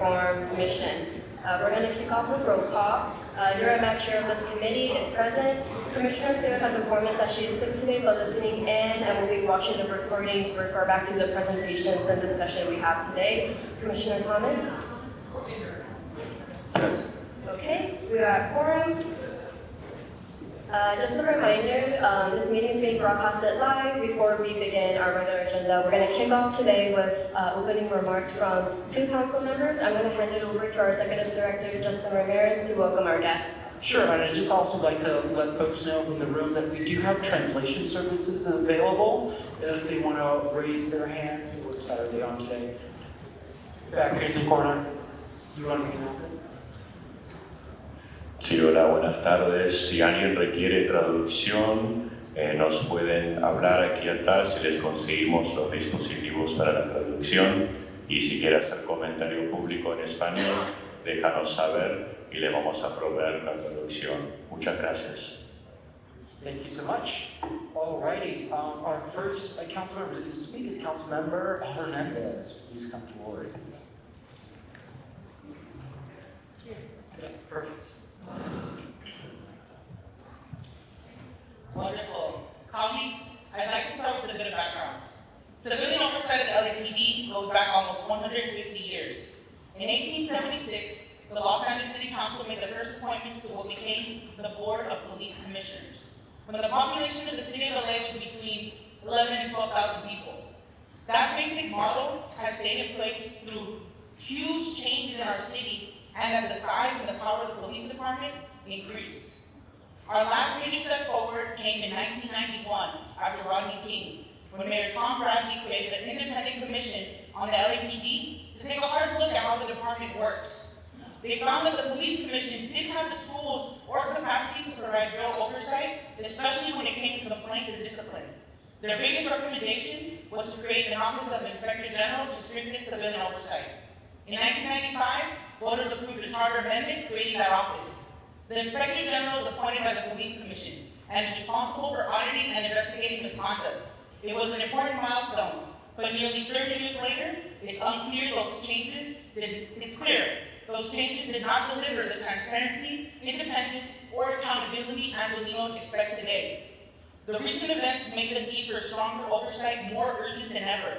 Reform Commission. We're going to kick off with roll call. Your chair of this committee is present. Commissioner Fair has informed us that she is sick today but listening in and will be watching the recording to refer back to the presentations and discussion we have today. Commissioner Thomas? Present. Okay, we are at quorum. Just a reminder, this meeting is being broadcasted live. Before we begin our regular agenda, we're going to kick off today with opening remarks from two council members. I'm going to hand it over to our Executive Director, Justin Ramirez, to welcome our guests. Sure, and I'd just also like to let folks know in the room that we do have translation services available if they want to raise their hand. What side are they on today? Back here in the corner. You want to announce it? Sí, hola, buenas tardes. Si alguien requiere traducción, nos pueden hablar aquí atrás y les conseguimos los dispositivos para la traducción. Y si quiere hacer comentario público en español, déjanos saber y le vamos a proveer la traducción. Muchas gracias. Thank you so much. Alrighty, our first council member to speak is Councilmember Hernandes. Please come forward. Yeah, perfect. Wonderful. Colleagues, I'd like to start with a bit of background. Civilian oversight of the LAPD goes back almost 150 years. In 1876, the Los Angeles City Council made the first appointments to what became the Board of Police Commissioners, when the population of the city of LA was between 11 and 12,000 people. That basic model has stayed in place through huge changes in our city and as the size and the power of the police department increased. Our last major step forward came in 1991 after Rodney King, when Mayor Tom Bradley created an independent commission on the LAPD to take a hard look at how the department worked. They found that the police commission didn't have the tools or capacity to provide real oversight, especially when it came to complaints and discipline. Their biggest recommendation was to create an Office of Inspector General to strengthen civilian oversight. In 1995, voters approved a charter amendment creating that office. The Inspector General is appointed by the Police Commission and is responsible for auditing and investigating misconduct. It was an important milestone, but nearly 30 years later, it's clear those changes did not deliver the transparency, independence, or accountability Angelenos expect today. The recent events make the need for stronger oversight more urgent than ever.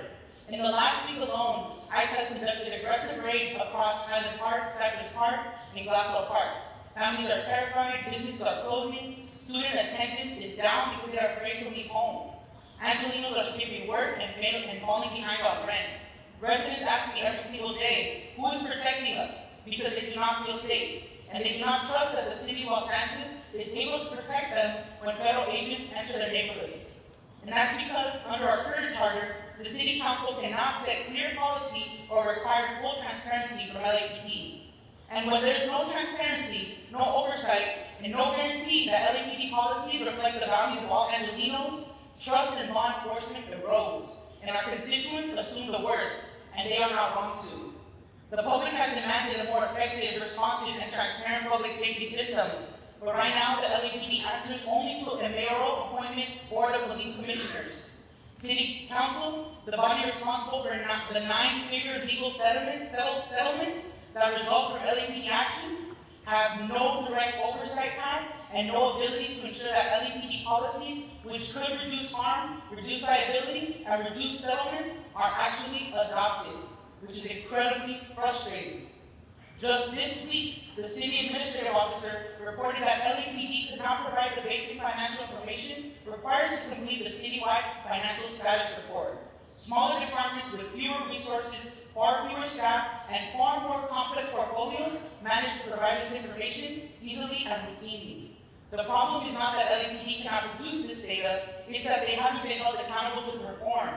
In the last week alone, ICE has conducted aggressive raids across Highland Park, Cypress Park, and Glassell Park. Families are terrified, businesses are closing, student attendance is down because they are afraid to leave home. Angelenos are skipping work and falling behind on rent. Residents ask me every single day, who is protecting us? Because they do not feel safe, and they do not trust that the city of Los Angeles is able to protect them when federal agents enter their neighborhoods. And that's because under our current charter, the City Council cannot set clear policy or require full transparency from LAPD. And when there's no transparency, no oversight, and no guarantee that LAPD policies reflect the values of all Angelenos, trust in law enforcement erodes, and our constituents assume the worst, and they are not wrong to. The public has demanded a more effective, responsive, and transparent public safety system, but right now the LAPD answers only to a mayoral appointment board of police commissioners. City Council, the body responsible for the 9-figure legal settlements that result from LAPD actions, have no direct oversight path and no ability to ensure that LAPD policies, which could reduce harm, reduce liability, and reduce settlements, are actually adopted, which is incredibly frustrating. Just this week, the city administrative officer reported that LAPD could not provide the basic financial information required to complete the citywide financial status report. Smaller departments with fewer resources, far fewer staff, and far more complex portfolios manage to provide this information easily and routinely. The problem is not that LAPD cannot produce this data, it's that they haven't been held accountable to perform.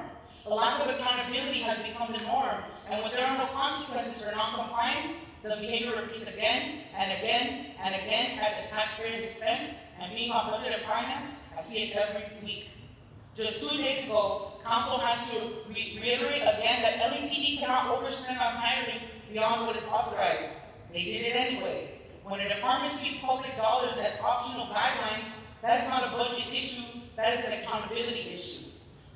A lack of accountability has become the norm, and when there are no consequences for non-compliance, the behavior repeats again and again and again at the taxpayer's expense, and being on budget and finance, I see it every week. Just 2 days ago, Council had to reiterate again that LAPD cannot overspend on hiring beyond what is authorized. They did it anyway. When a department treats public dollars as optional guidelines, that is not a budget issue, that is an accountability issue.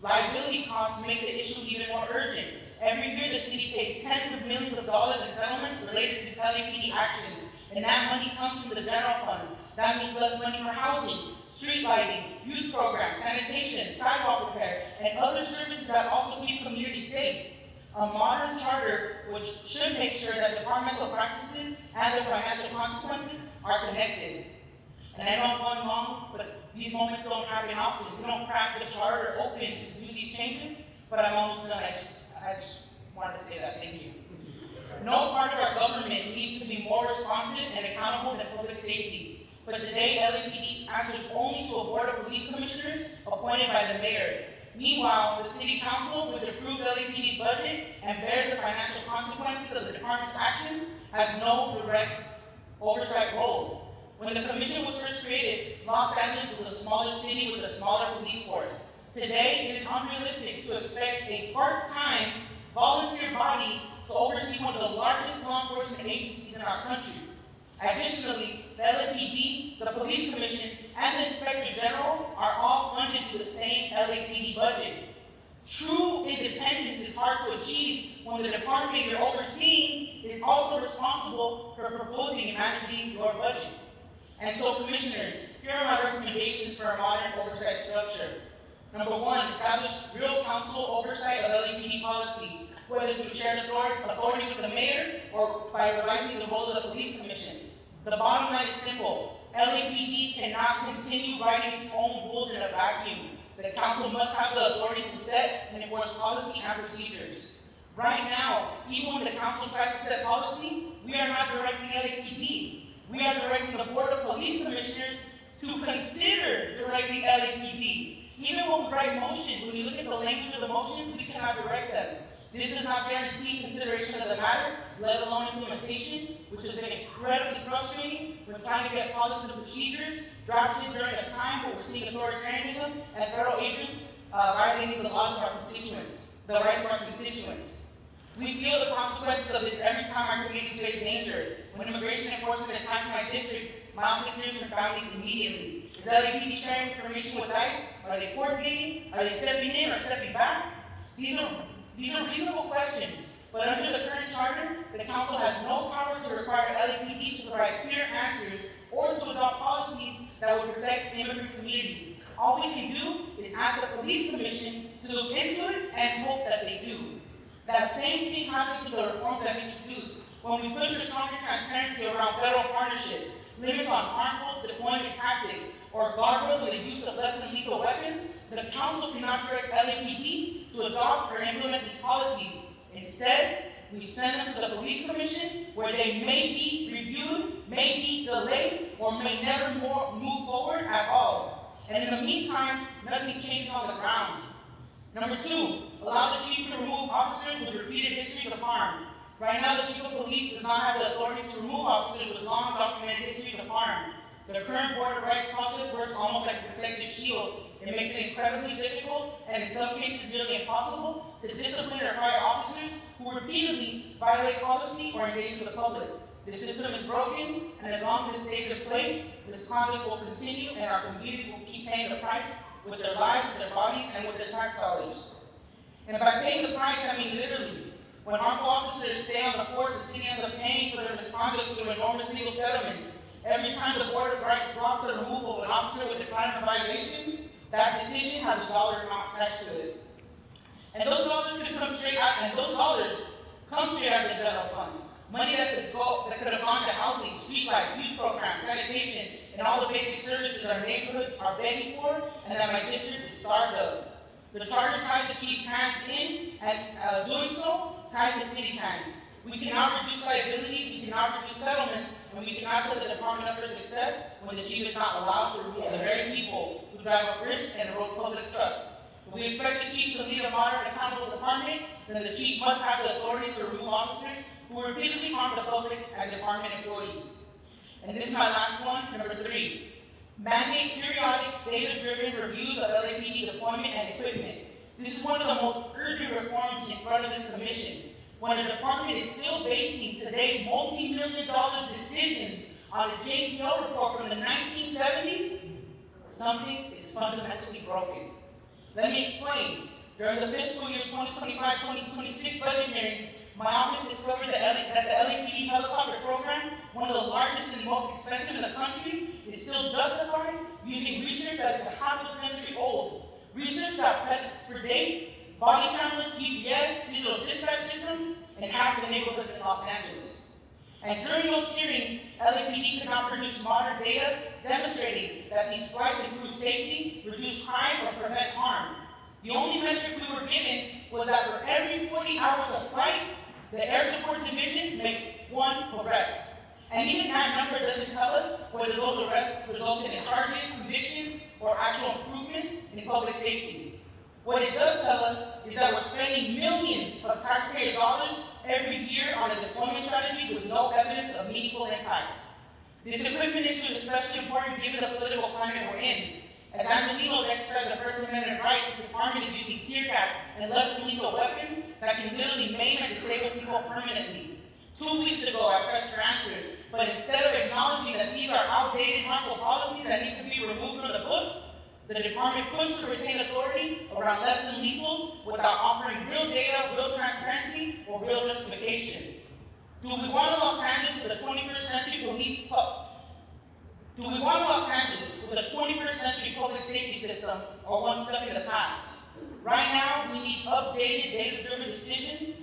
Liability costs make the issue even more urgent, Every year, the city pays tens of millions of dollars in settlements related to LAPD actions, and that money comes from the general fund. That means less money for housing, street lighting, youth programs, sanitation, sidewalk repair, and other services that also keep communities safe. A modern charter which should make sure that departmental practices and their financial consequences are connected. And I know I'm going long, but these moments don't happen often. We don't crack the charter open to do these changes, but I'm almost done. I just wanted to say that. Thank you. No part of our government needs to be more responsive and accountable than public safety. But today, LAPD answers only to a board of police commissioners appointed by the mayor. Meanwhile, the city council, which approves LAPD's budget and bears the financial consequences of the department's actions, has no direct oversight role. When the commission was first created, Los Angeles was the smallest city with a smaller police force. Today, it is unrealistic to expect a part-time volunteer body to oversee one of the largest law enforcement agencies in our country. Additionally, the LAPD, the Police Commission, and the Inspector General are all funded through the same LAPD budget. True independence is hard to achieve when the department you're overseeing is also responsible for proposing and managing your budget. And so, Commissioners, here are my recommendations for a modern oversight structure. Number one, establish real council oversight of LAPD policy, whether through shared authority with the mayor or by revising the role of the police commission. The bottom line is simple. LAPD cannot continue writing its own rules in a vacuum. The council must have the authority to set and enforce policy and procedures. Right now, even when the council tries to set policy, we are not directing LAPD. We are directing the Board of Police Commissioners to consider directing LAPD. Even when we write motions, when you look at the language of the motions, we cannot direct them. This does not guarantee consideration of the matter, let alone implementation, which has been incredibly frustrating when trying to get policies and procedures drafted during a time where we're seeing authoritarianism and federal agents violating the laws of our constituents, the rights of our constituents. We feel the consequences of this every time our communities face danger. When immigration enforcement attacks my district, my officers and families immediately. Is LAPD sharing information with ICE? Are they coordinating? Are they stepping in or stepping back? These are reasonable questions, but under the current charter, the council has no power to require LAPD to provide clear answers or to adopt policies that would protect immigrant communities. All we can do is ask the police commission to look into it and hope that they do. That same thing happens with the reforms that we introduced. When we push for stronger transparency around federal partnerships, limits on harmful deployment tactics, or guardrails on the use of less than lethal weapons, the council cannot direct LAPD to adopt or implement these policies. Instead, we send them to the police commission where they may be reviewed, may be delayed, or may never more move forward at all. And in the meantime, nothing changes on the ground. Number two, allow the chief to remove officers with repeated histories of harm. Right now, the chief of police does not have the authority to remove officers with long documented histories of harm. The current board of rights process works almost like a protective shield. It makes it incredibly difficult, and in some cases nearly impossible, to discipline or fire officers who repeatedly violate policy or endanger the public. The system is broken, and as long as it stays in place, this conduct will continue, and our communities will keep paying the price with their lives, with their bodies, and with their tax dollars. And by paying the price, I mean literally. When harmful officers stay on the force, the city ends up paying for their misconduct through enormous legal settlements. Every time the Board of Rights blocks the removal of an officer with a pattern of violations, that decision has a dollar amount attached to it. And those dollars come straight out of the general fund. Money that could have gone to housing, streetlights, youth programs, sanitation, and all the basic services our neighborhoods are begging for, and that my district is starved of. The charter ties the chief's hands in, and doing so ties the city's hands. We cannot reduce liability, we cannot reduce settlements, and we cannot set the department up for success when the chief is not allowed to remove the very people who drive up risk and erode public trust. If we expect the chief to lead a modern, accountable department, then the chief must have the authority to remove officers who repeatedly harm the public and department employees. And this is my last one, number 3. Mandate periodic data-driven reviews of LAPD deployment and equipment. This is one of the most urgent reforms in front of this commission. When a department is still basing today's multi-million-dollar decisions on a JPL report from the 1970s, something is fundamentally broken. Let me explain. During the fiscal year 2025-2026 budget hearings, my office discovered that the LAPD helicopter program, one of the largest and most expensive in the country, is still justified using research that is a half a century old. Research that predates body cameras, GPS, digital dispatch systems, and half the neighborhoods in Los Angeles. And during those hearings, LAPD could not produce modern data demonstrating that these flights improve safety, reduce crime, or prevent harm. The only metric we were given was that for every 40 hours of flight, the Air Support Division makes one arrest. And even that number doesn't tell us whether those arrests resulted in charges, convictions, or actual improvements in public safety. What it does tell us is that we're spending millions of taxpayer dollars every year on a deployment strategy with no evidence of meaningful impact. This equipment issue is especially important given the political climate we're in. As Angelinos exercise their First Amendment rights, his department is using tear gas and less than lethal weapons that can literally maim and disable people permanently. 2 weeks ago, I pressed for answers, but instead of acknowledging that these are outdated, harmful policies that need to be removed from the books, the department pushed to retain authority around less than lethals without offering real data, real transparency, or real justification. Do we want Los Angeles with a 21st century police Do we want Los Angeles with a 21st century public safety system or one stuck in the past? Right now, we need updated data-driven decisions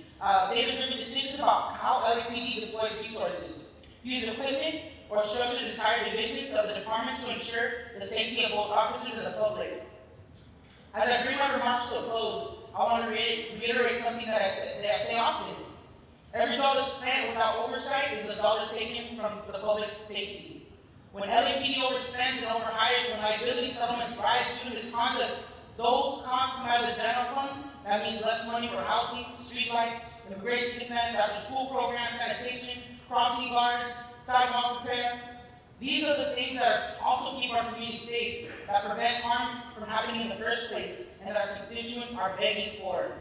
about how LAPD deploys resources, use equipment, or structures entire divisions of the department to ensure the safety of both officers and the public. As I bring my remarks to a close, I want to reiterate something that I say often. Every dollar spent without oversight is a dollar taken from the public's safety. When LAPD overspends and overhires, when liability settlements rise due to misconduct, those costs come out of the general fund. That means less money for housing, streetlights, immigration defense, after-school programs, sanitation, crossing guards, sidewalk repair. These are the things that also keep our community safe, that prevent harm from happening in the first place, and that our constituents are begging for.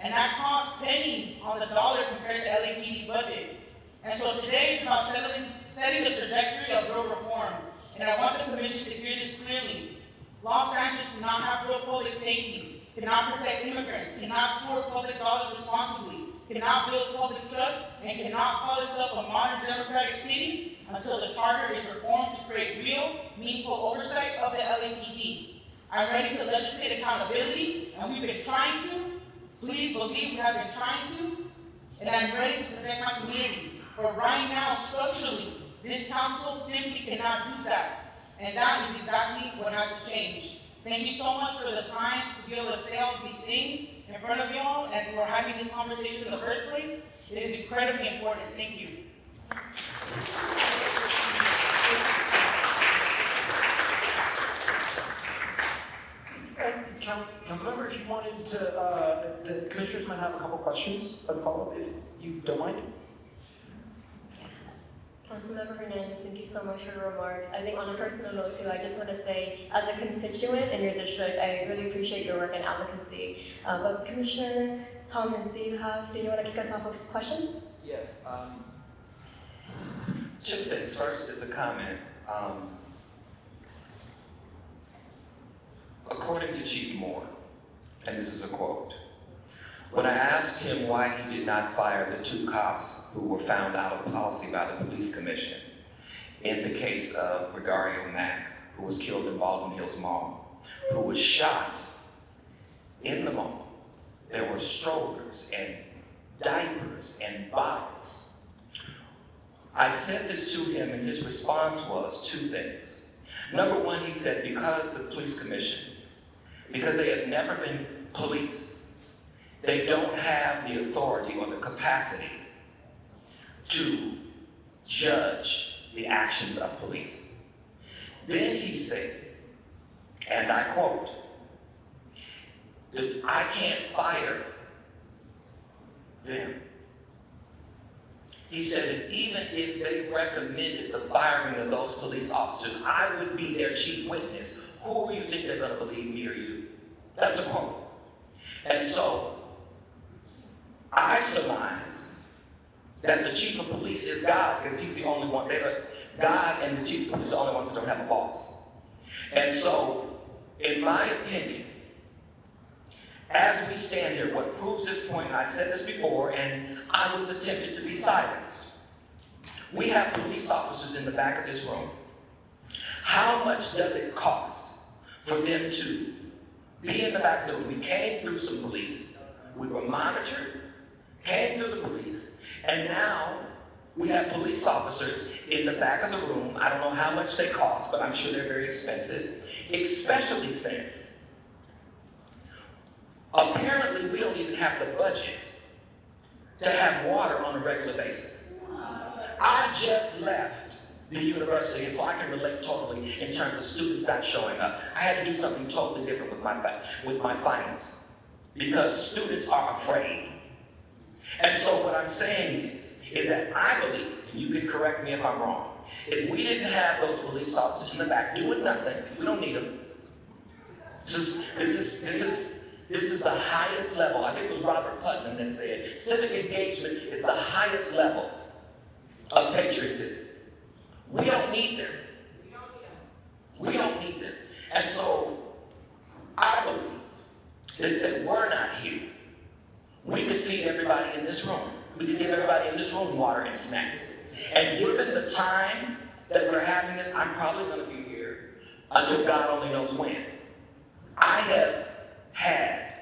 And that costs pennies on the dollar compared to LAPD's budget. And so today is about setting the trajectory of real reform. And I want the commission to hear this clearly. Los Angeles cannot have real public safety, cannot protect immigrants, cannot store public dollars responsibly, cannot build public trust, and cannot call itself a modern democratic city until the charter is reformed to create real, meaningful oversight of the LAPD. I'm ready to legislate accountability, and we've been trying to. Please believe we have been trying to. And I'm ready to protect my community. But right now, structurally, this council simply cannot do that. And that is exactly what has to change. Thank you so much for the time to be able to say all of these things in front of y'all and for having this conversation in the first place. It is incredibly important. Thank you. Councilmember, if you wanted to, the commissioners might have a couple questions of follow-up, if you don't mind. Councilmember Hernandes, thank you so much for your remarks. I think on a personal note too, I just want to say, as a constituent in your district, I really appreciate your work and advocacy. But Commissioner Thomas, do you want to kick us off with questions? Yes. Two things. First is a comment. According to Chief Moore, and this is a quote, when I asked him why he did not fire the 2 cops who were found out of policy by the police commission in the case of Gregorio Mack, who was killed in Baldwin Hills Mall, who was shot in the mall, there were strollers and diapers and bottles. I said this to him, and his response was 2 things. Number 1, he said, because the police commission, because they have never been police, they don't have the authority or the capacity to judge the actions of police. Then he said, and I quote, I can't fire them. He said, and even if they recommended the firing of those police officers, I would be their chief witness. Who do you think they're going to believe, me or you? That's a quote. And so, I surmised that the chief of police is God, because he's the only one. God and the chief of police are the only ones who don't have a boss. And so, in my opinion, As we stand here, what proves this point, and I said this before, and I was attempted to be silenced. We have police officers in the back of this room. How much does it cost for them to be in the back of the room? We came through some police, we were monitored, came through the police, and now we have police officers in the back of the room. I don't know how much they cost, but I'm sure they're very expensive, especially since apparently we don't even have the budget to have water on a regular basis. I just left the university, and so I can relate totally in terms of students not showing up. I had to do something totally different with my finals because students are afraid. And so what I'm saying is that I believe, and you can correct me if I'm wrong, if we didn't have those police officers in the back doing nothing, we don't need them. This is the highest level. I think it was Robert Putnam that said, civic engagement is the highest level of patriotism. We don't need them. We don't need them. And so I believe that we're not here. We could feed everybody in this room. We could give everybody in this room water and snacks. And given the time that we're having this, I'm probably going to be here until God only knows when. I have had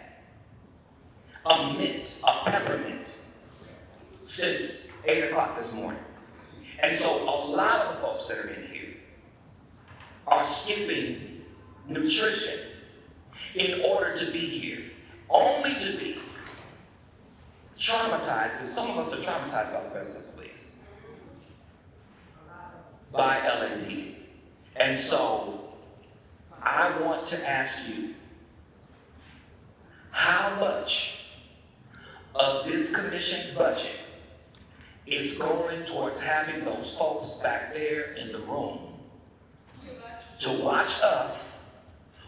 a peppermint since 8 o'clock this morning. And so a lot of the folks that are in here are skipping nutrition in order to be here, only to be traumatized, because some of us are traumatized by the presence of police, by LAPD. And so I want to ask you, how much of this commission's budget is going towards having those folks back there in the room to watch us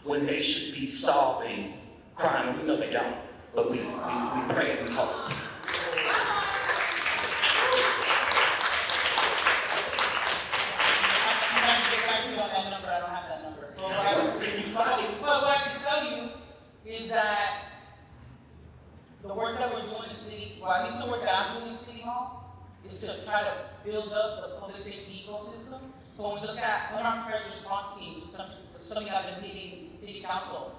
when they should be solving crime? And we know they don't, but we pray and we hope. What I can tell you is that the work that we're doing in city, well, at least the work that I'm doing in City Hall, is to try to build up the public safety ecosystem. So when we look at unarmed terrorist response team, something I've been leading the city council.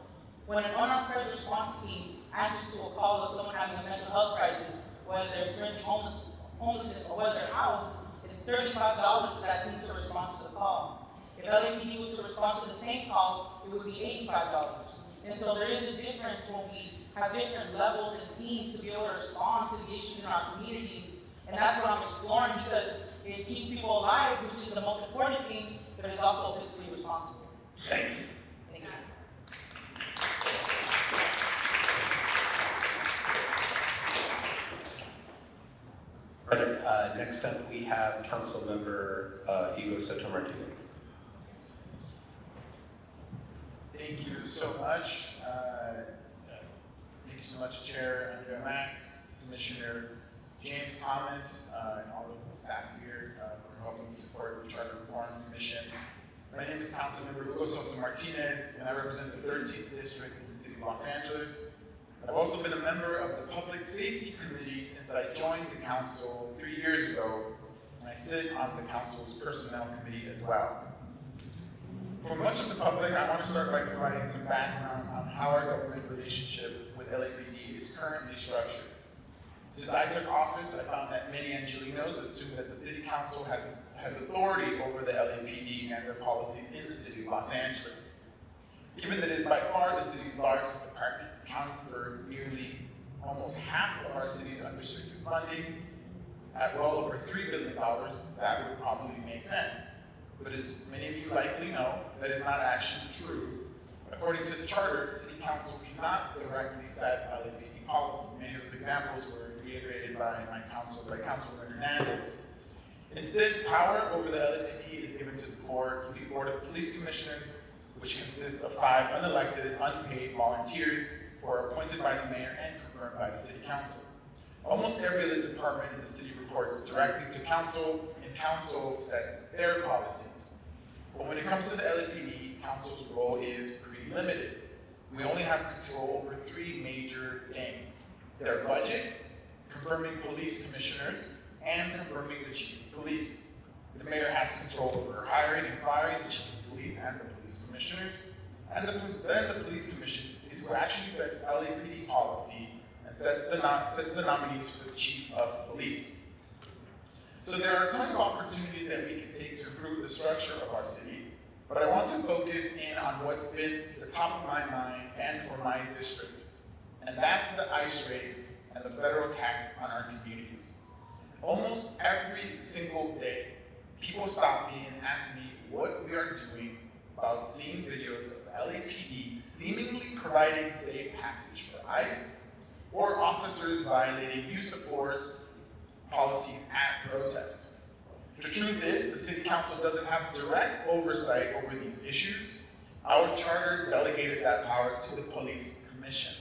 When an unarmed terrorist response team answers to a call of someone having a mental health crisis, whether they're experiencing homelessness or whether they're housed, it's $35 for that team to respond to the call. If LAPD was to respond to the same call, it would be $85. And so there is a difference when we have different levels and teams to be able to respond to the issues in our communities. And that's what I'm exploring, because it keeps people alive, which is the most important thing, but it's also fiscally responsible. Thank you. Thank you. Next up, we have Councilmember Hugo Soto-Martinez. Thank you so much. Thank you so much, Chair Andrea Mack, Commissioner James Thomas, and all of the staff here for helping support the Charter Reform Commission. My name is Councilmember Hugo Soto-Martinez, and I represent the 13th District in the City of Los Angeles. I've also been a member of the Public Safety Committee since I joined the council 3 years ago, and I sit on the council's Personnel Committee as well. For much of the public, I want to start by providing some background on how our government relationship with LAPD is currently structured. Since I took office, I found that many Angelinos assume that the City Council has authority over the LAPD and their policies in the City of Los Angeles. Given that it is by far the city's largest department, accounting for nearly almost half of our city's unrestricted funding, at well over $3 billion, that would probably make sense. But as many of you likely know, that is not actually true. According to the Charter, the City Council cannot directly set LAPD policy. Many of those examples were reiterated by Councilmember Hernandes. Instead, power over the LAPD is given to the Board of Police Commissioners, which consists of 5 unelected, unpaid volunteers who are appointed by the mayor and confirmed by the City Council. Almost every other department in the city reports directly to council, and council sets their policies. But when it comes to the LAPD, council's role is pretty limited. we only have control over three major things: their budget, confirming police commissioners, and confirming the chief of police. The mayor has control over hiring and firing the chief of police and the police commissioners, and then the police commission is who actually sets LAPD policy and sets the nominees for the chief of police. So there are a ton of opportunities that we can take to improve the structure of our city, but I want to focus in on what's been the top of my mind and for my district, and that's the ICE raids and the federal tax on our communities. Almost every single day, people stop me and ask me what we are doing about seeing videos of LAPD seemingly providing safe passage for ICE or officers violating use of force policies at protests. The truth is, the City Council doesn't have direct oversight over these issues. Our charter delegated that power to the Police Commission.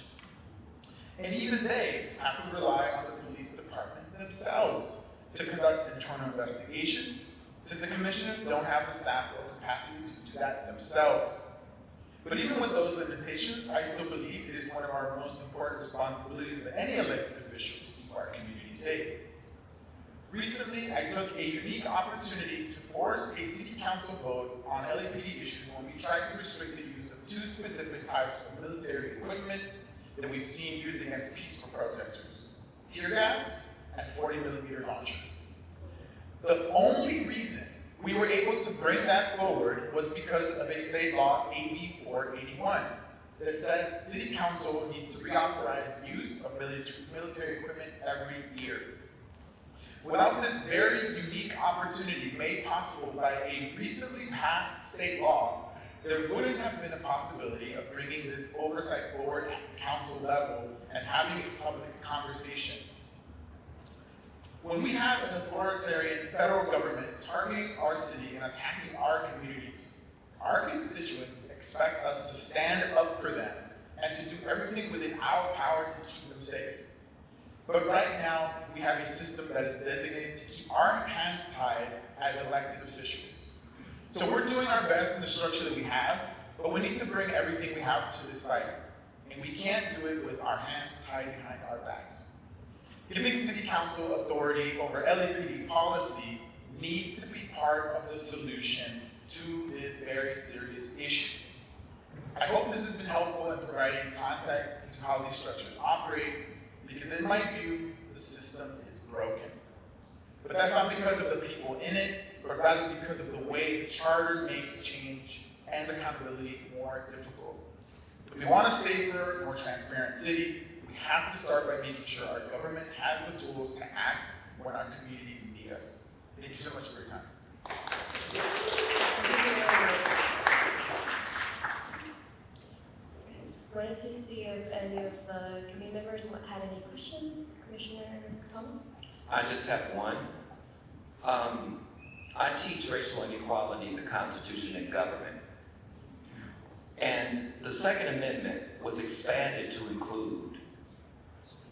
And even they have to rely on the police department themselves to conduct internal investigations, since the commissioners don't have the staff or capacity to do that themselves. But even with those limitations, I still believe it is one of our most important responsibilities of any elected official to keep our community safe. Recently, I took a unique opportunity to force a city council vote on LAPD issues when we tried to restrict the use of two specific types of military equipment that we've seen used against peaceful protesters: tear gas and 40mm launchers. The only reason we were able to bring that forward was because of a state law, AB 481, that says city council needs to reauthorize use of military equipment every year. Without this very unique opportunity made possible by a recently passed state law, there wouldn't have been a possibility of bringing this oversight forward at the council level and having a public conversation. When we have an authoritarian federal government targeting our city and attacking our communities, our constituents expect us to stand up for them and to do everything within our power to keep them safe. But right now, we have a system that is designated to keep our hands tied as elected officials. So we're doing our best in the structure that we have, but we need to bring everything we have to this fight. And we can't do it with our hands tied behind our backs. Giving City Council authority over LAPD policy needs to be part of the solution to this very serious issue. I hope this has been helpful in providing context into how these structures operate, because in my view, the system is broken. But that's not because of the people in it, but rather because of the way the charter makes change and accountability more difficult. If we want a safer, more transparent city, we have to start by making sure our government has the tools to act when our communities need us. Thank you so much for your time. Wanted to see if any of the committee members had any questions. Commissioner Thomas? I just have one. I teach racial inequality, the Constitution, and government. And the Second Amendment was expanded to include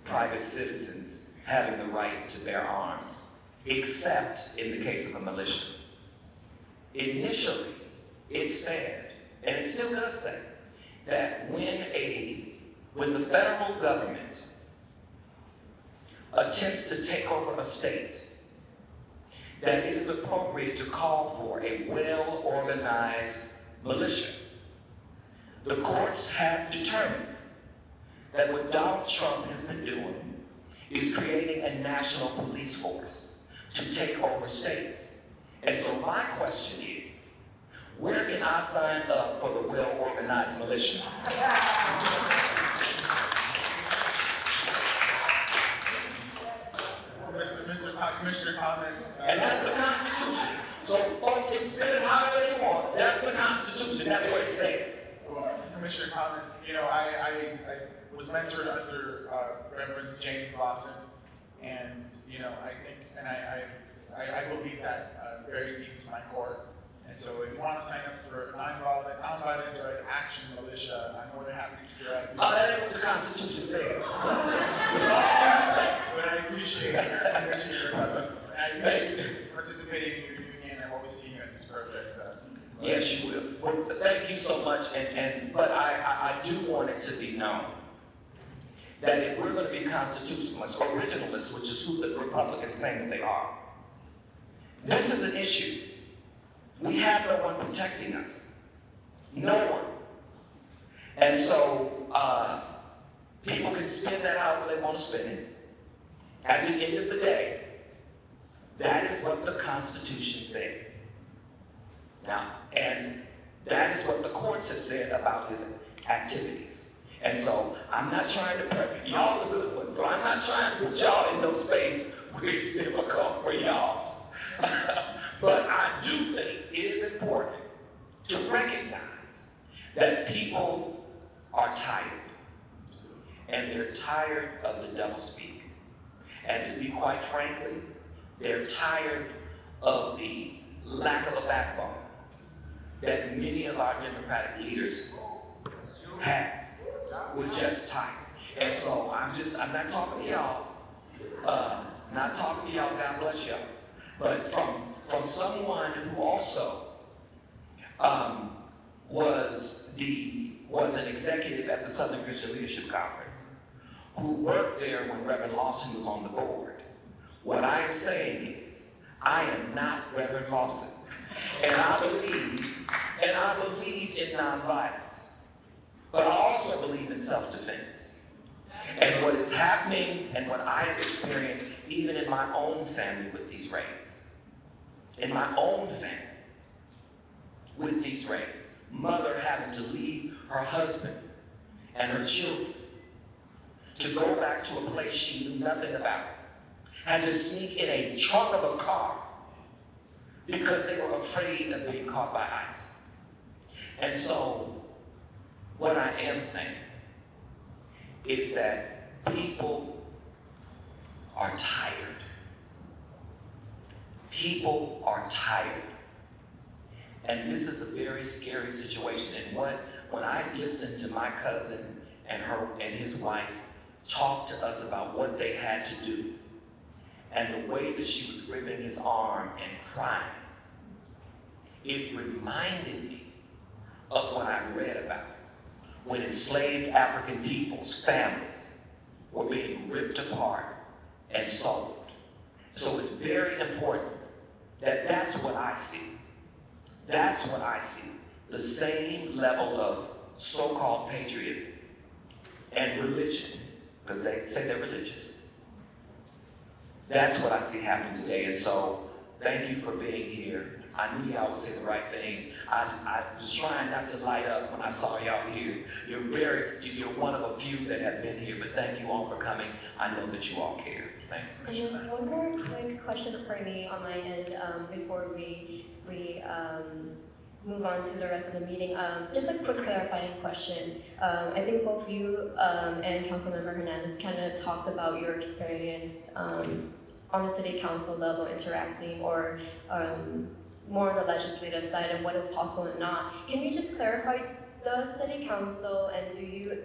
private citizens having the right to bear arms, except in the case of a militia. Initially, it said, and it still does say, that when the federal government attempts to take over a state, that it is appropriate to call for a well-organized militia. The courts have determined that what Donald Trump has been doing is creating a national police force to take over states. And so my question is, where can I sign up for the well-organized militia? Commissioner Thomas. And that's the Constitution. So folks can spend it however they want. That's the Constitution. That's what it says. Well, Commissioner Thomas, you know, I was mentored under Reverend James Lawson, and you know, I think, and I believe that very deep to my core. And so if you want to sign up for nonviolent direct action militia, I'm more than happy to direct you. Oh, that ain't what the Constitution says. But I appreciate your request. I appreciate you participating in your union and what we see you in this protest. Yes, you will. Well, thank you so much, but I do want it to be known that if we're going to be constitutionalists or originalists, which is who the Republicans claim that they are, this is an issue. We have no one protecting us. No one. And so people can spin that however they want to spin it. At the end of the day, that is what the Constitution says. Now, and that is what the courts have said about his activities. And so I'm not trying to, y'all the good ones, so I'm not trying to put y'all in no space where it's difficult for y'all. But I do think it is important to recognize that people are tired. And they're tired of the doublespeak. And to be quite frankly, they're tired of the lack of a backbone that many of our Democratic leaders have. We're just tired. And so I'm not talking to y'all. Not talking to y'all, God bless y'all. But from someone who also was an executive at the Southern Christian Leadership Conference, who worked there when Reverend Lawson was on the board. What I am saying is, I am not Reverend Lawson. And I believe in nonviolence. But I also believe in self-defense. And what is happening and what I have experienced even in my own family with these raids, in my own family with these raids, mother having to leave her husband and her children to go back to a place she knew nothing about, had to sneak in a trunk of a car because they were afraid of being caught by ICE. And so, what I am saying is that people are tired. People are tired. And this is a very scary situation. And when I listened to my cousin and his wife talk to us about what they had to do, and the way that she was gripping his arm and crying, it reminded me of what I read about when enslaved African people's families were being ripped apart and sold. So it's very important that that's what I see. That's what I see. The same level of so-called patriotism and religion, because they say they're religious. That's what I see happening today. And so, thank you for being here. I knew y'all would say the right thing. I was trying not to light up when I saw y'all here. You're one of a few that have been here, but thank you all for coming. I know that you all care. Thank you. And then one more quick question for me on my end before we move on to the rest of the meeting. Just a quick clarifying question. I think both you and Councilmember Hernandes kind of talked about your experience on the city council level interacting or more on the legislative side and what is possible and not. Can you just clarify the city council and do you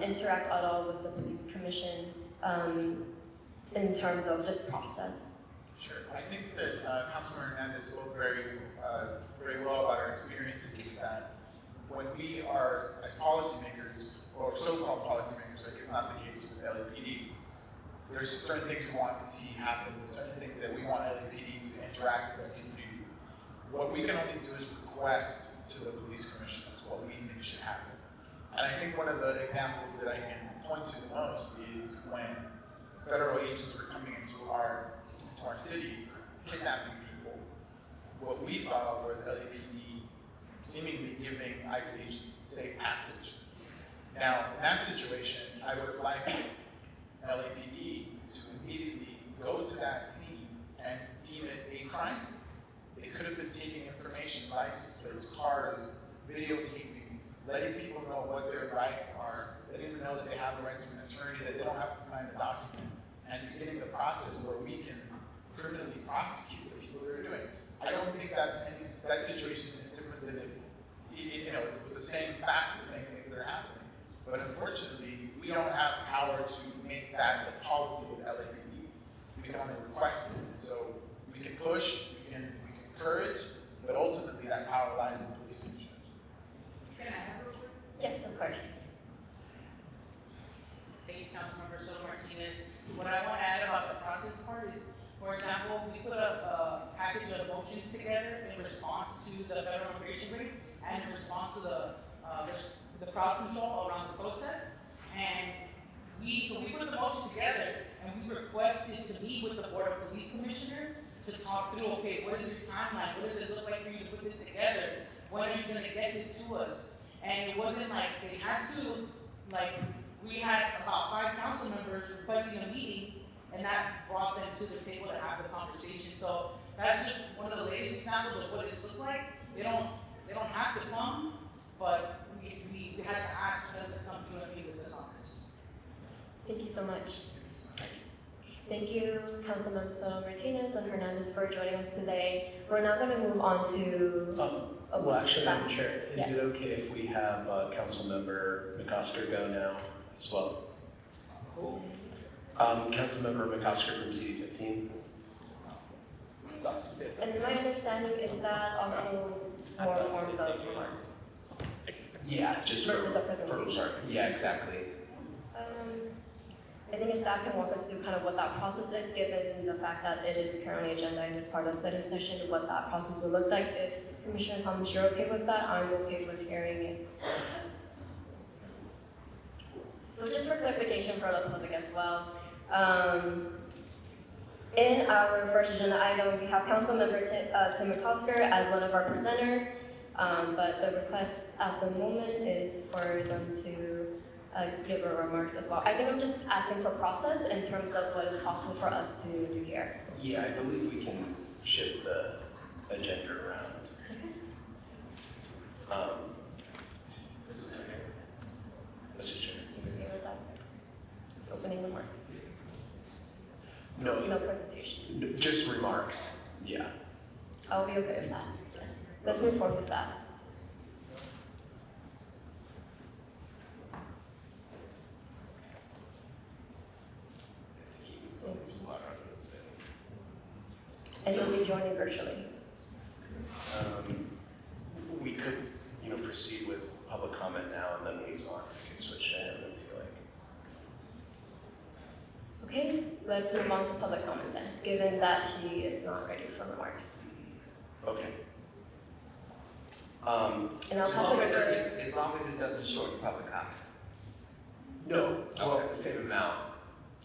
interact at all with the police commission in terms of this process? Sure. I think that Councilmember Hernandes spoke very well about our experiences, is that when we are, as policymakers, or so-called policymakers, like it's not the case with LAPD, there's certain things we want to see happen, there's certain things that we want LAPD to interact with our communities. What we can only do is request to the police commissioners what we think should happen. And I think one of the examples that I can point to the most is when federal agents were coming into our city, kidnapping people. What we saw was LAPD seemingly giving ICE agents safe passage. Now, in that situation, I would have liked LAPD to immediately go to that scene and deem it a crime scene. They could have been taking information, license plates, cars, videotaping, letting people know what their rights are, letting them know that they have the right to an attorney, that they don't have to sign a document, and beginning the process where we can criminally prosecute the people that are doing it. I don't think that situation is different than if, with the same facts, the same things that are happening. But unfortunately, we don't have power to make that the policy of LAPD. We can only request it. And so we can push, we can encourage, but ultimately that power lies in police commissioners. Can I have a word? Yes, of course. Thank you, Councilmember Soto-Martinez. What I want to add about the process part is, for example, we put a package of motions together in response to the federal immigration rates and in response to the crowd control around the protest. And we put the motion together and we requested to meet with the Board of Police Commissioners to talk through, okay, what is your timeline? What does it look like for you to put this together? When are you gonna get this to us? And it wasn't like they had to, it was like we had about 5 council members requesting a meeting, and that brought them to the table to have the conversation. So that's just one of the latest examples of what it's looked like. They don't have to come, but we had to ask them to come do a meeting with us on this. Thank you so much. Thank you, Councilmember Soto-Martinez and Hernandez for joining us today. We're now going to move on to. Well, actually, staff. Madam Chair, is Yes. it okay if we have Councilmember McCosker go now as well? Cool. Councilmember McCosker from CD15. And my understanding is that also more forms of remarks. Yeah, just Versus a presentation. Yeah, exactly. I think staff can walk us through kind of what that process is, given the fact that it is currently agendized as part of the study session, what that process would look like. If Commissioner Thomas, you're okay with that, I'm okay with hearing it. So just for clarification for the public as well, in our first agenda item, we have Councilmember Tim McCosker as one of our presenters, but the request at the moment is for them to give our remarks as well. I think I'm just asking for process in terms of what is possible for us to do here. Yeah, I believe we can shift the agenda around. Mr. Chair. Okay with that? It's opening remarks. No, No presentation. just remarks. Yeah. I'll be okay with that. Yes. Let's move forward with that. And you'll be joining virtually. We could, proceed with public comment now and then liaison. We can switch to him if you like. Okay, let's move on to public comment then, given that he is not ready for remarks. Okay. And I'll As pass it long over as to as long as it doesn't shorten public comment. No, well, Okay. same amount.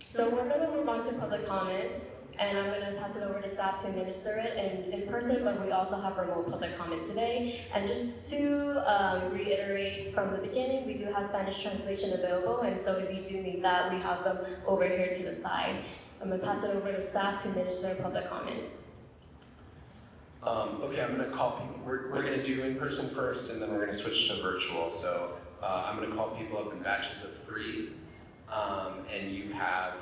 So we're going to move on to public comment, and I'm going to pass it over to staff to administer it in person, but we also have remote public comment today. And just to reiterate from the beginning, we do have Spanish translation available, and so if you do need that, we have them over here to the side. I'm going to pass it over to staff to administer public comment. Okay, I'm going to call people. We're going to do in person first, and then we're going to switch to virtual. So I'm going to call people up in batches of 3s, and you have,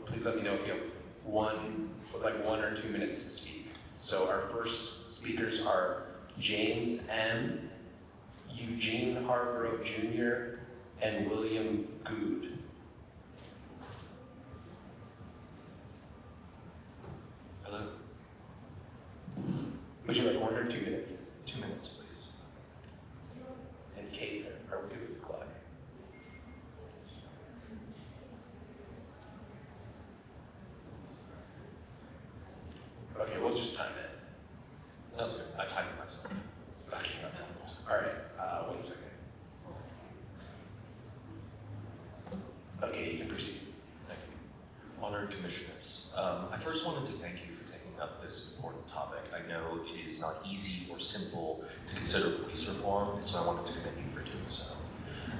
please let me know if you have one or 2 minutes to speak. So our first speakers are James M., Eugene Hargrove Jr., and William Good. Hello? Would you like 1 or 2 minutes? 2 minutes, please. And Kate, are we good with the clock? Okay, we'll just time it. Sounds good. I timed it myself. Okay, that's helpful. All right, 1 second. Okay, you can proceed. Thank you. Honored commissioners, I first wanted to thank you for taking up this important topic. I know it is not easy or simple to consider police reform, and so I wanted to commend you for doing so.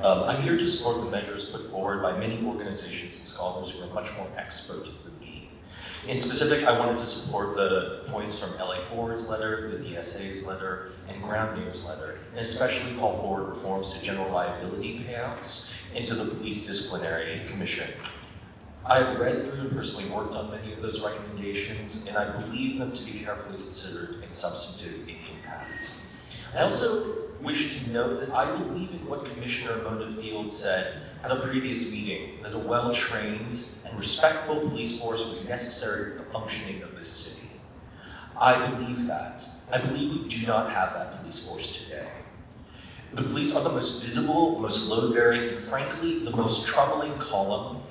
I'm here to support the measures put forward by many organizations and scholars who are much more expert than me. In specific, I wanted to support the points from LA Ford's letter, the DSA's letter, and Ground Game's letter, and especially call forward reforms to general liability payouts and to the Police Disciplinary Commission. I've read through and personally worked on many of those recommendations, and I believe them to be carefully considered and substantive in impact. I also wish to note that I believe in what Commissioner Monafield said at a previous meeting, that a well-trained and respectful police force was necessary for the functioning of this city. I believe that, I believe we do not have that police force today. The police are the most visible, most load-bearing, and frankly, the most troubling column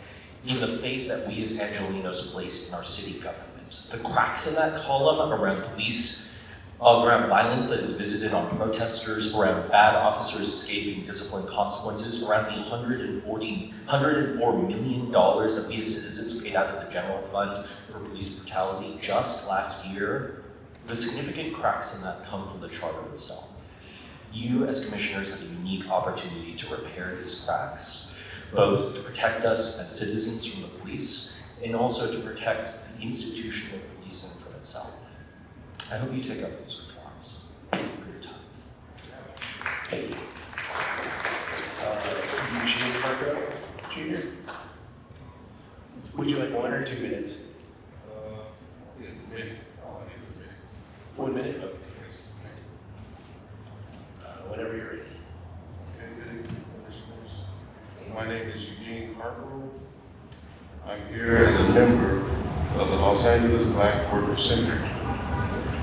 in the faith that we as Angelenos place in our city government. The cracks in that column around police, around violence that is visited on protesters, around bad officers escaping discipline consequences, around the $104 million that we as citizens paid out of the general fund for police brutality just last year, the significant cracks in that come from the charter itself. You as commissioners have a unique opportunity to repair these cracks, both to protect us as citizens from the police and also to protect the institution of policing from itself. I hope you take up these reforms. Thank you for your time. Thank you. Eugene Parker, Jr. Would you like 1 or 2 minutes? Yeah, minute. I'll give it a minute. 1 minute? Okay. Whenever you're ready. Okay, good evening, commissioners. My name is Eugene Hargrove. I'm here as a member of the Los Angeles Black Workers Center.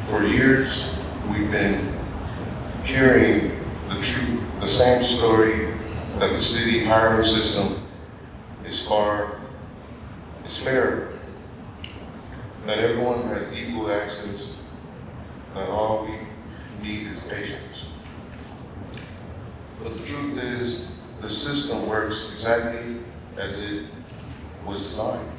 For years, we've been hearing the same story, that the city hiring system is fair, that everyone has equal access, that all we need is patience. But the truth is, the system works exactly as it was designed,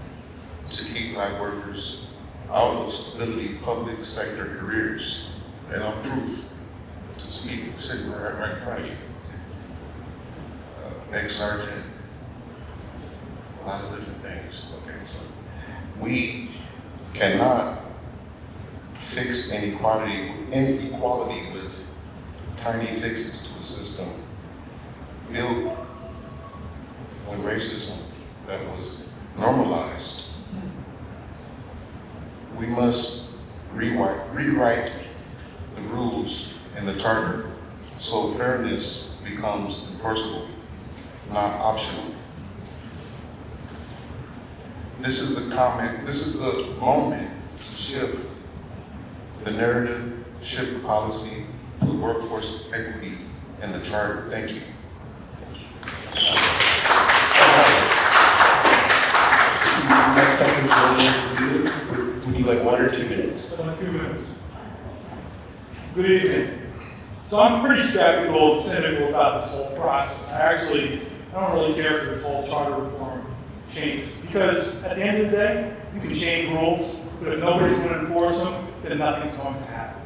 to keep Black workers out of stability public sector careers. And I'm proof to speak, sitting right in front of you. Ex-sergeant, a lot of different things. Okay, so we cannot fix inequality with tiny fixes to a system built when racism that was normalized. We must rewrite the rules in the charter so fairness becomes enforceable, not optional. This is the moment to shift the narrative, shift the policy to workforce equity in the charter. Thank you. Next up is William. Would you like 1 or 2 minutes? 2 minutes. Good evening. So I'm pretty skeptical and cynical about this whole process. I don't really care for this whole charter reform changes, because at the end of the day, you can change rules, but if nobody's going to enforce them, then nothing's going to happen.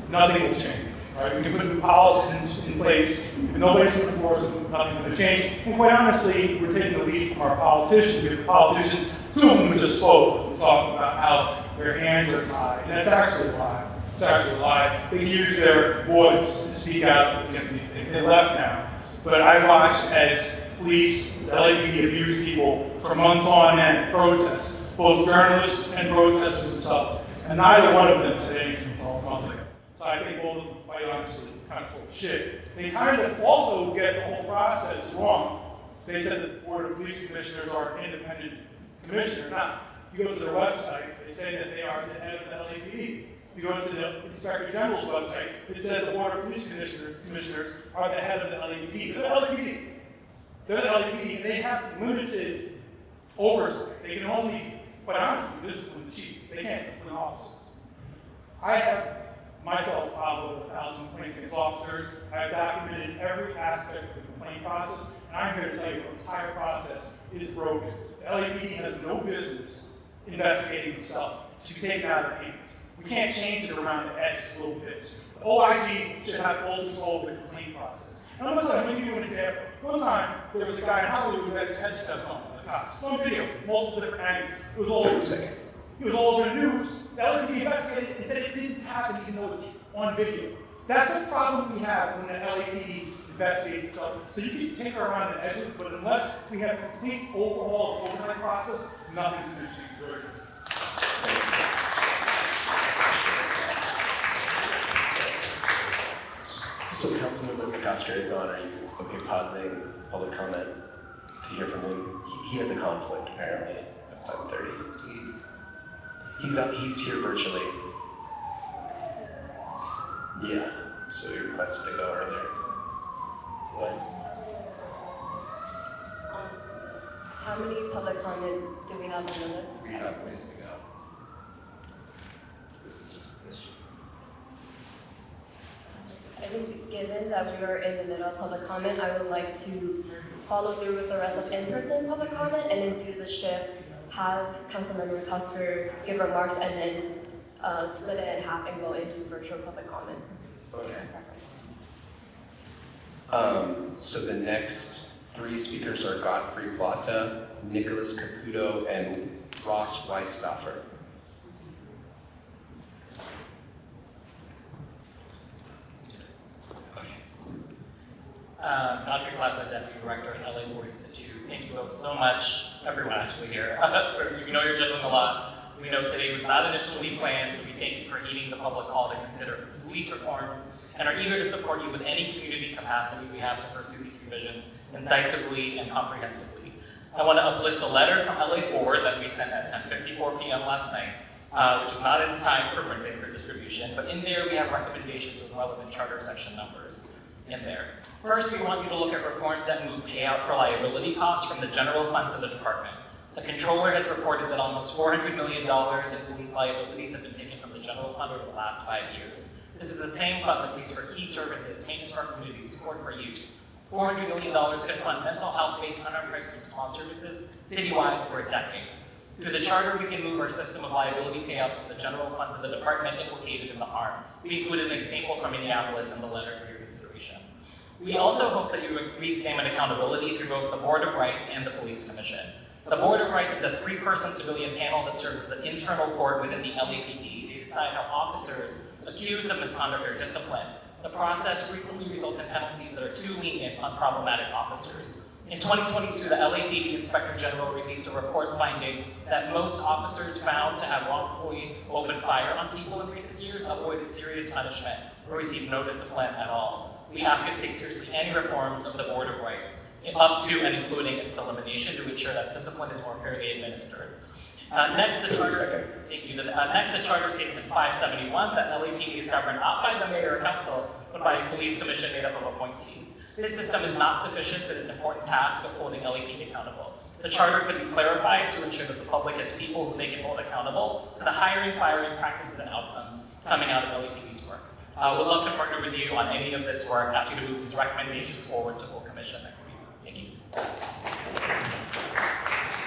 Nothing will change, right? We can put the policies in place, if nobody's going to enforce them, nothing's going to change. And quite honestly, we're taking the lead from our politicians, because the politicians, 2 of them just spoke, talking about how their hands are tied, and that's actually a lie. It's actually a lie. They use their voice to speak out against these things. They left now. But I watched as police, the LAPD abused people for months on end, protests, both journalists and protesters themselves. And neither one of them said anything until a month ago. So I think both of them, quite honestly, kind of full of shit. They kind of also get the whole process wrong. They said that the Board of Police Commissioners are an independent commissioner. Now, you go to their website, they say that they are the head of the LAPD. You go to the Inspector General's website, it says the Board of Police Commissioners are the head of the LAPD. They're the LAPD. They're the LAPD, and they have limited oversight. They can only, quite honestly, discipline the chief. They can't discipline officers. I have myself filed over 1,000 complaints against officers. I have documented every aspect of the complaint process, and I'm here to tell you the entire process is broken. The LAPD has no business investigating themselves. It should be taken out of their hands. We can't change it around the edges little bits. The OIG should have full control of the complaint process. And I'm going to give you an example. One time, there was a guy in Hollywood who had his head stepped on by the cops. It's on video, multiple different angles. It was all over He was all over the news. The LAPD investigated and said it didn't happen even though it's on video. That's a problem we have when the LAPD investigates itself. So you can tinker around the edges, but unless we have a complete overhaul of the oversight process, nothing's going to change very good. So Councilmember Castro is on. Are you okay pausing public comment to hear from him? He has a conflict apparently at 5:30. He's here virtually. Yeah, so you requested to go earlier. What? How many public comment do we have on the list? We have ways to go. This is just this sheet. I think given that we are in the middle of public comment, I would like to follow through with the rest of in-person public comment and then do the shift, have Councilmember Cosper give remarks and then split it in half and go into virtual public comment. That's my preference. So the next 3 speakers are Godfrey Plata, Nicholas Caputo, and Ross Weisstoffer. Godfrey Plata, Deputy Director at LA 40 Institute. Thank you both so much, everyone actually here. We know you're juggling a lot. We know today was not initially planned, so we thank you for heeding the public call to consider police reforms and are eager to support you with any community capacity we have to pursue these revisions incisively and comprehensively. I want to uplift a letter from LA Forward that we sent at 10:54 p.m. last night, which is not in time for printing for distribution, but in there we have recommendations with relevant charter section numbers in there. First, we want you to look at reforms that move payout for liability costs from the general fund to the department. The controller has reported that almost $400 million in police liabilities have been taken from the general fund over the last 5 years. This is the same fund that pays for key services, maintenance for our community, support for youth. $400 million could fund mental health-based unarmed crisis response services citywide for a decade. Through the charter, we can move our system of liability payouts from the general fund to the department implicated in the harm. We included an example from Minneapolis in the letter for your consideration. We also hope that you would re-examine accountability through both the Board of Rights and the Police Commission. The Board of Rights is a 3-person civilian panel that serves as an internal court within the LAPD. They decide how officers accused of misconduct are disciplined. The process frequently results in penalties that are too lenient on problematic officers. In 2022, the LAPD Inspector General released a report finding that most officers found to have wrongfully opened fire on people in recent years avoided serious punishment or received no discipline at all. We ask you to take seriously any reforms of the Board of Rights, up to and including its elimination, to ensure that discipline is more fairly administered. Next, the charter states in 571 that LAPD is governed not by the mayor or council, but by a police commission made up of appointees. This system is not sufficient for this important task of holding LAPD accountable. The charter could be clarified to ensure that the public has people who they can hold accountable to the hiring, firing practices and outcomes coming out of LAPD's work. We'd love to partner with you on any of this work, ask you to move these recommendations forward to full commission next week. Thank you.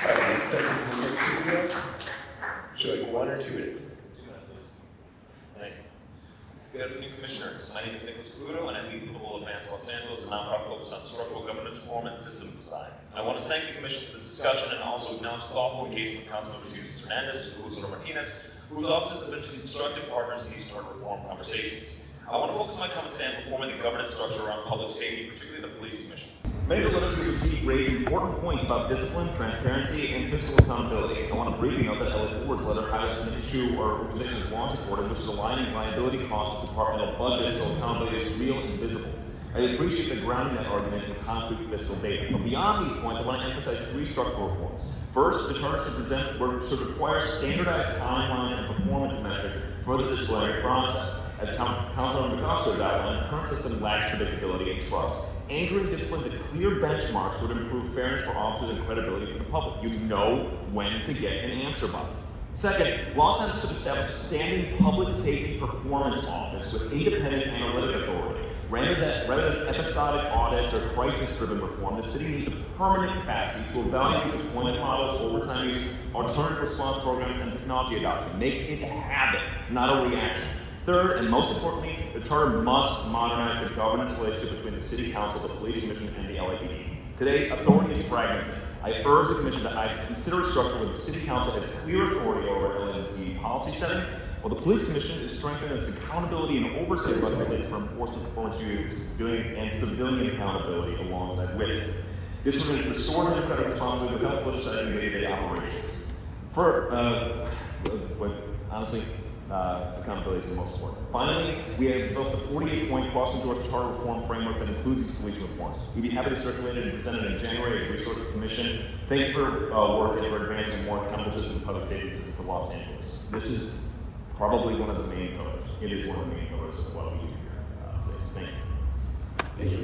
All right, let's start with Nicholas Caputo. Would you like 1 or 2 minutes? 2 minutes, please. Thank you. Good afternoon, Commissioners. My name is Nicholas Caputo, and I lead Livable Advance Los Angeles, a nonprofit focused on structural governance reform and system design. I want to thank the Commission for this discussion and also acknowledge the thoughtful engagement of Councilmembers Eunisses, Hernandes, and Hugo Soto-Martinez, whose offices have been constructive partners in these charter reform conversations. I want to focus my comment today on reforming the governance structure around public safety, particularly the Police Commission. Many of the letters we received raise important points about discipline, transparency, and fiscal accountability. I want to briefly note that LA Forward's letter highlights an issue our organization has long supported, which is aligning liability costs with departmental budgets so accountability is real and visible. I appreciate the grounding that argument in concrete fiscal data. But beyond these points, I want to emphasize 3 structural reforms. First, the charter should require standardized timelines and performance metrics for the disciplinary process. As Councilmember Costa has outlined, the current system lacks predictability and trust. Anchoring discipline to clear benchmarks would improve fairness for officers and credibility for the public. You know when to get an answer by. Second, Los Angeles should establish a standing public safety performance office with independent analytic authority. Rather than episodic audits or crisis-driven reform, the city needs a permanent capacity to evaluate deployment models, overtime use, alternative response programs, and technology adoption. Make it a habit, not a reaction. Third, and most importantly, the charter must modernize the governance relationship between the City Council, the Police Commission, and the LAPD. Today, authority is fragmented. I urge the Commission to consider a structure where the City Council has clear authority over LAPD policy setting, while the Police Commission is strengthened as accountability and oversight regulates for enforcement performance reviews, and civilian accountability alongside with. This would restore democratic responsibility without politicizing day-to-day operations. Honestly, accountability is the most important. Finally, we have developed a 48-point Boston Georgia Charter Reform Framework that includes these police reforms. We'd be happy to circulate it and present it in January as a resource to the Commission. Thank you for working for advancing more accountable system public safety system for Los Angeles. This is probably one of the main pillars. It is one of the main pillars of what we do. Thank you.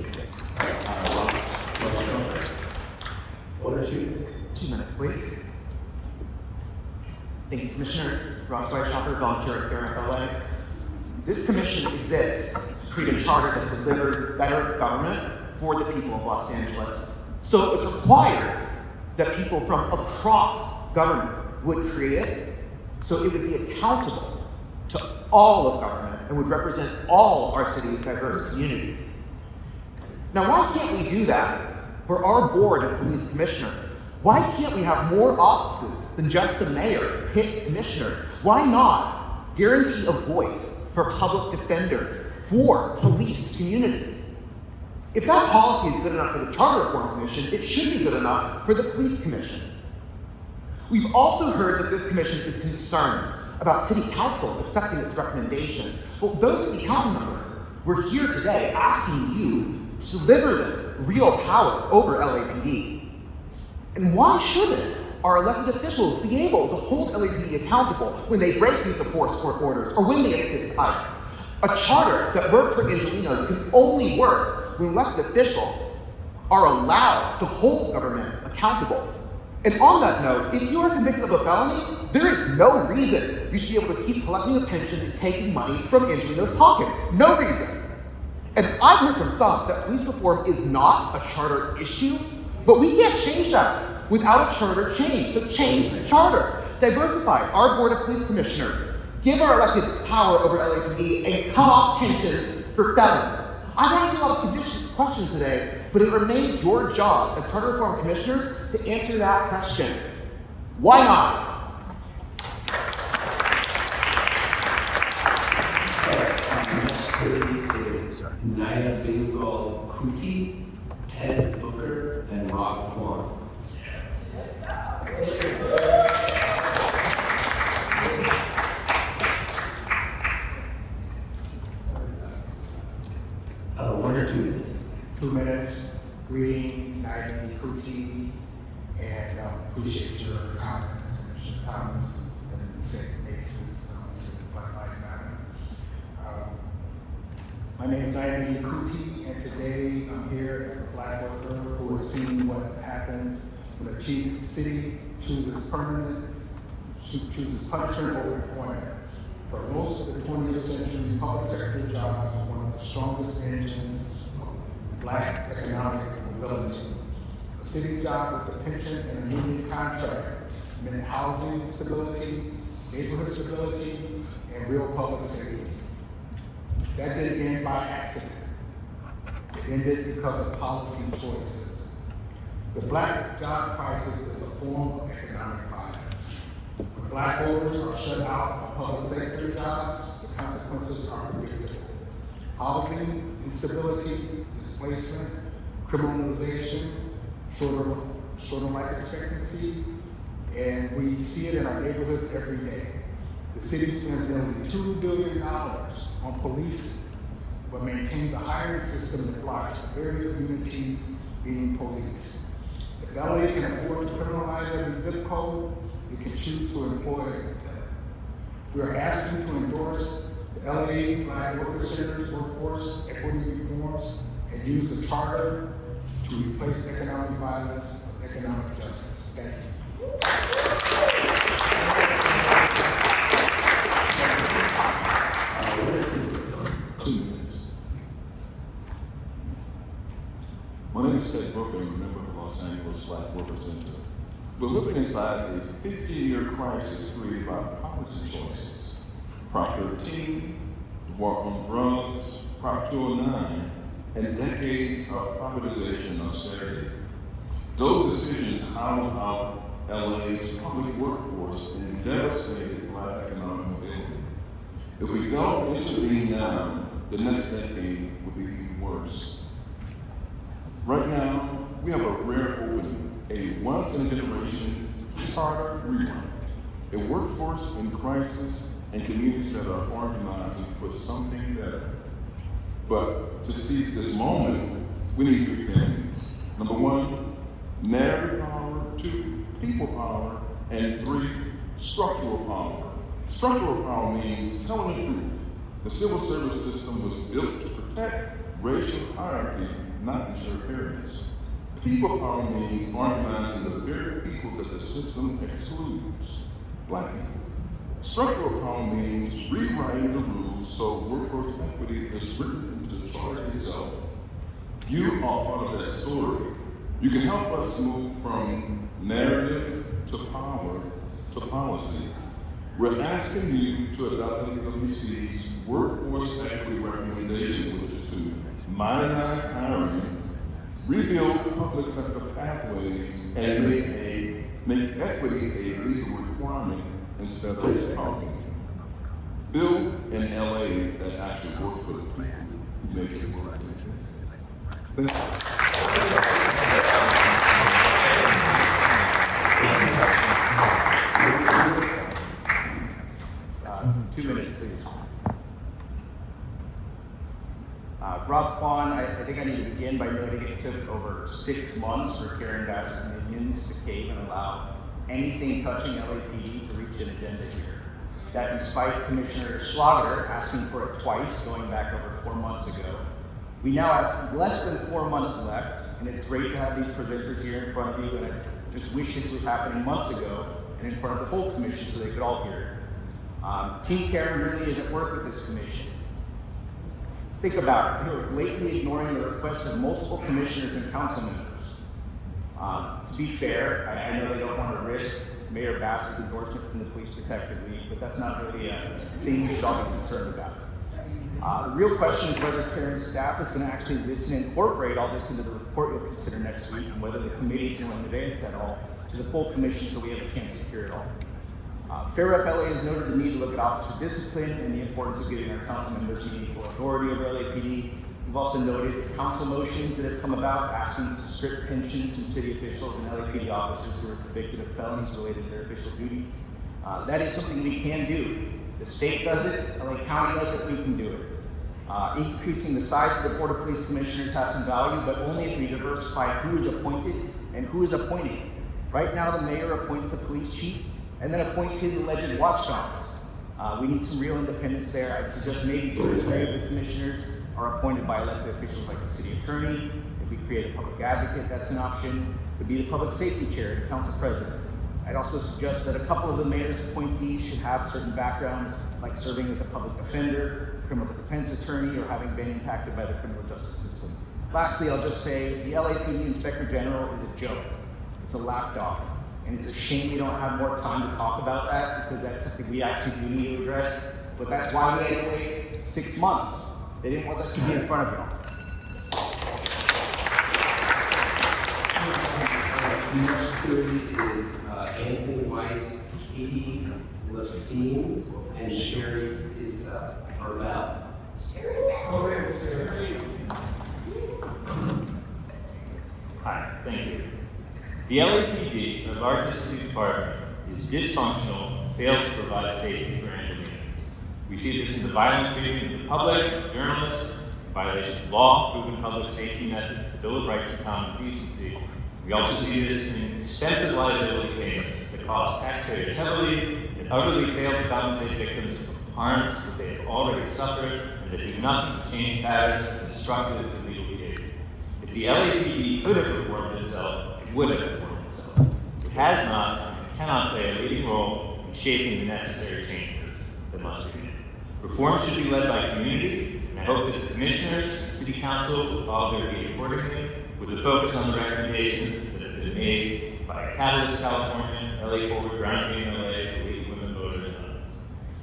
1 or 2? 2 minutes, please. Thank you, Commissioners. Ross Weishauper, volunteer at Fair LA. This commission exists to create a charter that delivers better government for the people of Los Angeles. So it's required that people from across government would create it, so it would be accountable to all of government and would represent all our city's diverse communities. Now, why can't we do that for our board of police commissioners? Why can't we have more offices than just the mayor pick commissioners? Why not guarantee a voice for public defenders, for police communities? If that policy is good enough for the Charter Reform Commission, it should be good enough for the Police Commission. We've also heard that this commission is concerned about City Council accepting its recommendations. Well, those City Council members were here today asking you to deliver them real power over LAPD. And why shouldn't our elected officials be able to hold LAPD accountable when they break use of force court orders or when they assist ICE? A charter that works for Angelenos can only work when elected officials are allowed to hold government accountable. And on that note, if you are convicted of a felony, there is no reason you should be able to keep collecting a pension and taking money from Angelenos' pockets. No reason. And I've heard from some that police reform is not a charter issue, but we can't change that without a charter change. So change the charter. Diversify our board of police commissioners. Give our electeds power over LAPD and cut off pensions for felons. I've asked you a lot of questions today, but it remains your job as Charter Reform Commissioners to answer that question. Why not? Next is Naya Bingo Kuti, Ted Booker, and Rob Kwan. One or 2 minutes? 2 minutes. Greetings, Naya Kuti, and appreciate your comments, Commissioner Thomas, and the Safe Spaces, Black Lives Matter. My name is Naya Kuti, and today I'm here as a Black worker who has seen what happens when a city chooses punishment over employment. For most of the 20th century, public sector jobs were one of the strongest engines of Black economic mobility. A city job with a pension and a union contract meant housing stability, neighborhood stability, and real public safety. That didn't end by accident. It ended because of policy choices. The Black job crisis is a form of economic violence. When Black voters are shut out of public sector jobs, the consequences are predictable. Housing instability, displacement, criminalization, shorter life expectancy, and we see it in our neighborhoods every day. The city spends nearly $2 billion on policing, but maintains a hiring system that blocks very communities being policed. If LA can afford to criminalize every zip code, it can choose to employ them. We are asking to endorse the LA Black Worker Center's workforce equity reforms and use the charter to replace economic violence with economic justice. Thank you. 2 minutes. My name is Ted Booker, and I'm a member of the Los Angeles Black Worker Center. We're living inside a 50-year crisis created by policy choices. Prop 13, the war on drugs, Prop 209, and decades of privatization and austerity. Those decisions hollowed out LA's public workforce and devastated Black economic mobility. If we don't intervene now, the next decade will be even worse. Right now, we have a rare opening, a once-in-a-generation charter rewrite, a workforce in crisis and communities that are organizing for something better. But to seize this moment, we need 3 things. Number 1, narrative power, 2, people power, and 3, structural power. Structural power means telling the truth. The civil service system was built to protect, racial hierarchy not ensure fairness. People power means organizing the very people that the system excludes, Black people. Structural power means rewriting the rules so workforce equity is written into the charter itself. You are part of that story. You can help us move from narrative to power to policy. We're asking you to adopt WC's workforce equity recommendation, which is to modernize hiring, rebuild public sector pathways, and make equity a legal requirement instead of policy. Build an LA that actually works for the people who make it work. Two minutes, please. Rob Kwan, I think I need to begin by noting it took over 6 months for Karen Bass's minions to cave and allow anything touching LAPD to reach an agenda here. That despite Commissioner Schlager asking for it twice, going back over 4 months ago. We now have less than 4 months left, and it's great to have these presenters here in front of you, and I just wish this was happening months ago and in front of the whole commission so they could all hear it. Team Karen really is at work with this commission. Think about it. You are blatantly ignoring the requests of multiple commissioners and council members. To be fair, I know they don't want to risk Mayor Bass's endorsement from the Police Protective League, but that's not really a thing we should all be concerned about. The real question is whether Karen's staff is going to actually listen and incorporate all this into the report you'll consider next week, and whether the committee is going to advance that all to the full commission so we have a chance to hear it all. Fair Rep LA has noted the need to look at officer discipline and the importance of giving our council members meaningful authority over LAPD. We've also noted council motions that have come about asking to strip pensions from city officials and LAPD officers who are convicted of felonies related to their official duties. That is something we can do. The state does it, LA County does it, we can do it. Increasing the size of the Board of Police Commissioners has some value, but only if we diversify who is appointed and who is appointing. Right now, the mayor appoints the police chief and then appoints his alleged watchdogs. We need some real independence there. I'd suggest maybe 2 or 3 of the commissioners are appointed by elected officials like the city attorney. If we create a public advocate, that's an option. It would be the public safety chair, the council president. I'd also suggest that a couple of the mayor's appointees should have certain backgrounds, like serving as a public defender, criminal defense attorney, or having been impacted by the criminal justice system. Lastly, I'll just say the LAPD Inspector General is a joke. It's a lapdog. And it's a shame we don't have more time to talk about that, because that's something we actually do need to address. But that's why we had to wait 6 months. They didn't want us to be in front of y'all. Next three is Anthony Weiss, Katie Levine, and Sherry is Arvell. Hi, thank you. The LAPD, the largest city department, is dysfunctional and fails to provide safety for Angelenos. We see this in the violent treatment of the public, journalists, violation of law, proven public safety methods, the Bill of Rights and common decency. We also see this in expensive liability payments that cost taxpayers heavily and utterly fail to compensate victims for harms that they have already suffered and that do nothing to change patterns of destructive and illegal behavior. If the LAPD could have reformed itself, it would have reformed itself. It has not and cannot play a leading role in shaping the necessary changes that must be made. Reform should be led by community, and I hope that the commissioners and city council will follow their lead accordingly, with a focus on the recommendations that have been made by Catalyst California, LA Forward, Ground Game LA, the League of Women Voters, and others.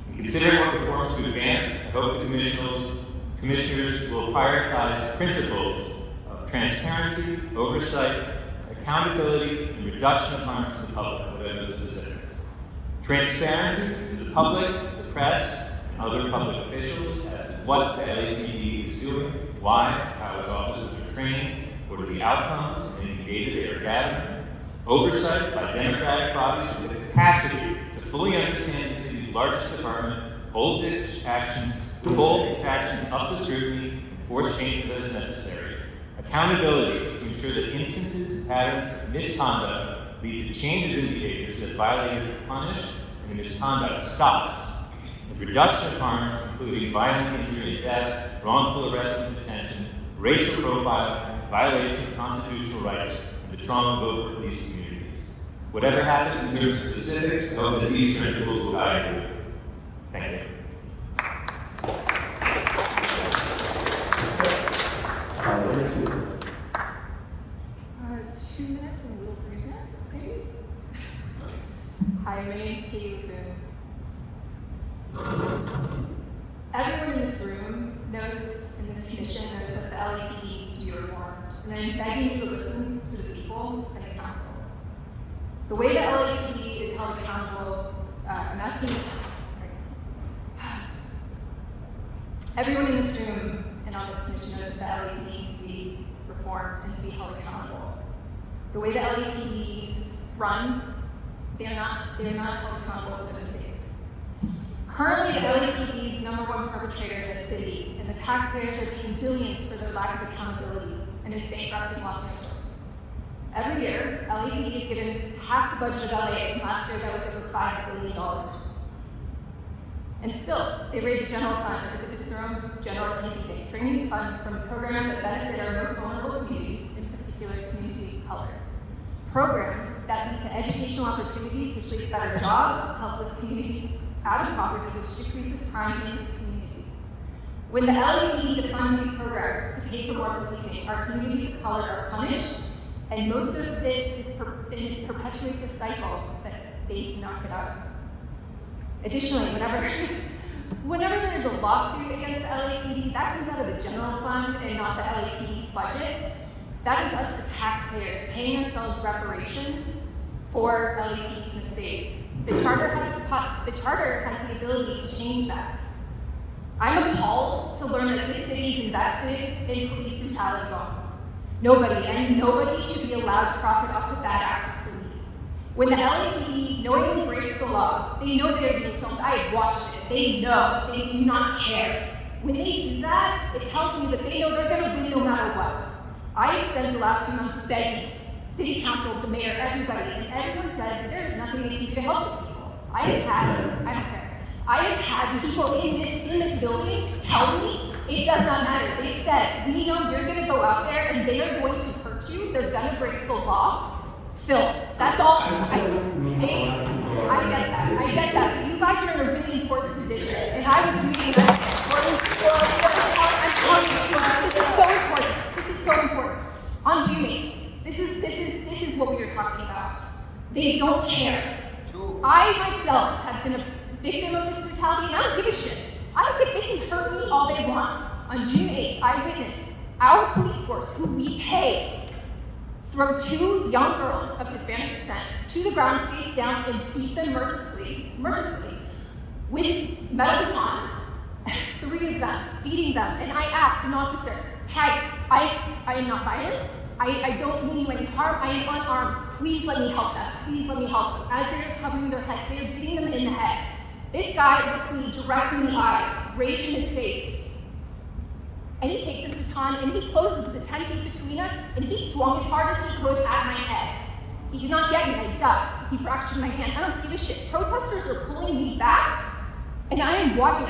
In considering what reforms to advance, I hope the commissioners will prioritize the principles of transparency, oversight, accountability, and reduction of harms to the public, whatever the specifics. Transparency to the public, the press, and other public officials as to what the LAPD is doing, why, how its officers are trained, what are the outcomes, and any data they are gathering. Oversight by democratic bodies with the capacity to fully understand the city's largest department, hold its actions up to scrutiny, and force changes as necessary. Accountability to ensure that instances and patterns of misconduct lead to changes in behavior so that violators are punished and the misconduct stops. The reduction of harms, including violent injury and death, wrongful arrest and detention, racial profiling, violation of constitutional rights, and the trauma vote for police communities. Whatever happens in terms of specifics, I hope that these principles will guide you. Thank you. 2 minutes and a little briefness, maybe? Hi, my name's Katie Luffoon. Everyone in this room knows, in this commission, knows that the LAPD needs to be reformed. And I'm begging you to listen to the people and the council. The way the LAPD is held accountable, I'm asking everyone in this room and on this commission knows that the LAPD needs to be reformed and to be held accountable. The way the LAPD runs, they're not held accountable for their mistakes. Currently, the LAPD's #1 perpetrator in the city, and the taxpayers are paying billions for their lack of accountability, and it's bankrupting Los Angeles. Every year, LAPD is given half the budget of LA, and last year that was over $5 billion. And still, they raid the general fund as if it's their own general piggy bank, draining funds from programs that benefit our most vulnerable communities, in particular communities of color. Programs that lead to educational opportunities, which lead to better jobs, help lift communities out of poverty, which decreases crime in these communities. When the LAPD defunds these programs to pay for more policing, our communities of color are punished, and most of it perpetuates a cycle that they cannot get out of. Additionally, whenever there is a lawsuit against the LAPD, that comes out of the general fund and not the LAPD's budget. That is us, the taxpayers, paying ourselves reparations for LAPD's mistakes. The charter has the ability to change that. I'm appalled to learn that this city is invested in police brutality bonds. Nobody should be allowed to profit off the bad acts of police. When the LAPD knowingly breaks the law, they know they're being filmed. I have watched it. They know. They do not care. When they do that, it tells me that they know they're going to win no matter what. I have spent the last few months begging city council, the mayor, everybody, and everyone says there is nothing they can do to help the people. I have had people in this building tell me it does not matter. They've said, we know you're going to go out there and they are going to hurt you. They're going to break the law. Phil, that's all. I get that. But you guys are in a really important position. And I was reading that. This is so important. This is so important. On June 8th, this is what we were talking about. They don't care. I myself have been a victim of this brutality, and I don't give a shit. I don't care. They can hurt me all they want. On June 8th, I witnessed our police force, who we pay, throw 2 young girls of Hispanic descent to the ground face down and beat them mercilessly, with metal batons, 3 of them, beating them. And I asked an officer, hey, I am not violent. I don't mean you any harm. I am unarmed. Please let me help them. Please let me help them. As they're covering their heads, they are beating them in the head. This guy looks me direct in the eye, rage in his face. And he takes his baton and he closes the 10 feet between us, and he swung as hard as he could at my head. He did not get me, I ducked. He fractured my hand. I don't give a shit. Protesters are pulling me back, and I am watching.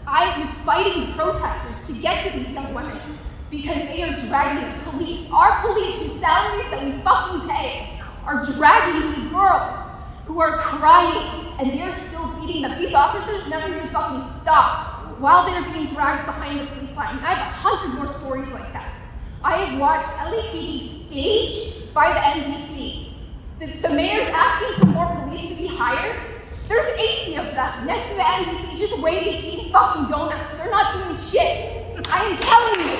I was fighting the protesters to get to these young women because they are dragging the police. Our police, whose salaries that we fucking pay, are dragging these girls who are crying, and they're still beating them. These officers never even fucking stop while they're being dragged behind the police line. I have 100 more stories like that. I have watched LAPD staged by the NBC. The mayor's asking for more police to be hired. There's 80 of them next to the NBC just waiting, eating fucking donuts. They're not doing shit. I am telling you,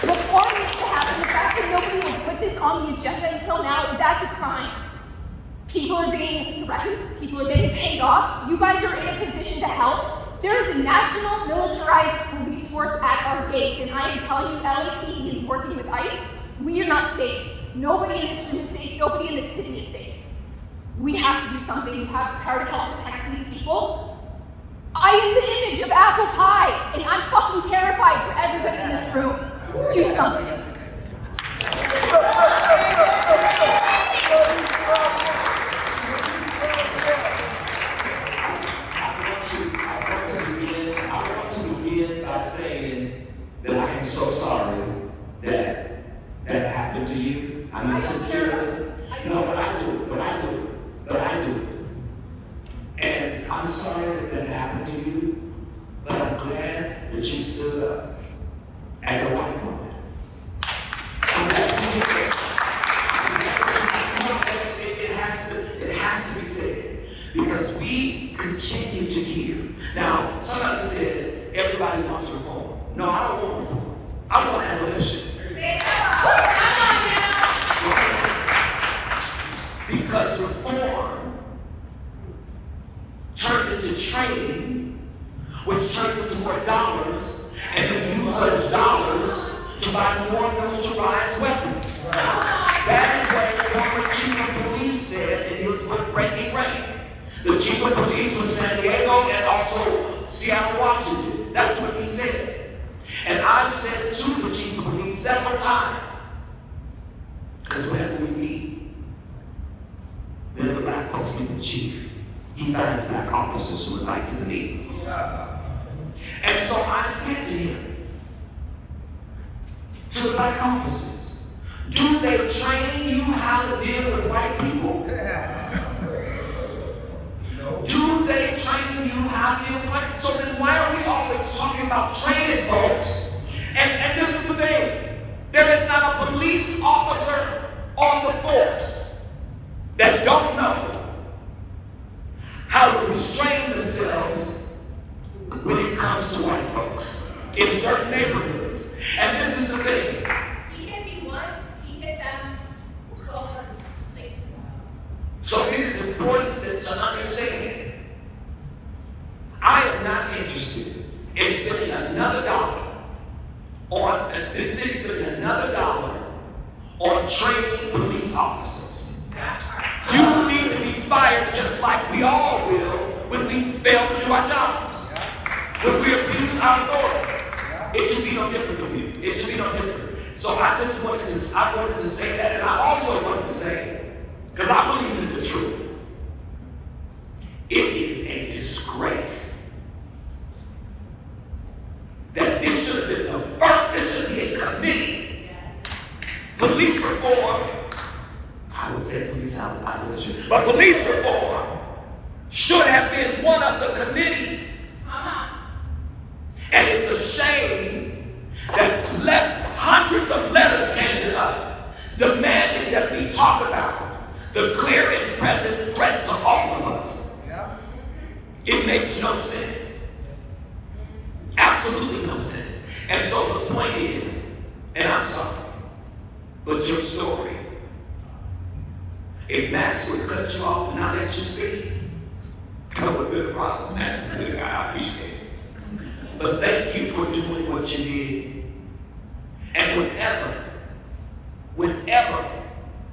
reform needs to happen. The fact that nobody will put this on the agenda until now, that's a crime. People are being threatened. People are getting paid off. You guys are in a position to help. There is a national militarized police force at our gates, and I am telling you, LAPD is working with ICE. We are not safe. Nobody in this room is safe. Nobody in this city is safe. We have to do something. We have the power to help protect these people. I am the image of apple pie, and I'm fucking terrified for everybody in this room. Do something. I want to begin by saying that I am so sorry happened to you? I mean, sincerely. No, but I do it. But I do it. And I'm sorry that happened to you, but I'm glad that you stood up as a white woman. I'm glad you did that. It has to be said, because we continue to hear. Now, somebody said everybody wants reform. No, I don't want reform. I want abolition. Because reform turned into training, which turned into more dollars, and we use those dollars to buy more militarized weapons. That is what the former chief of police said in his book, Breaking Rank. The chief of police from San Diego and also Seattle, Washington. That's what he said. And I've said to the chief of police several times, because whenever we meet, whenever black folks meet the chief, he finds black officers who would like to meet. And so I said to him, to the black officers, do they train you how to deal with white people? Do they train you how to deal with white people? So then why are we always talking about training folks? And this is the thing. There is not a police officer on the force that don't know how to restrain themselves when it comes to white folks in certain neighborhoods. And this is the thing. He hit me once, he hit them 1200. So it is important to understand, I am not interested in spending another dollar on, this city's spending another dollar on training police officers. You need to be fired just like we all will when we fail to do our jobs. When we abuse our authority. It should be no different from you. It should be no different. So I wanted to say that, and I also wanted to say, because I believe in the truth, it is a disgrace that this should have been the first, this should be a committee. Police reform, I would say police abolition, but police reform should have been one of the committees. And it's a shame that hundreds of letters came to us demanding that we talk about the clear and present threat to all of us. It makes no sense. Absolutely no sense. And so the point is, and I'm sorry, but your story, if Max would cut you off and not let you speak, that would be a problem. Max is a good guy, I appreciate it. But thank you for doing what you did. And whenever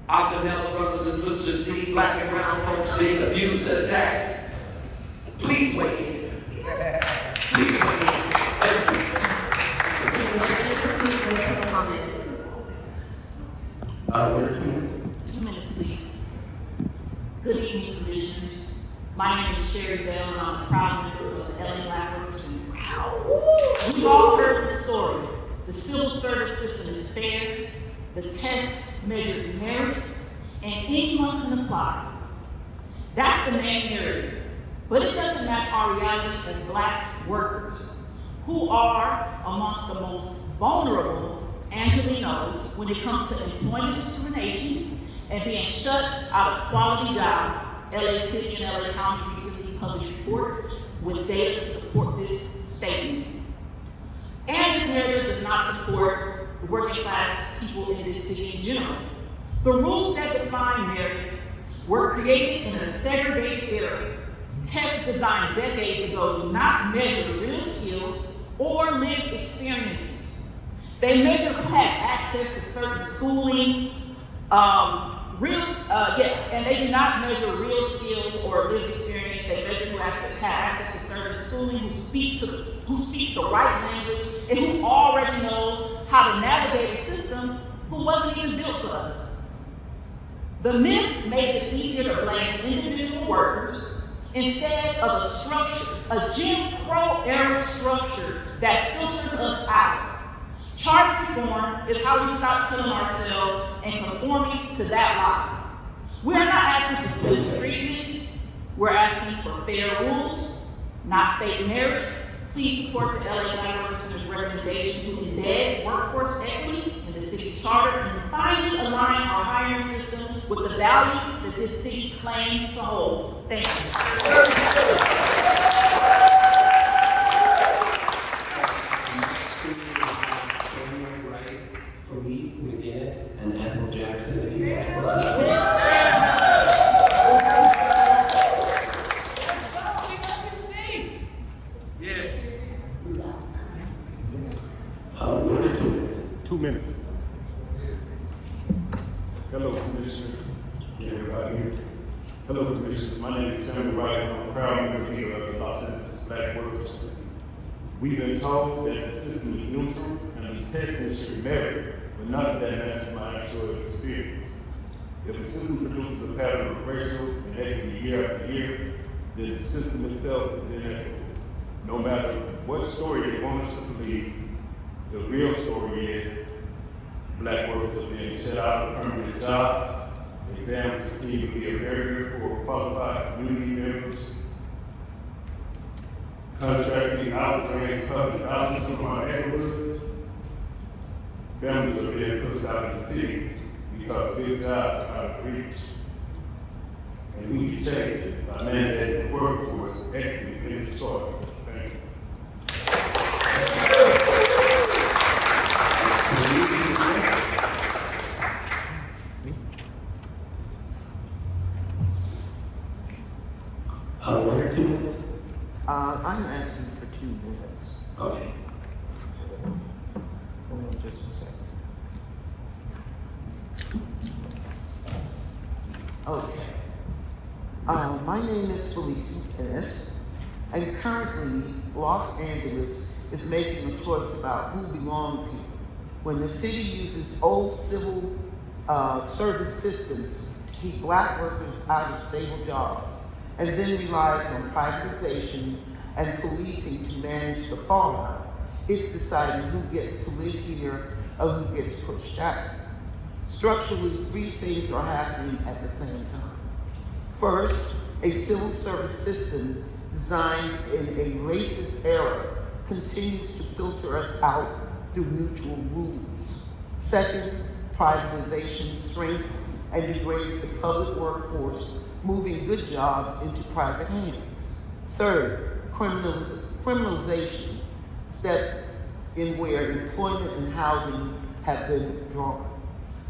our Vanilla brothers and sisters see black and brown folks being abused and attacked, please weigh in. Please weigh in. Thank you. Please. Good evening, commissioners. My name is Sherry Bell, and I'm a proud member of the LA Black Workers. We've all heard the story. The civil service system is fair, the test measures merit, and anyone can apply. That's the main narrative. But it doesn't match our reality as black workers, who are amongst the most vulnerable Angelinos when it comes to employment discrimination and being shut out of quality jobs. LA City and LA County recently published reports with data to support this statement. And this narrative does not support the working class people in this city in general. The rules that define merit were created in a segregated era. Tests designed decades ago do not measure real skills or lived experiences. They measure who had access to certain schooling, and they do not measure real skills or lived experience. They measure who had access to certain schooling, who speaks the right language, and who already knows how to navigate a system who wasn't even built for us. The myth makes it easier to blame individual workers instead of a structure, a Jim Crow era structure that filters us out. Charter reform is how we stop killing ourselves and conforming to that lie. We're not asking for special treatment. We're asking for fair rules, not fake merit. Please support the LA Black Workers Center's recommendation to embed workforce equity in the city's charter and finally align our hiring system with the values that this city claims to hold. Thank you. Eunisses and Ethel Jackson, if you want. Was there 2 minutes? 2 minutes. Hello, Commissioners. Yeah, everybody here. Hello, Commissioners. My name is Samuel Rice. I'm a proud member here of the Los Angeles Black Workers. We've been told that the system is neutral and these tests should be merit, but none of that matches my actual experience. If the system produces a pattern of racial and equity year after year, then the system itself is inequitable. No matter what story they want us to believe, the real story is black workers are being shut out of permanent jobs, exams continue to be a barrier for qualified community members, contracting out drains public dollars from our neighborhoods, families are being pushed out of the city because big jobs are out of reach. And we can change it by mandating workforce equity in the charter. Thank you. One or 2 minutes? I'm asking for 2 minutes. Okay. Hold on just a second. Okay. My name is Eunisses, and currently Los Angeles is making a choice about who belongs here. When the city uses old civil service systems to keep black workers out of stable jobs, and then relies on privatization and policing to manage the fallout, it's deciding who gets to live here or who gets pushed out. Structurally, 3 things are happening at the same time. First, a civil service system designed in a racist era continues to filter us out through neutral rules. Second, privatization shrinks and degrades the public workforce, moving good jobs into private hands. Third, criminalization steps in where employment and housing have been withdrawn.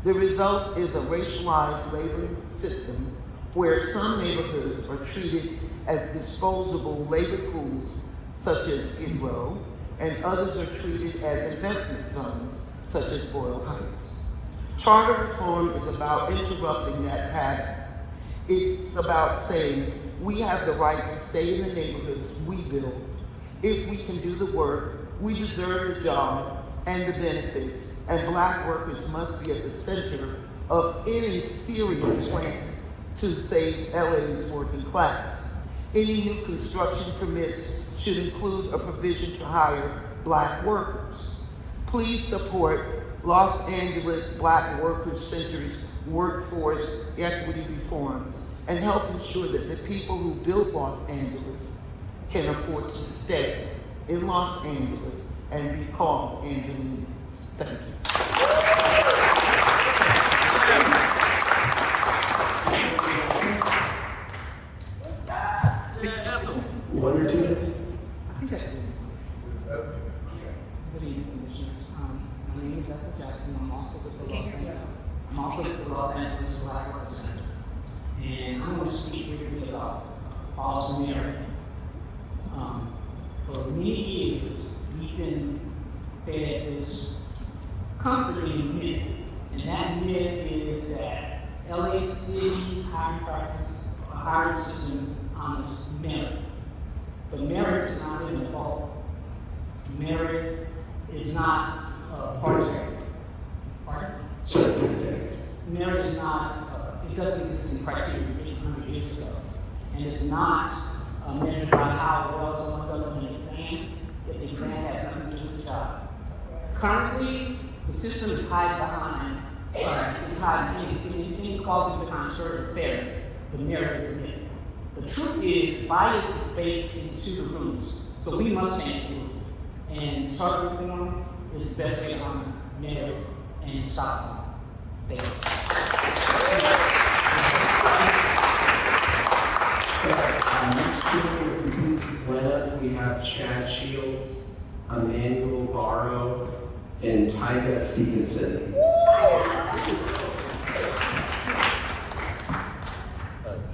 The result is a racialized labor system where some neighborhoods are treated as disposable labor pools, such as Skid Row, and others are treated as investment zones, such as Boyle Heights. Charter reform is about interrupting that pattern. It's about saying we have the right to stay in the neighborhoods we build. If we can do the work, we deserve the job and the benefits, and black workers must be at the center of any serious plan to save LA's working class. Any new construction permits should include a provision to hire black workers. Please support Los Angeles Black Workers Center's workforce equity reforms and help ensure that the people who built Los Angeles can afford to stay in Los Angeles and be called Angelinos. Thank you. 1 or 2 minutes? I think I did. Good evening, Commissioners. My name is Ethel Jackson. I'm also with the Los Angeles Black Workers Center. And I'm going to speak here today about Austin area. For many years, we've been fed this comforting myth, and that myth is that LA City's hiring system honors merit. But merit is not in the fault. Merit is not part of it. Merit is not, it doesn't exist in criteria 800 years ago. And it's not measured by how well someone does an exam if the exam has nothing to do with the job. Currently, the system is hiding behind, it's hiding inequality behind certain fair, but merit is myth. The truth is, bias is baked into the rules, so we must change the rules. And charter reform is the best way to honor merit and stop them. Thank you. Next to the we have Chad Shields, Emmanuel Barrow, and Tyga Stevenson.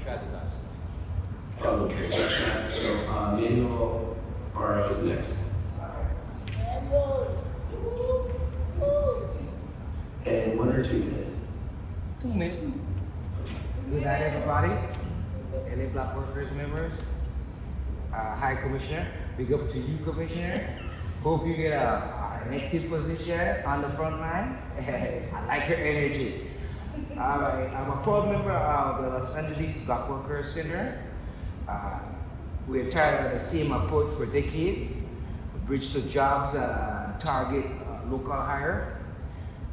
Chad is absent. Okay, so Chad, so Emmanuel Barrow is next. And 1 or 2 minutes. 2 minutes. Good night, everybody. LA Black Workers members. Hi, Commissioner. Big up to you, Commissioner. Hope you get an active position on the front line. I like your energy. I'm a proud member of the Los Angeles Black Workers Center. We're tired of the same approach for decades. Bridge to jobs, target local hire.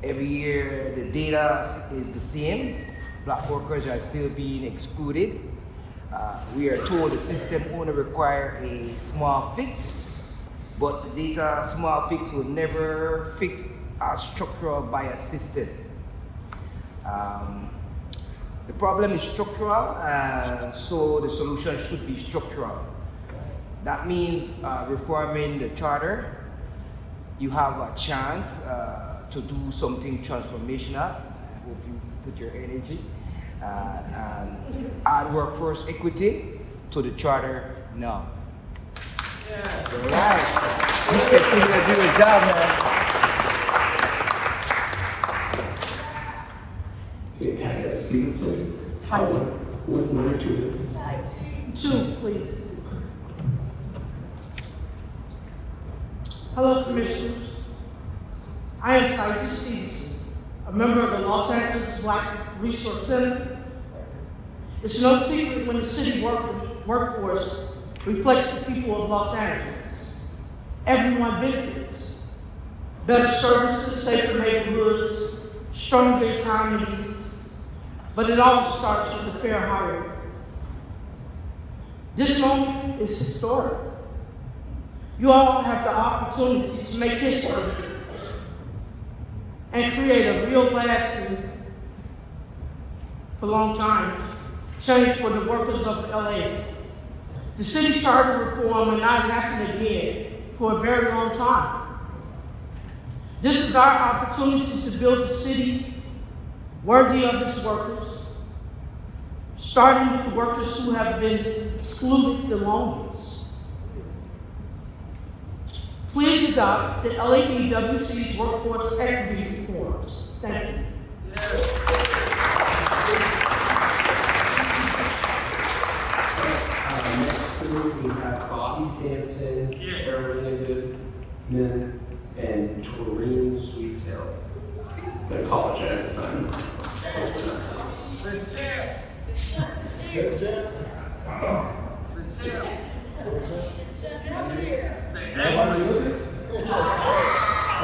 Every year the data is the same. Black workers are still being excluded. We are told the system only requires a small fix, but the data small fix will never fix our structural bias system. The problem is structural, so the solution should be structural. That means reforming the charter. You have a chance to do something transformational. I hope you put your energy. Add workforce equity to the charter now. Yeah. All right. You continue to do your job, man. With 1 or 2 minutes. 2, please. Hello, Commissioners. I am Tyga Stevenson, a member of the Los Angeles Black Resource Center. It's no secret when the city workforce reflects the people of Los Angeles. Everyone benefits. Better services, safer neighborhoods, stronger economy, but it all starts with a fair hire. This moment is historic. You all have the opportunity to make history and create a real lasting, for a long time, change for the workers of LA. The city charter reform will not happen again for a very long time. This is our opportunity to build a city worthy of its workers, starting with the workers who have been excluded the longest. Please adopt the LABWC's workforce equity reforms. Thank you. Next group, we have Bobby Sampson, Carolina Goodman, and Toreen Sweetail. I apologize if I'm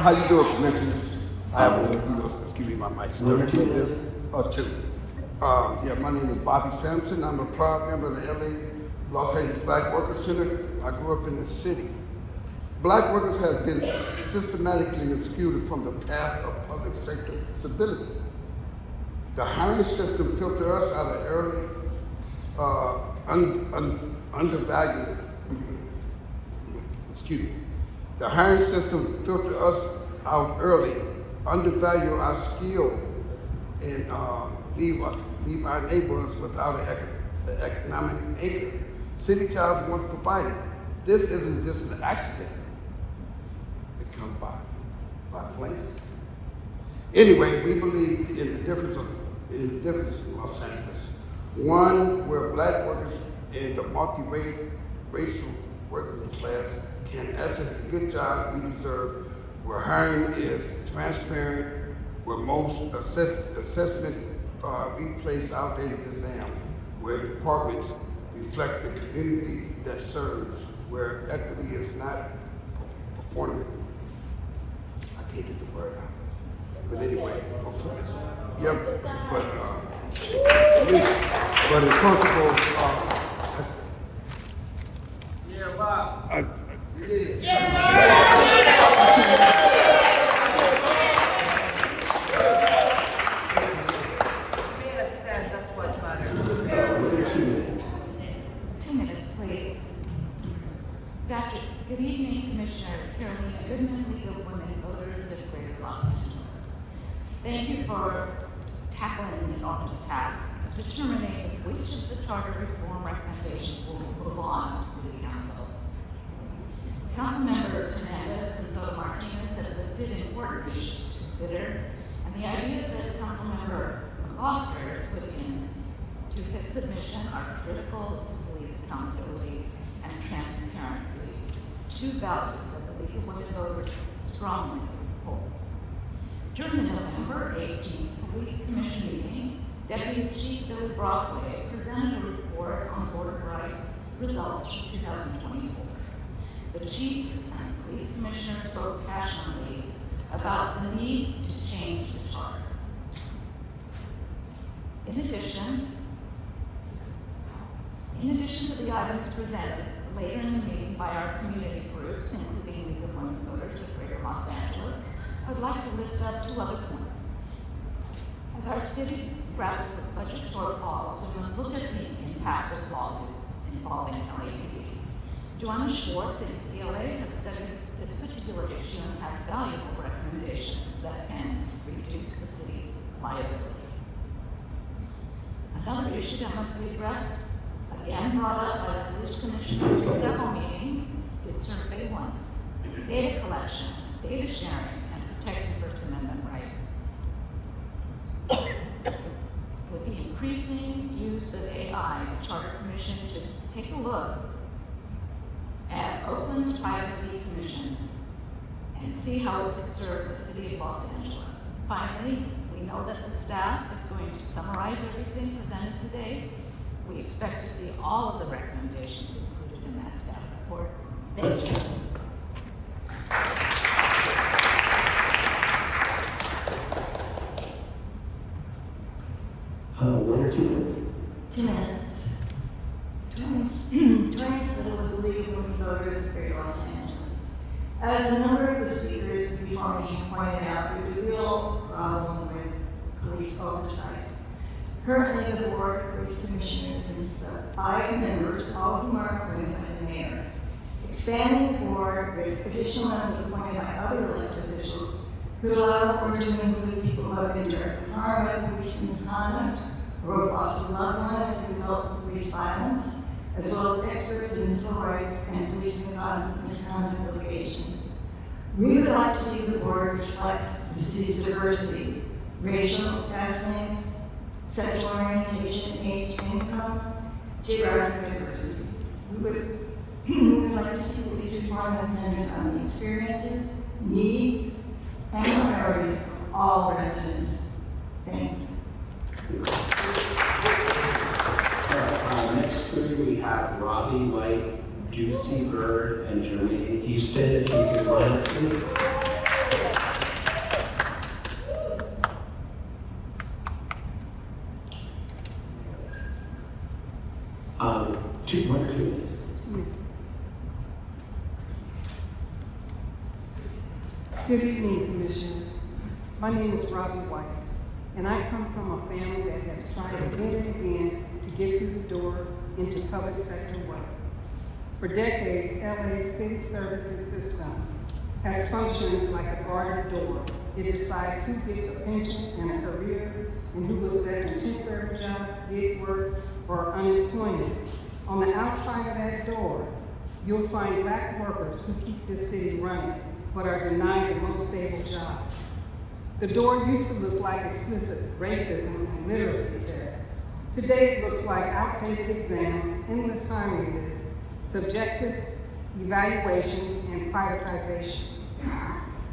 How you doing, Commissioners? I have excuse me, my mic's still or 2. Yeah, my name is Bobby Sampson. I'm a proud member of the LA Los Angeles Black Workers Center. I grew up in the city. Black workers have been systematically excluded from the path of public sector stability. The hiring system filtered us out of early undervalued. Excuse me. The hiring system filtered us out early, undervalue our skill, and leave our neighbors without an economic anchor. City jobs once provided. This isn't just an accident. It comes by plan. Anyway, we believe in the difference in Los Angeles. One, where black workers in the multi-racial working class can access the good jobs we deserve, where hiring is transparent, where most assessments replace outdated exams, where departments reflect the community that serves, where equity is not performative. I hated the word out. But anyway, yeah, but in principle, Yeah, Bob. You did it. That's what matters. 2 minutes, please. Good evening, Commissioners, Carolina Goodman, League of Women Voters of Greater Los Angeles. Thank you for tackling the enormous task of determining which of the charter reform recommendations will move on to City Council. Councilmembers Hernandes and Soto-Martinez have lifted important issues to consider, and the ideas that Councilmember Foster has put into his submission are critical to police accountability and transparency, two values that the League of Women Voters strongly upholds. During the November 18th Police Commission meeting, Deputy Chief Bill Broadway presented a report on Board of Rights results from 2024. The Chief and Police Commissioner spoke passionately about the need to change the charter. In addition to the items presented later in the meeting by our community groups, including League of Women Voters of Greater Los Angeles, I would like to lift up two other points. As our city grapples with budget shortfalls, we must look at the impact of lawsuits involving LAPD. Joanna Schwartz at UCLA has studied this particular issue and has valuable recommendations that can reduce the city's liability. Another issue that must be addressed, again brought up by the police commissioners in several meetings, is surveillance, data collection, data sharing, and protecting First Amendment rights. With the increasing use of AI, the Charter Commission should take a look at Oakland's Privacy Commission and see how it could serve the city of Los Angeles. Finally, we know that the staff is going to summarize everything presented today. We expect to see all of the recommendations included in that staff report. Thank you. One or 2 minutes? 2 minutes. Tony Siddle with the League of Women Voters of Greater Los Angeles. As a number of the speakers before me pointed out, there's a real problem with police oversight. Currently, the Board of Police Commissioners consists of 5 members, all of whom are appointed by the mayor. Expanding the board with additional members appointed by other elected officials could allow the board to include people who have been directly harmed by police misconduct or have lost a loved one as a result of police violence, as well as experts in civil rights and police misconduct litigation. We would like to see the board reflect the city's diversity, racial, ethnic, sexual orientation, age, income, geographic diversity. We would like to see police reform that centers on the experiences, needs, and priorities of all residents. Thank you. Next three, we have Robbie White, Juicy Bird, and Jermaine Houston. If you could line up, please. 1 or 2 minutes. 2 minutes. Good evening, Commissioners. My name is Robbie White, and I come from a family that has tried again and again to get through the door into public sector work. For decades, LA's city services system has functioned like a guarded door. It decides who gets a pension and a career and who was left in temporary jobs, gig work, or unemployment. On the outside of that door, you'll find black workers who keep this city running, but are denied the most stable jobs. The door used to look like explicit racism and literacy tests. Today it looks like outdated exams, endless hiring lists, subjective evaluations, and privatization.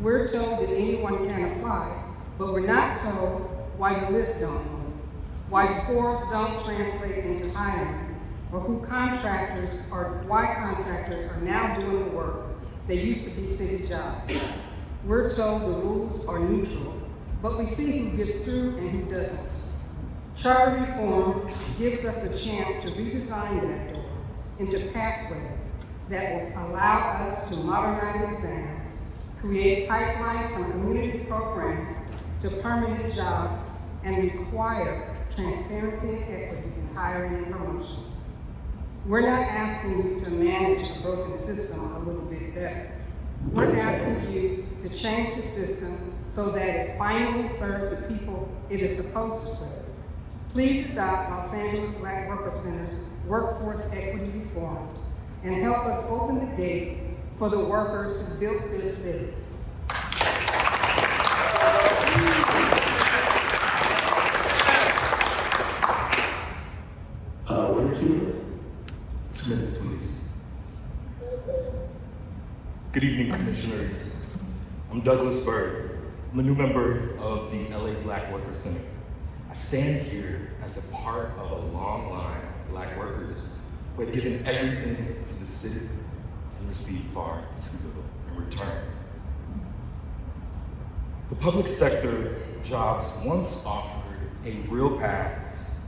We're told that anyone can apply, but we're not told why the lists don't move, why scores don't translate into hiring, or why contractors are now doing the work that used to be city jobs. We're told the rules are neutral, but we see who gets through and who doesn't. Charter reform gives us a chance to redesign that door into pathways that will allow us to modernize exams, create pipelines from community programs to permanent jobs, and require transparency and equity in hiring and promotion. We're not asking you to manage a broken system a little bit better. We're asking you to change the system so that it finally serves the people it is supposed to serve. Please adopt Los Angeles Black Worker Center's workforce equity reforms and help us open the gate for the workers who built this city. One or 2 minutes? 2 minutes, please. Good evening, commissioners. I'm Douglas Bird. I'm a new member of the LA Black Worker Center. I stand here as a part of a long line of Black workers who have given everything to the city and received far too little in return. The public sector jobs once offered a real path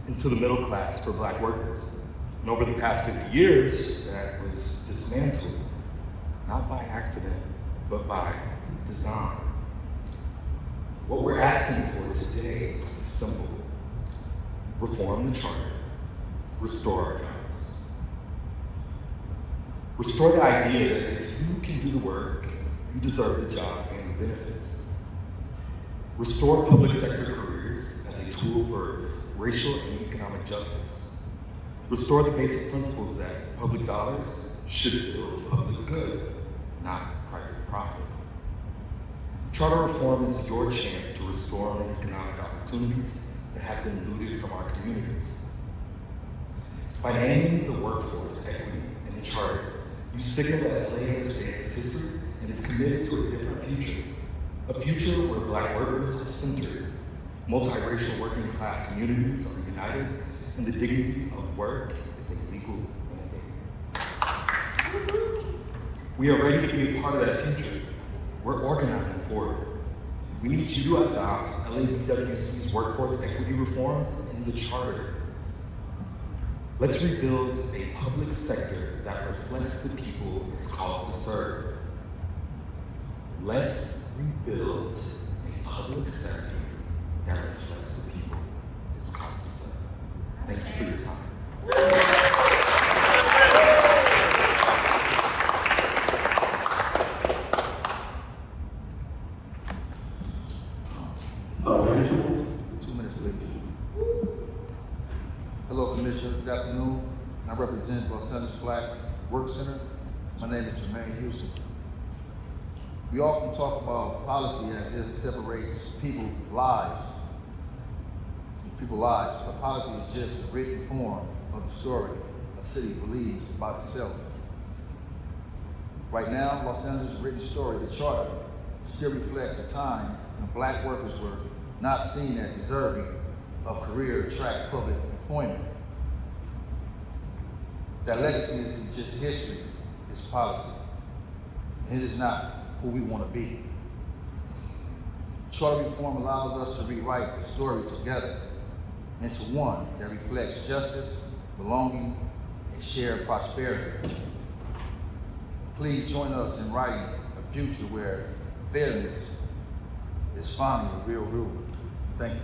into the middle class for Black workers. And over the past 50 years, that was dismantled, not by accident, but by design. What we're asking for today is simple. Reform the charter, restore our jobs. Restore the idea that if you can do the work, you deserve the job and the benefits. Restore public sector careers as a tool for racial and economic justice. Restore the basic principles that public dollars should build public good, not private profit. Charter reform is your chance to restore the economic opportunities that have been looted from our communities. By naming the workforce equity in the charter, you signal that LA understands its history and is committed to a different future. A future where Black workers are centered, multiracial working class communities are united, and the dignity of work is a legal mandate. We are ready to be a part of that future. We're organizing for it. We need you to adopt LABWC's workforce equity reforms in the charter. Let's rebuild a public sector that reflects the people it's called to serve. Let's rebuild a public sector that reflects the people it's called to serve. Thank you for your time. Hello, Commissioner. Good afternoon. I represent Los Angeles Black Work Center. My name is Jermaine Houston. We often talk about policy as if it separates people's lives but policy is just a written form of the story a city believes about itself. Right now, Los Angeles' written story, the charter, still reflects a time when Black workers were not seen as deserving of career-track public employment. That legacy isn't just history, it's policy. And it is not who we want to be. Charter reform allows us to rewrite the story together into one that reflects justice, belonging, and shared prosperity. Please join us in writing a future where fairness is finally the real rule. Thank you.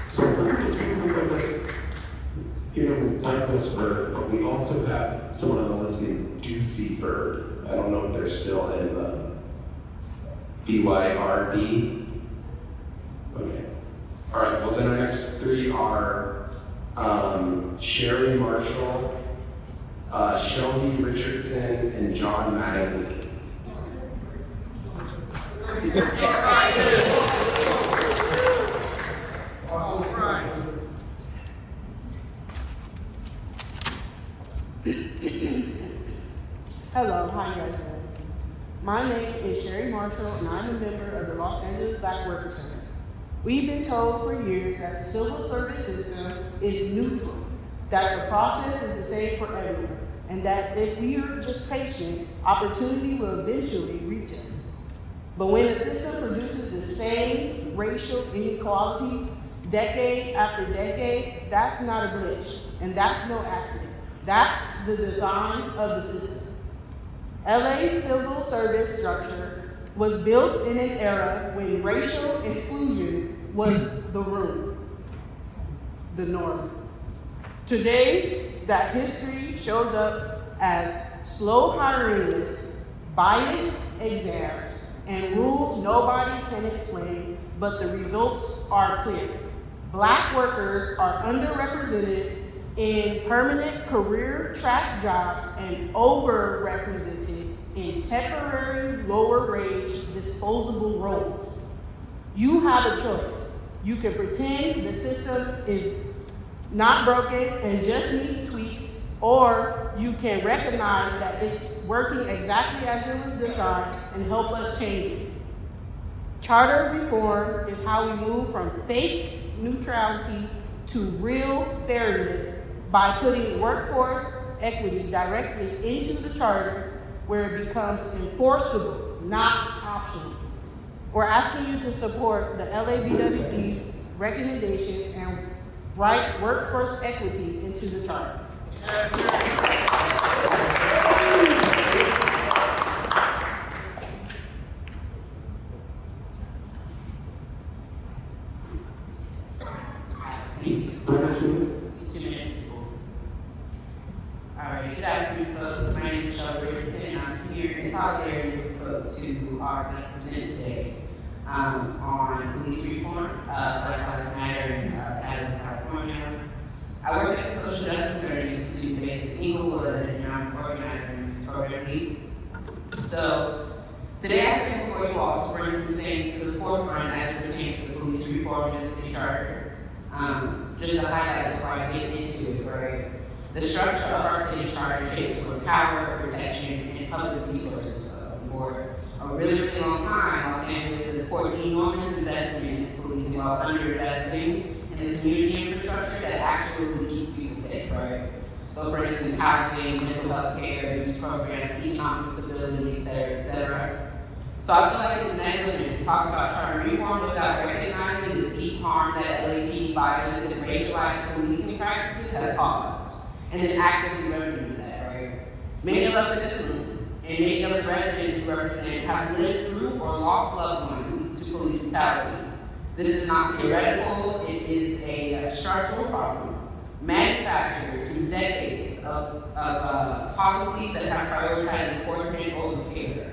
So with Douglas Bird, but we also have someone on the list named Ducey Bird. I don't know if they're still in the BYRD. Okay. All right, well then our next three are Sherry Marshall, Shelby Richardson, and John Mattingly. Hello, how you guys doing? My name is Sherry Marshall, and I'm a member of the Los Angeles Black Worker Center. We've been told for years that the civil service system is neutral, that the process is the same for everyone. and that if we are just patient, opportunity will eventually reach us. But when a system produces the same racial inequalities decade after decade, that's not a glitch, and that's no accident. That's the design of the system. LA's civil service structure was built in an era when racial exclusion was the norm. Today, that history shows up as slow hiring lists, biased exams, and rules nobody can explain, but the results are clear. Black workers are underrepresented in permanent career track jobs and overrepresented in temporary lower wage disposable roles. You have a choice. You can pretend the system is not broken and just needs tweaks, or you can recognize that it's working exactly as it was designed and help us change it. Charter reform is how we move from fake neutrality to real fairness by putting workforce equity directly into the charter where it becomes enforceable, not optional. We're asking you to support the LABWC's recommendations and write workforce equity into the charter. Alright, good afternoon, folks. My name is Shelby Richardson, and I'm here in solidarity with folks who are going to present today on police reform, Black Lives Matter in California. I work at the Social Justice Center Institute based in Inglewood, and I'm organizing this program lead. So, today I stand before you all to bring some things to the forefront as it pertains to police reform in the city charter. Just to highlight before I get into it, right? The structure of our city charter shapes for power, protection, and public resources. For a really, really long time, Los Angeles has poured enormous investment into policing while underinvesting in the community infrastructure that actually keeps people safe, right? So for instance, housing, mental health care, youth programs, economic stability, et cetera, et cetera. So I feel like it's negligent to talk about charter reform without recognizing the deep harm that LAPD violence and racialized policing practices have caused, and then actively remedy that, right? Many of us in this room, and many of the residents we represent, have lived through or lost loved ones to police brutality. This is not theoretical, it is a structural problem, manufactured through decades of policies that have prioritized enforcement over care.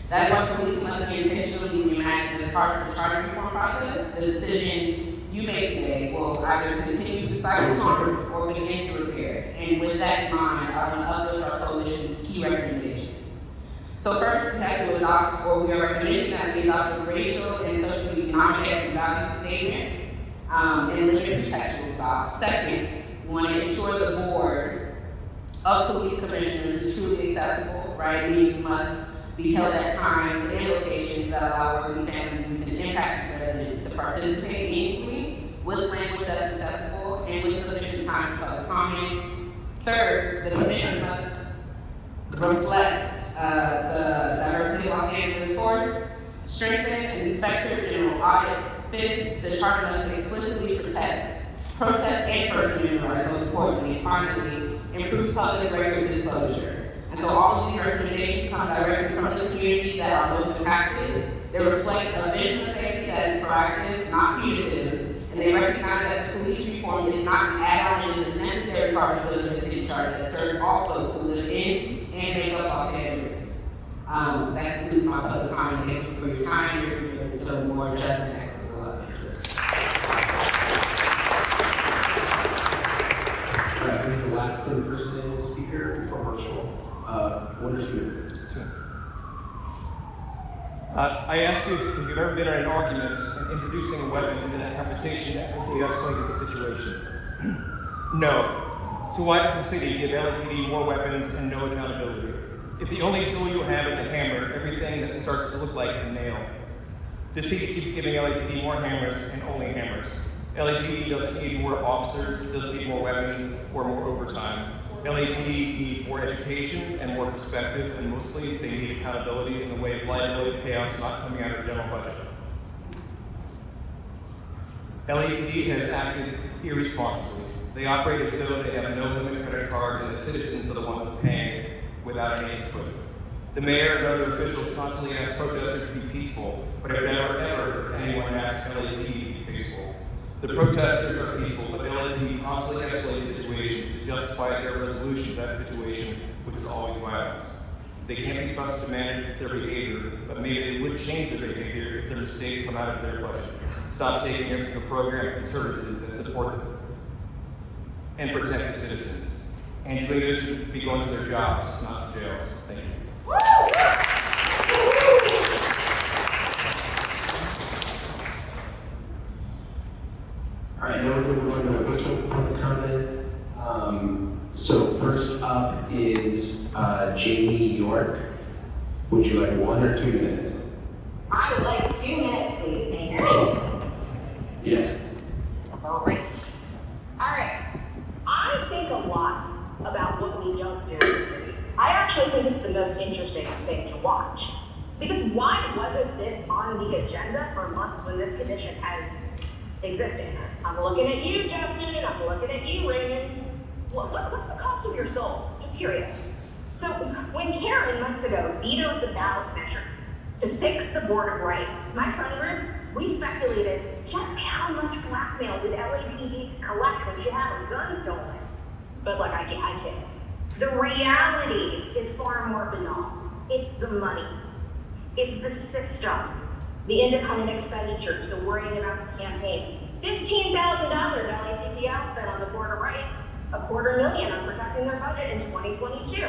That's why police must be intentionally reimagined as part of the charter reform process. The decisions you make today will either continue to cycle harms or begin to repair it. And with that in mind, I want to uplift our coalition's key recommendations. So first, we have to adopt, or we are recommending that we adopt a racial and socioeconomic equity value statement and limit pretextual stop. Second, we want to ensure the board of police commissioners is truly accessible, right? Meetings must be held at times and locations that allow working families who can impact residents to participate meaningfully with language that's accessible and with sufficient time for public comment. Third, the commission must reflect the diversity of Los Angeles. Fourth, strengthen inspector general audits. Fifth, the charter must explicitly protect protest and First Amendment rights, most importantly. And finally, improve public record disclosure. And so all of these recommendations come directly from the communities that are most impacted. They reflect a vision of safety that is proactive, not punitive, and they recognize that the police reform is not an add-on, it is a necessary part of building a city charter that serves all folks who live in and make up Los Angeles. That concludes my public comment. Thank you for your time. You're committed to a more just and equitable Los Angeles. This is the last in-person speaker for virtual. What did you do? I asked you if you've ever been in an argument and introducing a weapon into that conversation that would de-escalate the situation. No. So why does the city give LAPD more weapons and no accountability? If the only tool you have is a hammer, everything that starts to look like a nail. The city keeps giving LAPD more hammers and only hammers. LAPD doesn't need more officers, it doesn't need more weapons or more overtime. LAPD need more education and more perspective, and mostly they need accountability in the way of liability payouts not coming out of the general budget. LAPD has acted irresponsibly. They operate as though they have no limit credit card and the citizens are the ones paying without any input. The mayor and other officials constantly ask protesters to be peaceful, but have never ever heard anyone ask LAPD to be peaceful. The protesters are peaceful, but LAPD constantly escalates situations to justify their resolution of that situation, which is always violence. They can't be trusted to manage their behavior, but maybe they would change their behavior if their mistakes come out of their budget. Stop taking everything from programs and services that support them and protect the citizens. And leaders should be going to their jobs, not to jails. Thank you. All right, now we're going to go into official public comments. So first up is Jamie York. Would you like 1 or 2 minutes? I would like 2 minutes, please. Thank you. Yes. All right. I think a lot about what we don't do in the city. I actually think it's the most interesting thing to watch. Because why wasn't this on the agenda for months when this condition has existed? I'm looking at you, Justin, and I'm looking at you, Raymond. What's the cost of your soul? Just curious. So when Karen months ago vetoed the ballot measure to fix the Board of Rights, my friend Ruth, we speculated just how much blackmail did LAPD collect when she had her gun stolen. But look, I kid. The reality is far more banal. It's the money. It's the system. The independent expenditures, the worrying about the campaigns. $15,000 LAPD spent on the Board of Rights, $250,000 on protecting their budget in 2022.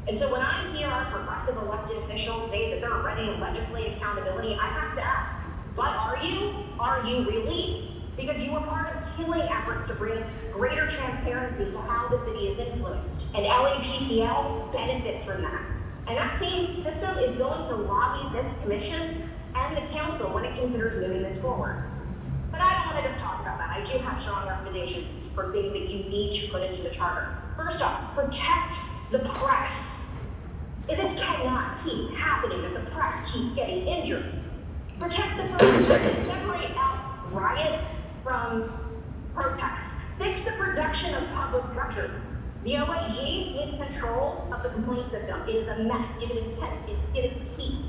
And so when I hear our progressive elected officials say that they're ready to legislate accountability, I have to ask, but are you? Are you really? Because you were part of killing efforts to bring greater transparency to how the city is influenced. And LAPPL benefits from that. And that same system is going to lobby this commission and the council when it considers moving this forward. But I don't want to just talk about that. I do have strong recommendations for things that you need to put into the charter. First off, protect the press. This cannot keep happening, that the press keeps getting injured. Protect the press. Separate out riots from protests. Fix the production of public records. The OIG needs control of the complaint system. It is a mess. It is key.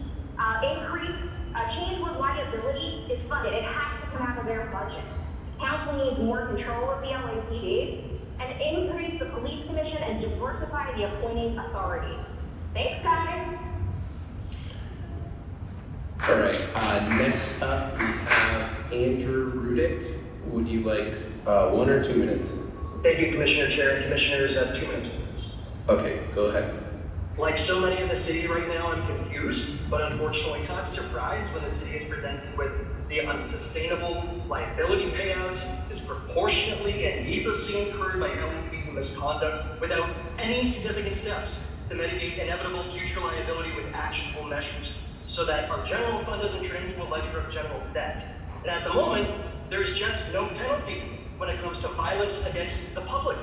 Change where liability is funded. It has to come out of their budget. Council needs more control of the LAPD and increase the police commission and diversify the appointing authority. Thanks, guys. All right, next up we have Andrew Rudick. Would you like 1 or 2 minutes? Thank you, Commissioner Chair and Commissioners. 2 minutes, please. Okay, go ahead. Like so many in the city right now, I'm confused, but unfortunately not surprised when the city is presented with the unsustainable liability payouts disproportionately and needlessly incurred by LAPD misconduct without any significant steps to mitigate inevitable future liability with actionable measures, so that our general fund doesn't turn into a ledger of general debt. And at the moment, there's just no penalty when it comes to violence against the public.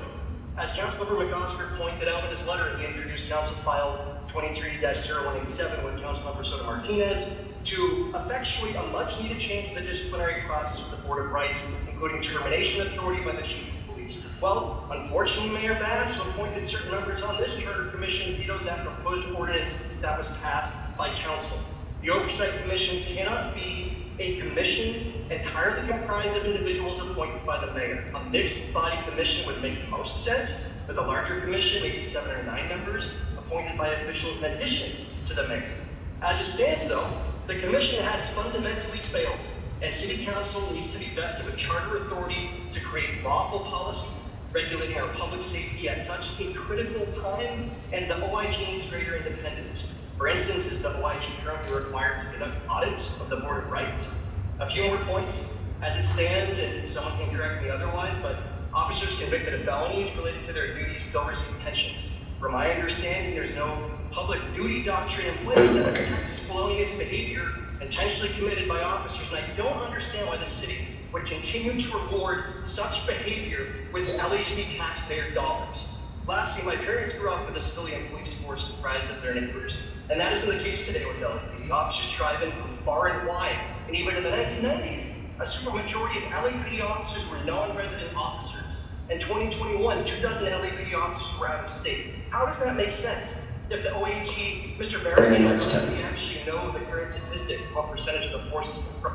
As Councilmember McOsker pointed out in his letter, he introduced Council File 23-0187 with Councilmember Soto-Martinez to effectuate a much-needed change to the disciplinary process of the Board of Rights, including termination authority by the Chief of Police. Well, unfortunately, Mayor Bass, who appointed certain members on this Charter Commission, vetoed that proposed ordinance that was passed by Council. The Oversight Commission cannot be a commission entirely comprised of individuals appointed by the mayor. A mixed body commission would make most sense, with a larger commission, maybe 7 or 9 members, appointed by officials in addition to the mayor. As it stands though, the commission has fundamentally failed, and city council needs to be vested with charter authority to create lawful policy regulating our public safety at such a critical time, and the OIG needs greater independence. For instance, is the OIG currently required to conduct audits of the Board of Rights? A few more points. As it stands, and someone can correct me otherwise, but officers convicted of felonies related to their duties still receive pensions. From my understanding, there's no public duty doctrine in place that protects felonious behavior intentionally committed by officers, and I don't understand why the city would continue to reward such behavior with LAPD taxpayer dollars. Lastly, my parents grew up with a civilian police force comprised of their neighbors, and that isn't the case today with LAPD. Officers drive in from far and wide, and even in the 1990s, a supermajority of LAPD officers were non-resident officers. In 2021, 2 dozen LAPD officers were out of state. How does that make sense? If the OAG, Mr. Barrett, and we actually know the current statistics, what percentage of the force is from?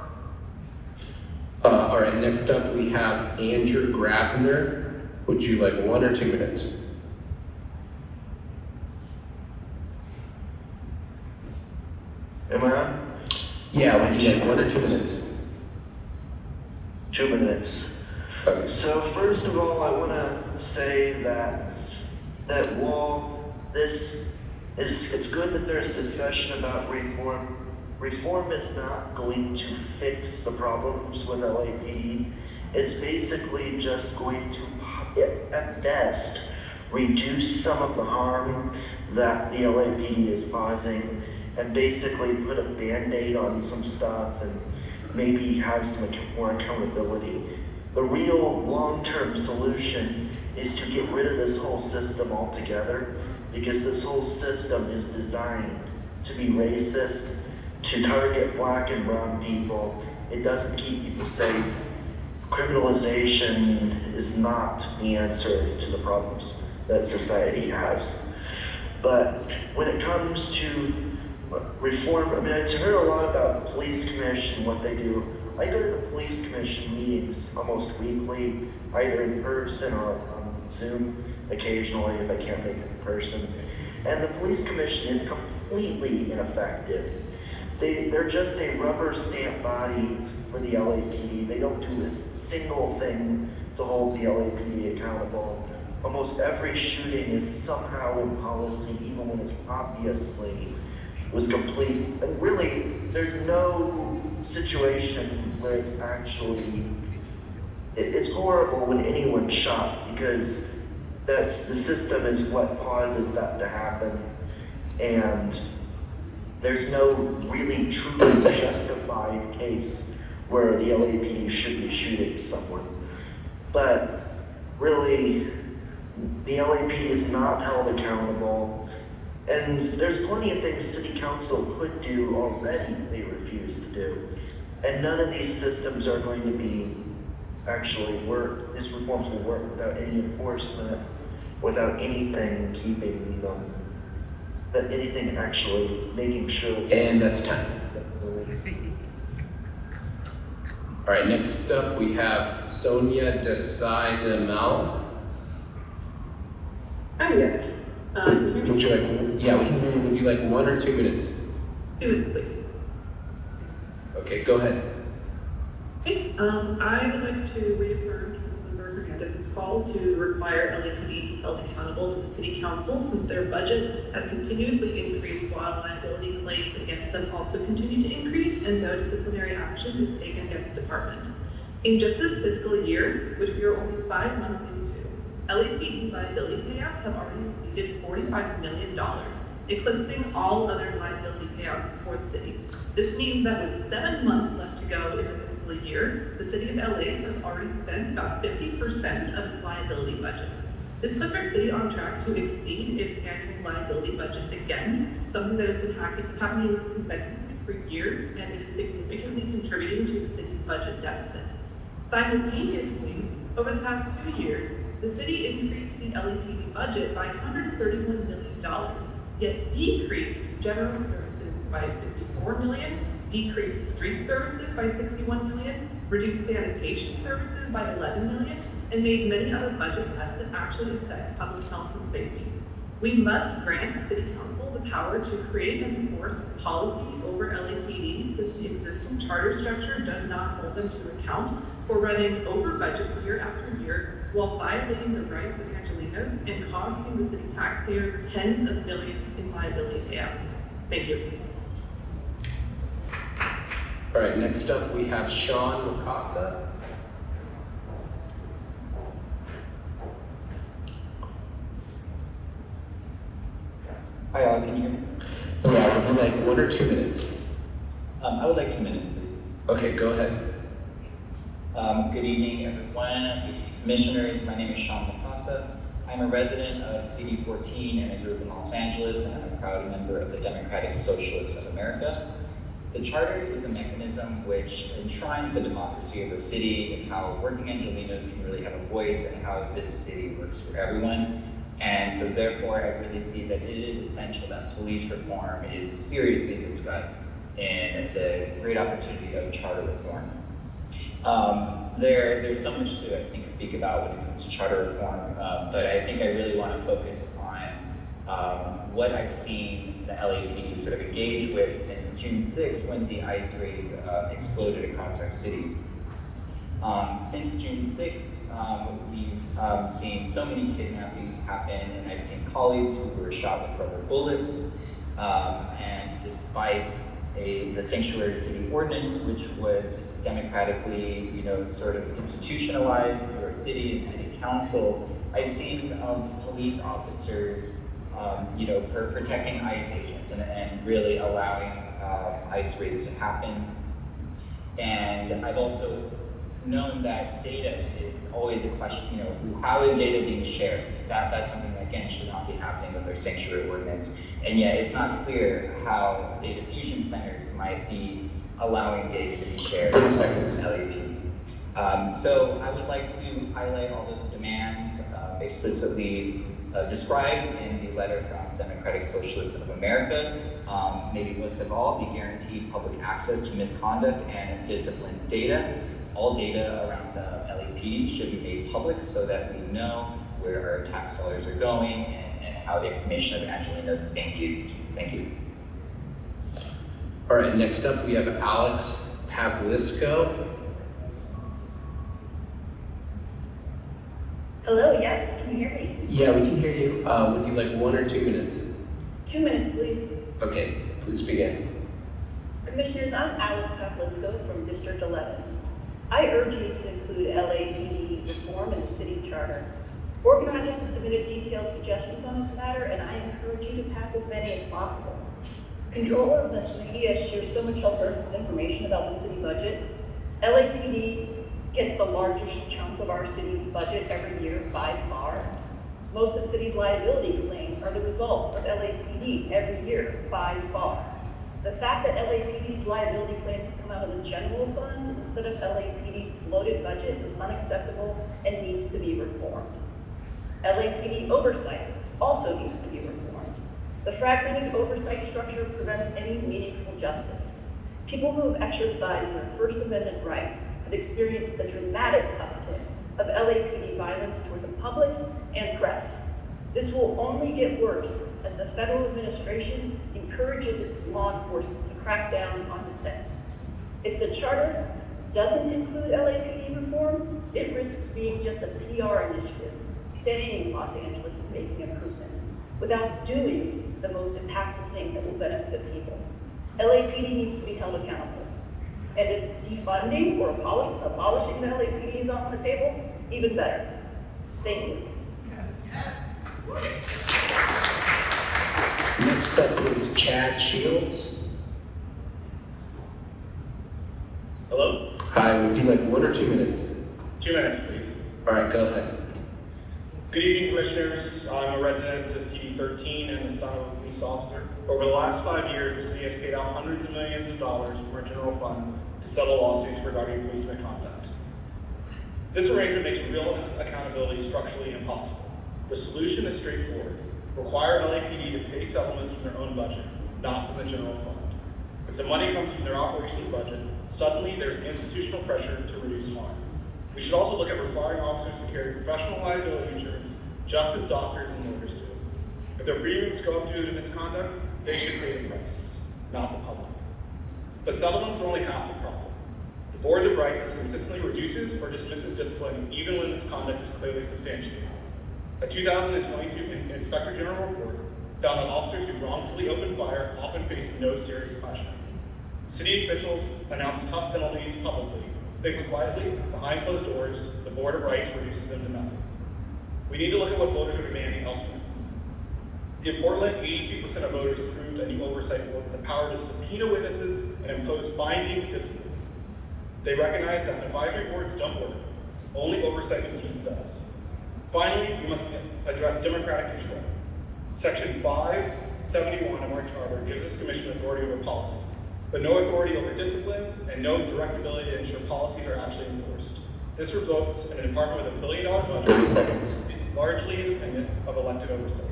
All right, next up we have Andrew Grabner. Would you like 1 or 2 minutes? Am I on? Yeah, would you like 1 or 2 minutes? 2 minutes. Okay. So first of all, I want to say that while it's good that there's discussion about reform. Reform is not going to fix the problems with LAPD. It's basically just going to, at best, reduce some of the harm that the LAPD is causing and basically put a Band-Aid on some stuff and maybe have some more accountability. The real long-term solution is to get rid of this whole system altogether, because this whole system is designed to be racist, to target black and brown people. It doesn't keep people safe. Criminalization is not the answer to the problems that society has. But when it comes to reform, I mean, I've heard a lot about the police commission, what they do. I go to the police commission meetings almost weekly, either in person or on Zoom occasionally if I can't make it in person. And the police commission is completely ineffective. They're just a rubber stamp body for the LAPD. They don't do a single thing to hold the LAPD accountable. Almost every shooting is somehow in policy, even when it's obviously was complete. And really, there's no situation where it's actually, it's horrible when anyone's shot, because the system is what causes that to happen. And there's no really truly justified case where the LAPD should be shooting someone. But really, the LAPD is not held accountable. And there's plenty of things City Council could do already they refuse to do. And none of these systems are going to be actually work. These reforms will work without any enforcement, without anything keeping them, that anything actually making sure. And that's time. All right, next up we have Sonia Desai-Demel. Yes. Would you like, yeah, would you like 1 or 2 minutes? 2 minutes, please. Okay, go ahead. Okay, I would like to reaffirm Councilmember Hernandez' call to require LAPD to be held accountable to the City Council, since their budget has continuously increased while liability claims against them also continue to increase, and no disciplinary action is taken against the department. In just this fiscal year, which we are only 5 months into, LAPD liability payouts have already exceeded $45 million, eclipsing all other liability payouts for the city. This means that with 7 months left to go in the fiscal year, the city of LA has already spent about 50% of its liability budget. This puts our city on track to exceed its annual liability budget again, something that has been happening consecutively for years, and it is significantly contributing to the city's budget deficit. Simultaneously, over the past 2 years, the city increased the LAPD budget by $131 million, yet decreased general services by $54 million, decreased street services by $61 million, reduced sanitation services by $11 million, and made many other budget cuts that actually affect public health and safety. We must grant the City Council the power to create and enforce policy over LAPD, since the existing charter structure does not hold them to account for running over budget year after year while violating the rights of Angelinos and costing the city taxpayers tens of millions in liability payouts. Thank you. All right, next up we have Sean Wakasa. Hi, all. Can you hear me? Yeah, would you like 1 or 2 minutes? I would like 2 minutes, please. Okay, go ahead. Good evening, everyone. Commissioners, my name is Sean Wakasa. I'm a resident of CD 14 and I grew up in Los Angeles, and I'm a proud member of the Democratic Socialists of America. The charter is the mechanism which enshrines the democracy of a city and how working Angelenos can really have a voice and how this city works for everyone. And so therefore, I really see that it is essential that police reform is seriously discussed in the great opportunity of charter reform. There's so much to, I think, speak about when it comes to charter reform, but I think I really want to focus on what I've seen the LAPD sort of engage with since June 6th, when the ICE raids exploded across our city. Since June 6th, we've seen so many kidnappings happen, and I've seen colleagues who were shot with rubber bullets, and despite the sanctuary city ordinance, which was democratically, sort of institutionalized through our city and city council, I've seen police officers, protecting ICE agents and really allowing ICE raids to happen. And I've also known that data is always a question, how is data being shared? That's something that, again, should not be happening with our sanctuary ordinance. And yet it's not clear how data fusion centers might be allowing data to be shared with LAPD. So I would like to highlight all of the demands explicitly described in the letter from Democratic Socialists of America. Maybe most of all, the guaranteed public access to misconduct and disciplined data. All data around the LAPD should be made public so that we know where our tax dollars are going and how the information of Angelenos is being used. Thank you. All right, next up we have Alex Pavlisco. Hello, yes, can you hear me? Yeah, we can hear you. Would you like 1 or 2 minutes? 2 minutes, please. Okay, please begin. Commissioners, I'm Alice Pavlisco from District 11. I urge you to include LAPD reform in the city charter. Organizers have submitted detailed suggestions on this matter, and I encourage you to pass as many as possible. Controller of the media shares so much helpful information about the city budget. LAPD gets the largest chunk of our city budget every year by far. Most of the city's liability claims are the result of LAPD every year by far. The fact that LAPD's liability claims come out of the general fund instead of LAPD's bloated budget is unacceptable and needs to be reformed. LAPD oversight also needs to be reformed. The fragmented oversight structure prevents any meaningful justice. People who have exercised their First Amendment rights have experienced the dramatic uptick of LAPD violence toward the public and press. This will only get worse as the federal administration encourages law enforcement to crack down on dissent. If the charter doesn't include LAPD reform, it risks being just a PR initiative saying Los Angeles is making improvements without doing the most impactful thing that will benefit the people. LAPD needs to be held accountable. And if defunding or abolishing the LAPD is on the table, even better. Thank you. Next up is Chad Shields. Hello? Hi, would you like 1 or 2 minutes? 2 minutes, please. All right, go ahead. Good evening, Commissioners. I'm a resident of CD 13 and the son of a police officer. Over the last 5 years, the city has paid out hundreds of millions of dollars from our general fund to settle lawsuits regarding police misconduct. This arrangement makes real accountability structurally impossible. The solution is straightforward. Require LAPD to pay settlements from their own budget, not from the general fund. If the money comes from their operations budget, suddenly there's institutional pressure to reduce harm. We should also look at requiring officers to carry professional liability insurance, just as doctors and lawyers do. If their premiums go up due to misconduct, they should pay the price, not the public. But settlements are only half the problem. The Board of Rights consistently reduces or dismisses discipline even when misconduct is clearly substantiated. A 2022 Inspector General report found that officers who wrongfully opened fire often face no serious punishment. City officials announce tough penalties publicly, but quietly, behind closed doors, the Board of Rights reduces them to nothing. We need to look at what voters are demanding elsewhere. In Portland, 82% of voters approved a new oversight board with the power to subpoena witnesses and impose binding discipline. They recognize that advisory boards don't work. Only oversight routine does. Finally, we must address democratic control. Section 571 of our charter gives this commission authority over policy, but no authority over discipline and no direct ability to ensure policies are actually enforced. This results in a department with $1 billion budget. 30 seconds. It's largely independent of elected oversight.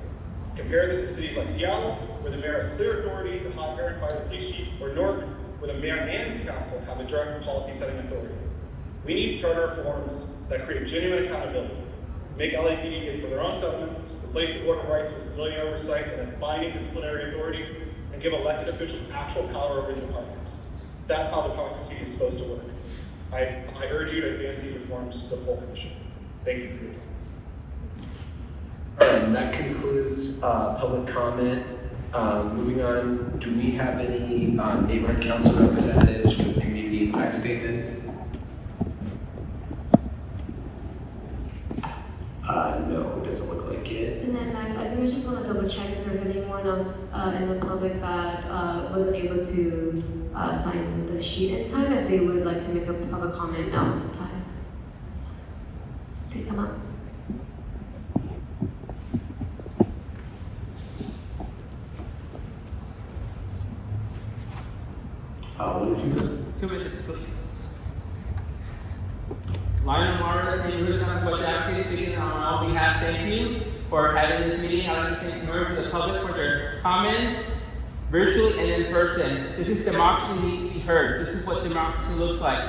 Compare this to cities like Seattle, where the mayor has clear authority to hire and fire the police chief, or Newark, where the mayor and the council have a direct policy-setting authority. We need charter reforms that create genuine accountability, make LAPD pay for their own settlements, replace the Board of Rights with civilian oversight and as binding disciplinary authority, and give elected officials actual power over the department. That's how democracy is supposed to work. I urge you to advance these reforms to the full commission. Thank you for your time. And that concludes public comment. Moving on, do we have any neighborhood council representatives with community impact statements? No, it doesn't look like it. And then Max, I think I just want to double check if there's anyone else in the public that wasn't able to sign the sheet in time. If they would like to make a public comment, now is the time. Please come up. What did you do? 2 minutes, please. Lionel Morris, Neighborhood Council Budget Advocate, speaking on our behalf. Thank you for having this meeting. I would like to thank members of the public for their comments, virtually and in person. This is democracy needs to be heard. This is what democracy looks like.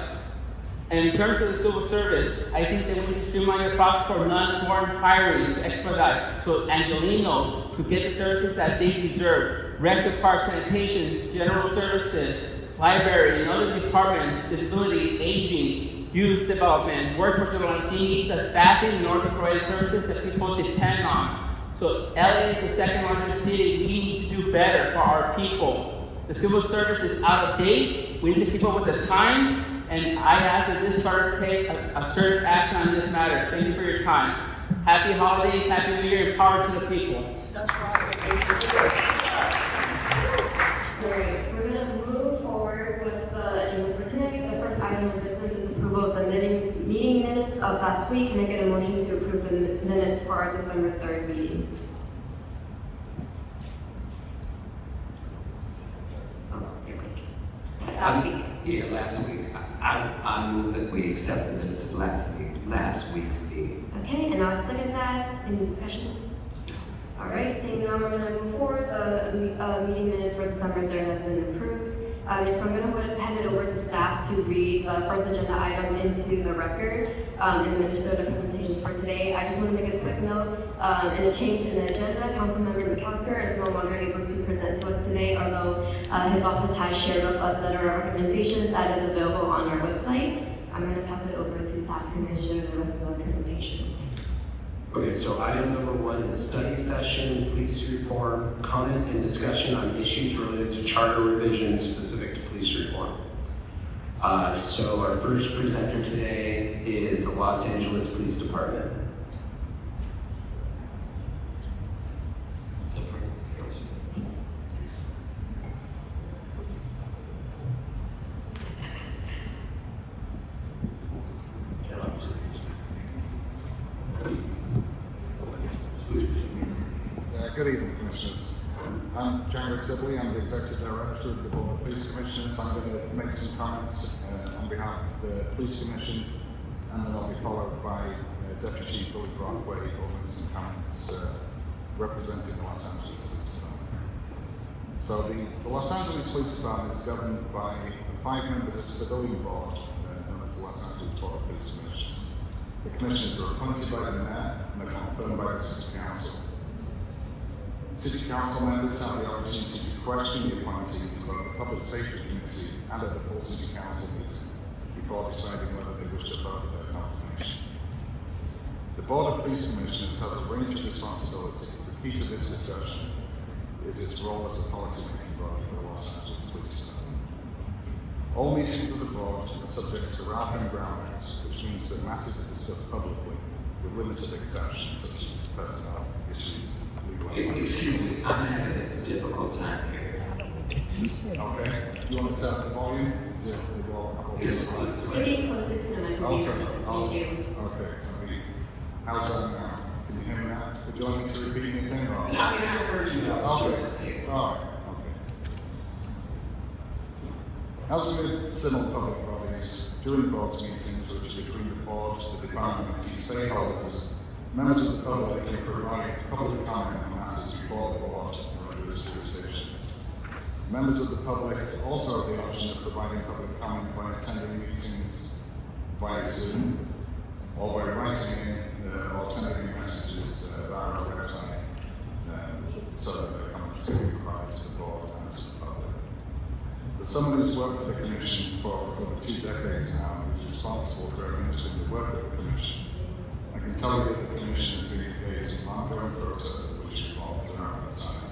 And in terms of the civil service, I think that we need to streamline the process for non-sworn hiring to expedite so Angelenos could get the services that they deserve. Recs of parks, sanitations, general services, library, and other departments, disability, aging, youth development, workforce development, need the staffing in order to provide services that people depend on. So LA is the second largest city. We need to do better for our people. The civil service is out of date. We need to keep up with the times. And I ask that this charter take a certain action on this matter. Thank you for your time. Happy holidays, happy New Year, and power to the people. That's right. Great. We're going to move forward with the agenda for today. The first item of business is approval of the meeting minutes of last week. Can I get a motion to approve the minutes for our December 3rd meeting? Last week. Yeah, last week. I move that we accept the minutes of last week's meeting. Okay, and I'll second that. Any discussion? All right, seeing none, we're going to move forward. The meeting minutes for December 3rd has been approved. And so I'm going to hand it over to staff to read the first agenda item into the record and administer the presentations for today. I just want to make a quick note. In a change in the agenda, Councilmember McAllister is no longer able to present to us today, although his office has shared with us letter of recommendations that is available on our website. I'm going to pass it over to staff to administer the rest of the presentations. Okay, so item number 1 is study session, police reform, comment and discussion on issues related to charter revisions specific to police reform. So our first presenter today is the Los Angeles Police Department. Good evening, Commissioners. I'm Jared Sibley. I'm the Executive Director of the Board of Police Commissioners. I'm going to make some comments on behalf of the Police Commission, and then I'll be followed by Deputy Chief Billy Brockway, who will make some comments representing the Los Angeles Police Department. So the Los Angeles Police Department is governed by a 5-member civilian board known as the Los Angeles Board of Police Commissioners. The commissioners are appointed by the mayor and are confirmed by the City Council. City Council members have the opportunity to question the appointees about the Public Safety Committee and at the full City Council meeting before deciding whether they wish to vote for their nomination. The Board of Police Commissioners has a range of responsibilities. The key to this discussion is its role as a policy-making body for the Los Angeles Police Department. All meetings of the board are subject to Ralph M. Brown Act, which means that matters are discussed publicly with limited exceptions such as personnel issues. Excuse me, I'm having a difficult time here. Okay. You want to tap the volume? Yes, please. Getting closer to the microphone. Okay. Thank you. Okay. How's that now? Can you hear me now? Would you like me to repeat anything? Or? I heard you. Okay. All right. Okay. As with similar public bodies, during board meetings, which are between the board, the department, and key stakeholders, members of the public can provide public comment on matters before the board or under its jurisdiction. Members of the public also have the option of providing public comment by attending meetings via Zoom or by writing in or sending messages via our website so that the comments can be provided to the board and to the public. As someone who's worked for the Commission for over 2 decades now and is responsible for administering the work of the Commission, I can tell you that the Commission has been engaged in an ongoing process of police reform throughout that time.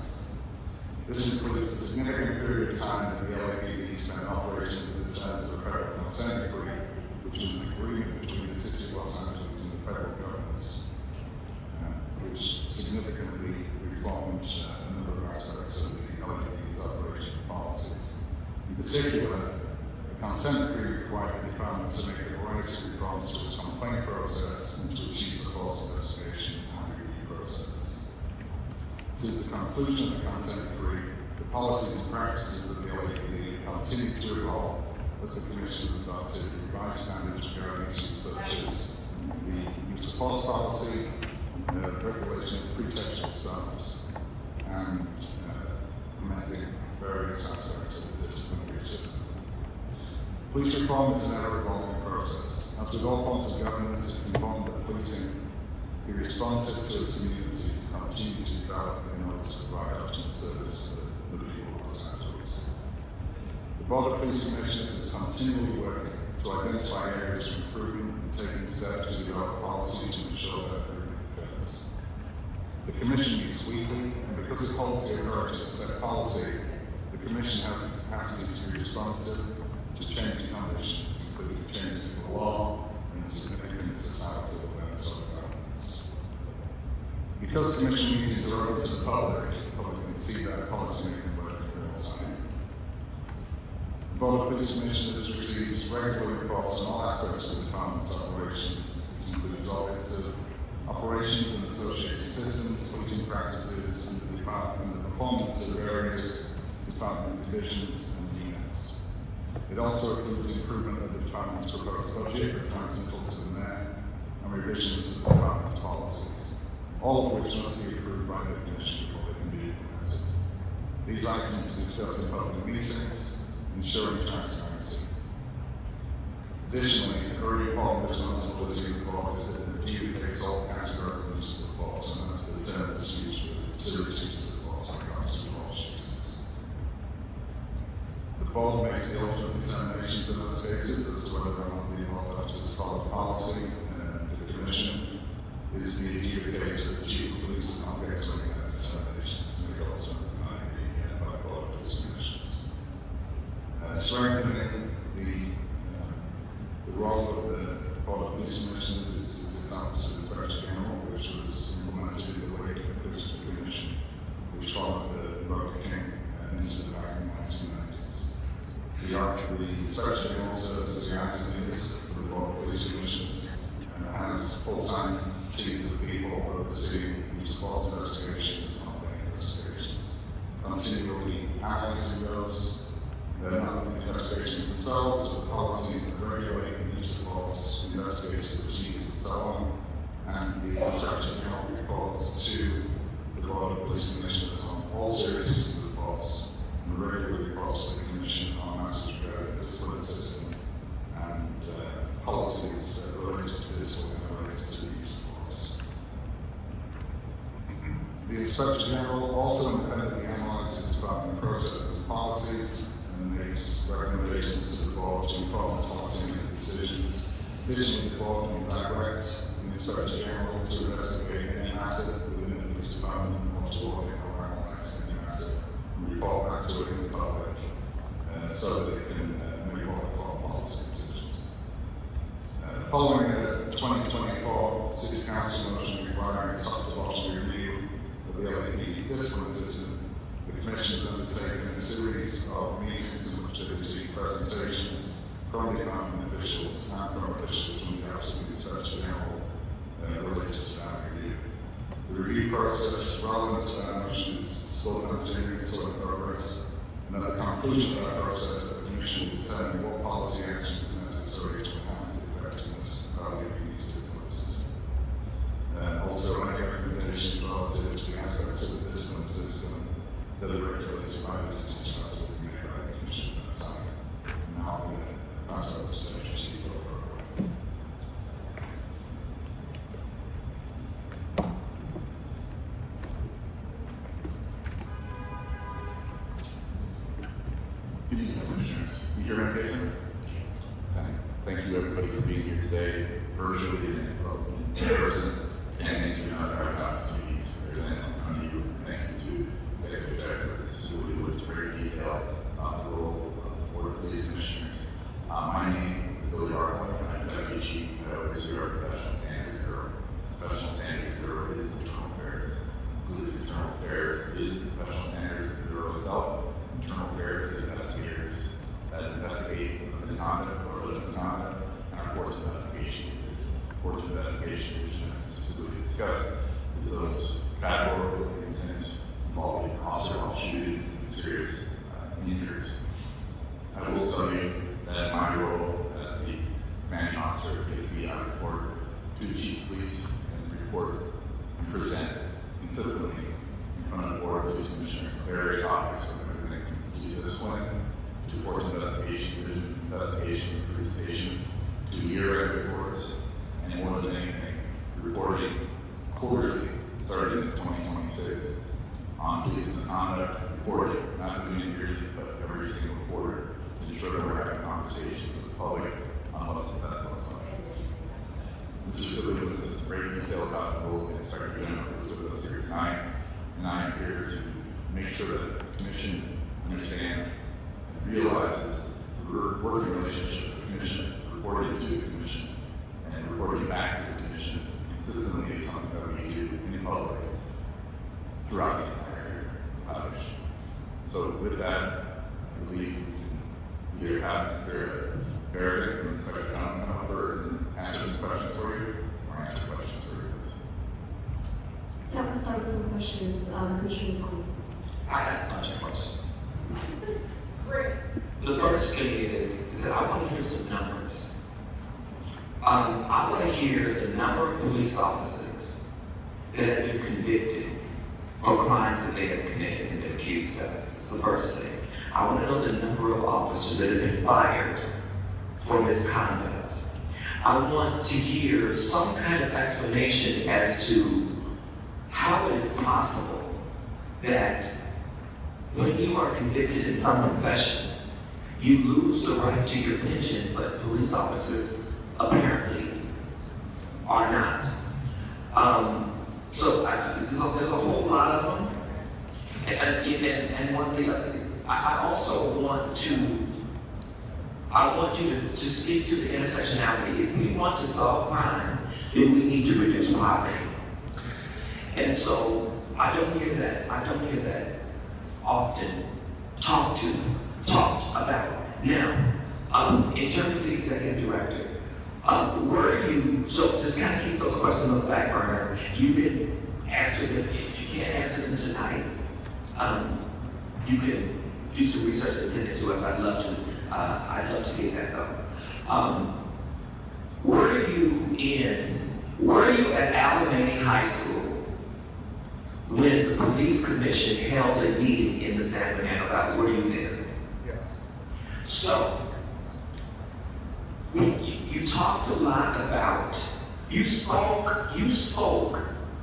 This includes a significant period of time that the LAPD spent operating within the terms of a federal consent decree, which was an agreement between the City of Los Angeles and the federal government, which significantly reformed a number of aspects of the LAPD's operation policies. In particular, the consent decree required the department to make a variety of reforms to its complaint process and to achieve false investigation and review processes. Since the conclusion of the consent decree, the policies and practices of the LAPD continue to evolve as the Commission has adopted revised standards regarding issues such as the use of force policy, regulation of pretextual status, and amending various aspects of the disciplinary system. Police reform is an ever-evolving process. As with all forms of governance, it's important that policing be responsive to its communities and continue to develop in order to provide optimal service to the people of Los Angeles. The Board of Police Commissioners is continually working to identify areas of improvement and taking steps to develop policy to ensure that improvement occurs. The Commission meets weekly, and because it holds the authority to set policy, the Commission has the capacity to be responsive to changing conditions, including changes in the law and significant societal events or developments. Because Commission meetings are open to the public can see that policymaking work in real time. The Board of Police Commissioners receives regular reports on all aspects of the department's operations. This includes audits of operations and associated systems, policing practices, and the performance of various department divisions and units. It also includes improvement of the department's proposed budget, transmittal to the mayor, and revisions to the department's policies, all of which must be approved by the Commission before they can be implemented. These items are discussed in public meetings, ensuring transparency. Additionally, a very important responsibility of the board is that it adjudicates all categorical uses of force, and that's the term that's used for serious uses of force, like arms and force uses. The board makes the ultimate determinations in those cases as to whether or not the involved officers follow policy, and the Commission is the adjudicator. The Chief of Police is not going to make that determination. It's going to go ultimately by the Board of Police Commissioners. Strengthening the role of the Board of Police Commissioners is examples of the Inspector General, which was implemented in the wake of the Political Commission, which followed the Burger King incident back in the 1990s. The Inspector General serves as the acting leader for the Board of Police Commissioners and has full-time teams of people overseeing use of false investigations and complaint investigations, continually analyzing those. They're not the investigations themselves, but the policies that regulate the use of false investigation procedures and so on, and the Inspector General reports to the Board of Police Commissioners on all serious uses of force, and regularly reports to the Commission on matters regarding the discipline system and policies related to discipline and related to the use of force. The Inspector General also independently analyzes department processes and policies, and makes recommendations to the board to inform policy-making decisions. Additionally, the board can direct the Inspector General to investigate any asset within the police department or to audit or analyze any asset and report back to it in the public so that it can make all informed policy decisions. Following a 2024 City Council motion requiring a top-to-bottom review of the LAPD's discipline system, the Commission has undertaken a series of meetings in which they receive presentations from department officials and from officials from the Office of the Inspector General relates to staff review. The review process, relevant to that motion, is still continuing, still in progress. And at the conclusion of that process, the Commission will determine what policy action is necessary to enhance the effectiveness of the LAPD's discipline system. Also, any recommendations relative to the aspects of the discipline system that are regulated by the city charter will be made by the Commission at that time. Now, I'm going to pass over to Deputy Chief Hugo. Good evening, Commissioners. You hear me, Jason? Thank you, everybody, for being here today, virtually and in person. And thank you now for having the opportunity to present something to you. Thank you to Executive Director. This is really went into very detail about the role of the Board of Police Commissioners. My name is Billy Arnold. I'm Deputy Chief at Overseer of Professional Standards Bureau. Professional Standards Bureau is Internal Affairs. Included Internal Affairs is Professional Standards Bureau itself. Internal Affairs is investigators that investigate misconduct or alleged misconduct, and our Force Investigation Division. Force Investigation Division, as specifically discussed, is those categorical incidents involving officer shootings and serious injuries. I will tell you that my role as the commanding officer is to be out report to the Chief of Police and report and present consistently in front of the Board of Police Commissioners various topics from everything from police discipline to Force Investigation Division investigation presentations to year-end reports, and more than anything, reporting quarterly starting in 2026 on police misconduct, reporting, not doing it yearly, but every single quarter to ensure that we're having conversations with the public on what success looks like. Mr. Sibley went into some great detail about the role of the Inspector General who was with us here tonight, and I am here to make sure that the Commission understands and realizes the working relationship with the Commission, reporting to the Commission, and reporting back to the Commission consistently is something that we do in public throughout the entire mission. So with that, I believe we can either have Mr. Barrett from the Inspector General come over and answer some questions for you, or answer questions for you. Yeah, we'll start with some questions. Commissioner Thomas. I have a bunch of questions. The first thing is that I want to hear some numbers. I want to hear the number of police officers that have been convicted for crimes that they have committed and been accused of. That's the first thing. I want to know the number of officers that have been fired for misconduct. I want to hear some kind of explanation as to how it is possible that when you are convicted in some professions, you lose the right to your pension, but police officers apparently are not. So there's a whole lot of them. And one thing, I also want you to speak to the intersectionality. If we want to solve crime, then we need to reduce poverty. And so I don't hear that often talked about. Now, in terms of the executive director, were you, so just kind of keep those questions on the back burner. You can answer them. If you can't answer them tonight, you can do some research and send it to us. I'd love to get that though. Were you at Alamany High School when the police commission held a meeting in the San Fernando Valley? Were you there? Yes. So, you talked a lot about, you spoke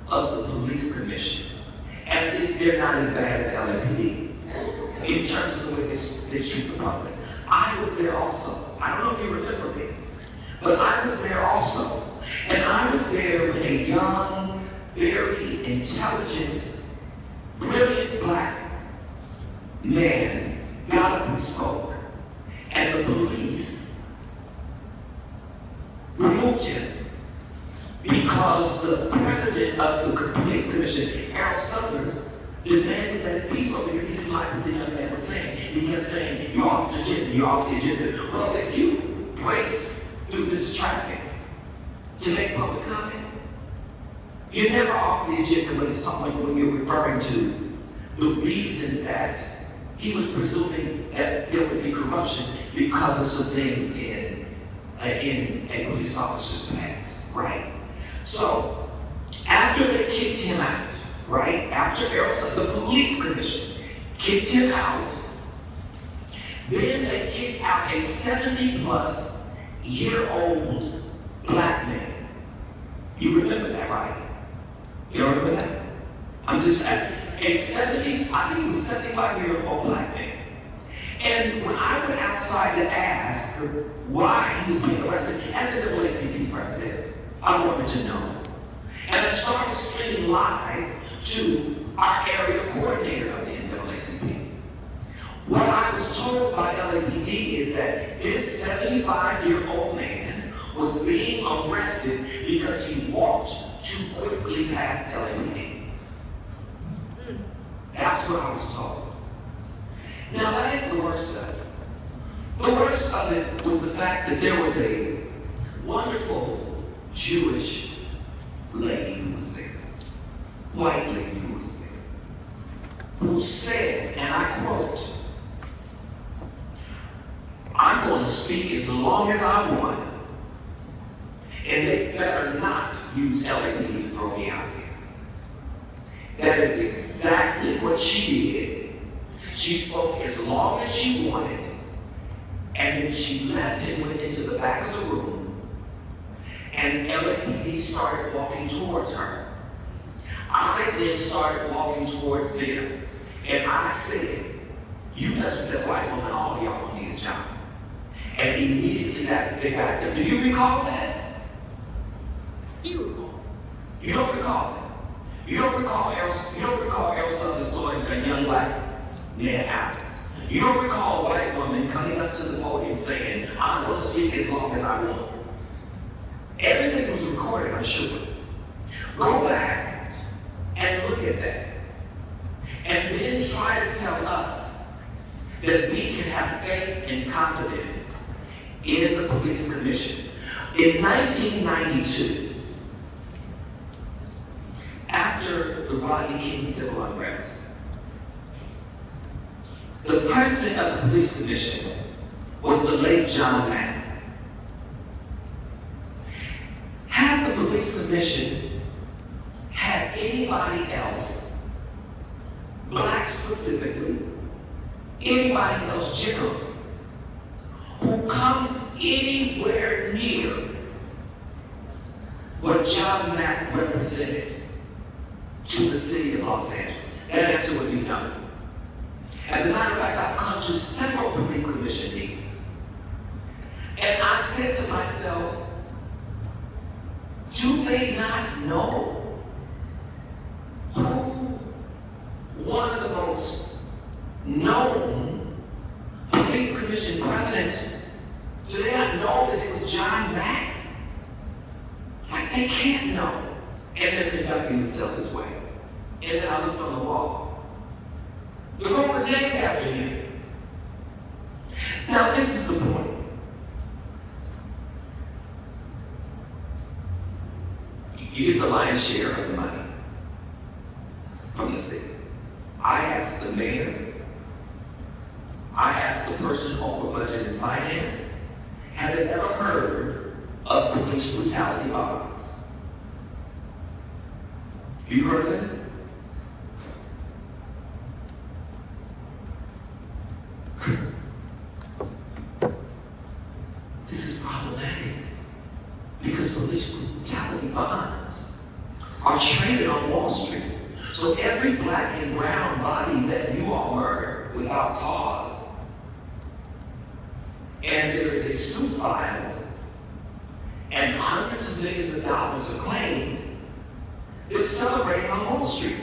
of the police commission as if they're not as bad as LAPD in terms of the way they treat the public. I was there also. I don't know if you remember me, but I was there also. And I was there when a young, very intelligent, brilliant black man got up and spoke. And the police removed him because the president of the police commission, Harold Summers, demanded that it be so because he didn't like what the young man was saying. He kept saying, "You're off the agenda, you're off the agenda." Well, if you race through this traffic to make public comment, You're never off the agenda when you're referring to the reasons that he was presuming that there would be corruption because of some things in a police officer's past, right? So, after they kicked him out, right? After the police commission kicked him out, then they kicked out a 70-plus-year-old black man. You remember that, right? You don't remember that? I'm just saying, I think he was a 75-year-old black man. And when I went outside to ask why he was being arrested as an NAACP president, I wanted to know. And I started streaming live to our area coordinator of the NAACP. What I was told by LAPD is that this 75-year-old man was being arrested because he walked too quickly past LAPD. That's what I was told. Now, that ain't the worst of it. The worst of it was the fact that there was a wonderful Jewish lady who was there, white lady who was there, who said, and I quote, "I'm going to speak as long as I want, and they better not use LAPD to throw me out here." That is exactly what she did. She spoke as long as she wanted, and then she left and went into the back of the room, and LAPD started walking towards her. I then started walking towards them, and I said, "You mess with that white woman, all of y'all gonna need a job." And immediately they backed up. Do you recall that? You recall. You don't recall that. You don't recall Errol Sanders throwing a young black man out. You don't recall a white woman coming up to the podium saying, "I'm going to speak as long as I want." Everything was recorded, I'm sure. Go back and look at that. And then try to tell us that we can have faith and confidence in the police commission. In 1992, after the Rodney King civil unrest, the president of the police commission was the late John Mack. Has the police commission had anybody else, black specifically, anybody else generally, who comes anywhere near what John Mack represented to the city of Los Angeles? That answer would be no. As a matter of fact, I've come to several police commission meetings, and I said to myself, do they not know who one of the most known police commission presidents, do they not know that it was John Mack? Like, they can't know. And they're conducting themselves this way. And then I looked on the wall. The room was named after him. Now, this is the point. You get the lion's share of the money from the city. I asked the mayor, I asked the person over budget and finance, have they ever heard of police brutality bonds? You heard of it? This is problematic because police brutality bonds are traded on Wall Street. So every black and brown body that you all murder without cause, and there is a suit filed, and hundreds of millions of dollars are claimed, they're celebrating on Wall Street.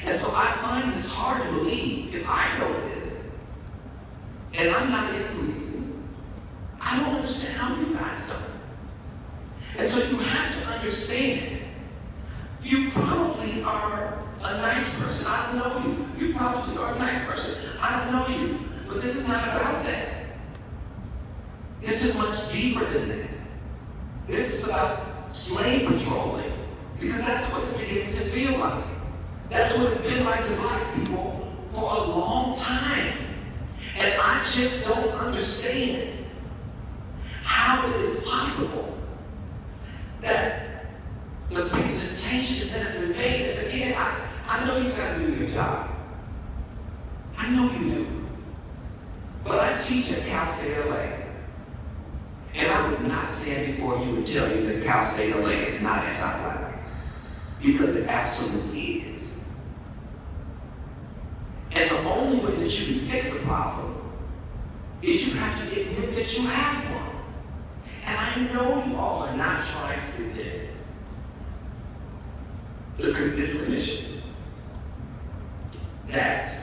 And so I find this hard to believe if I know this, and I'm not in policing. I don't understand how you guys don't. And so you have to understand, you probably are a nice person. I don't know you. You probably are a nice person. I don't know you. But this is not about that. This is much deeper than that. This is about slave patrolling, because that's what it's beginning to feel like. That's what it's been like to black people for a long time. And I just don't understand how it is possible that the presentation that has been made, and again, I know you gotta do your job. I know you do. But I teach at Cal State LA. And I would not stand before you and tell you that Cal State LA is not anti-black. Because it absolutely is. And the only way that you can fix a problem is you have to admit that you have one. And I know you all are not trying to convince this commission that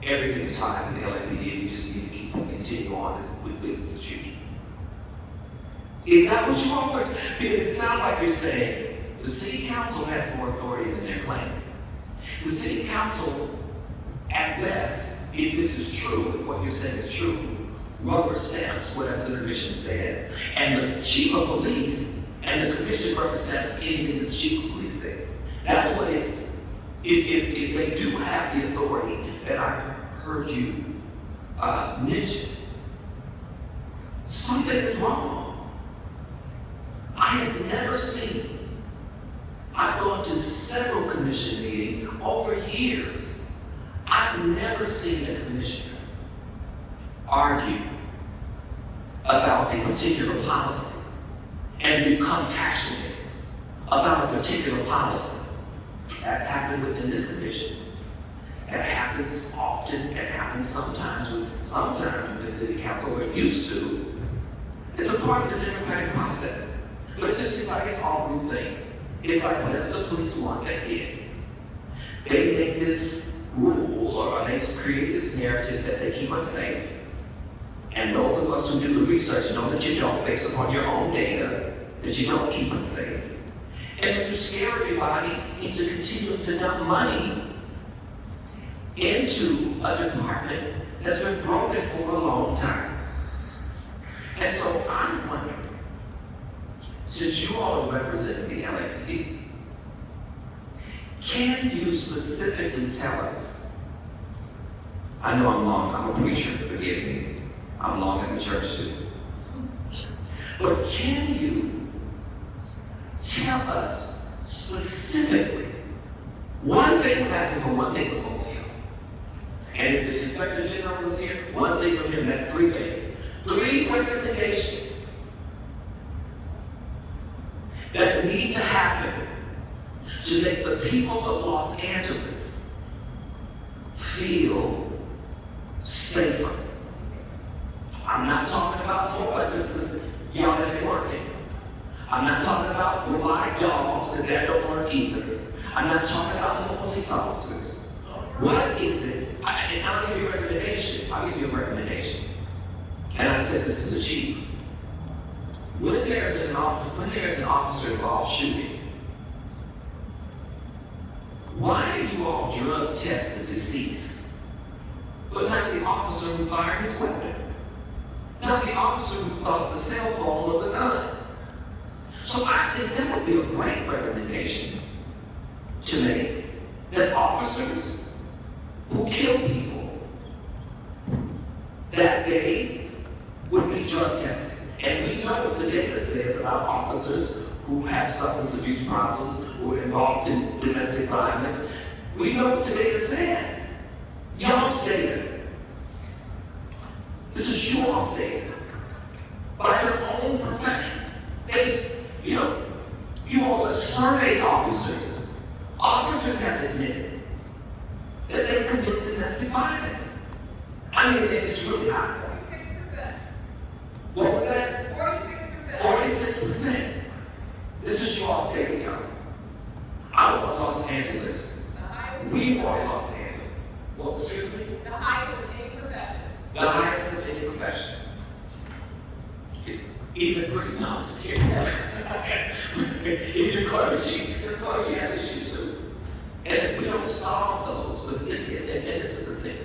everything is fine in the LAPD, we just need to continue on with business as usual. Is that what you all are? Because it sounds like you're saying the city council has more authority than they're claiming. The city council, at best, if this is true, if what you're saying is true, rubber stamps whatever the commission says, and the chief of police and the commission rubber stamps anything the chief of police says. That's what it's. If they do have the authority that I heard you mention, something is wrong. I have never seen. I've gone to several commission meetings over years. I've never seen a commissioner argue about a particular policy and become passionate about a particular policy. That's happened within this commission. That happens often, it happens sometimes with the city council, we're used to. It's a part of the democratic process. But it just seems like it's all groupthink. It's like whatever the police want, they get. They make this rule or they create this narrative that they keep us safe. And those of us who do the research know that you don't, based upon your own data, that you don't keep us safe. And then you scare everybody into continuing to dump money into a department that's been broken for a long time. And so I'm wondering, since you all represent the LAPD, can you specifically tell us, I know I'm long, I'm a preacher, forgive me, I'm long in the church too, but can you tell us specifically one thing? I'm asking for one thing from both of you. And if the Inspector General was here, one thing from him, that's 3 things. 3 recommendations that need to happen to make the people of Los Angeles feel safer. I'm not talking about more weapons because y'all have been working. I'm not talking about robotic dogs because that don't work either. I'm not talking about more police officers. What is it? And I'll give you a recommendation. And I said this to the chief. When there's an officer involved shooting, why do you all drug test the deceased, but not the officer who fired his weapon? Not the officer who thought the cell phone was a gun. So I think that would be a great recommendation to make, that officers who kill people, that they would be drug tested. And we know what the data says about officers who have substance abuse problems, who are involved in domestic violence. We know what the data says. Y'all's data. This is your data. By your own profession. You all are survey officers. Officers have admitted that they commit domestic violence. I mean, it's really high. 46%. What was that? 46%. 46%. This is your all's data, y'all. I want Los Angeles. We want Los Angeles. Well, excuse me? The highest of any profession. The highest of any profession. Even pretty nice here. Even clergy, because clergy have issues too. And if we don't solve those, but the thing is, and this is the thing,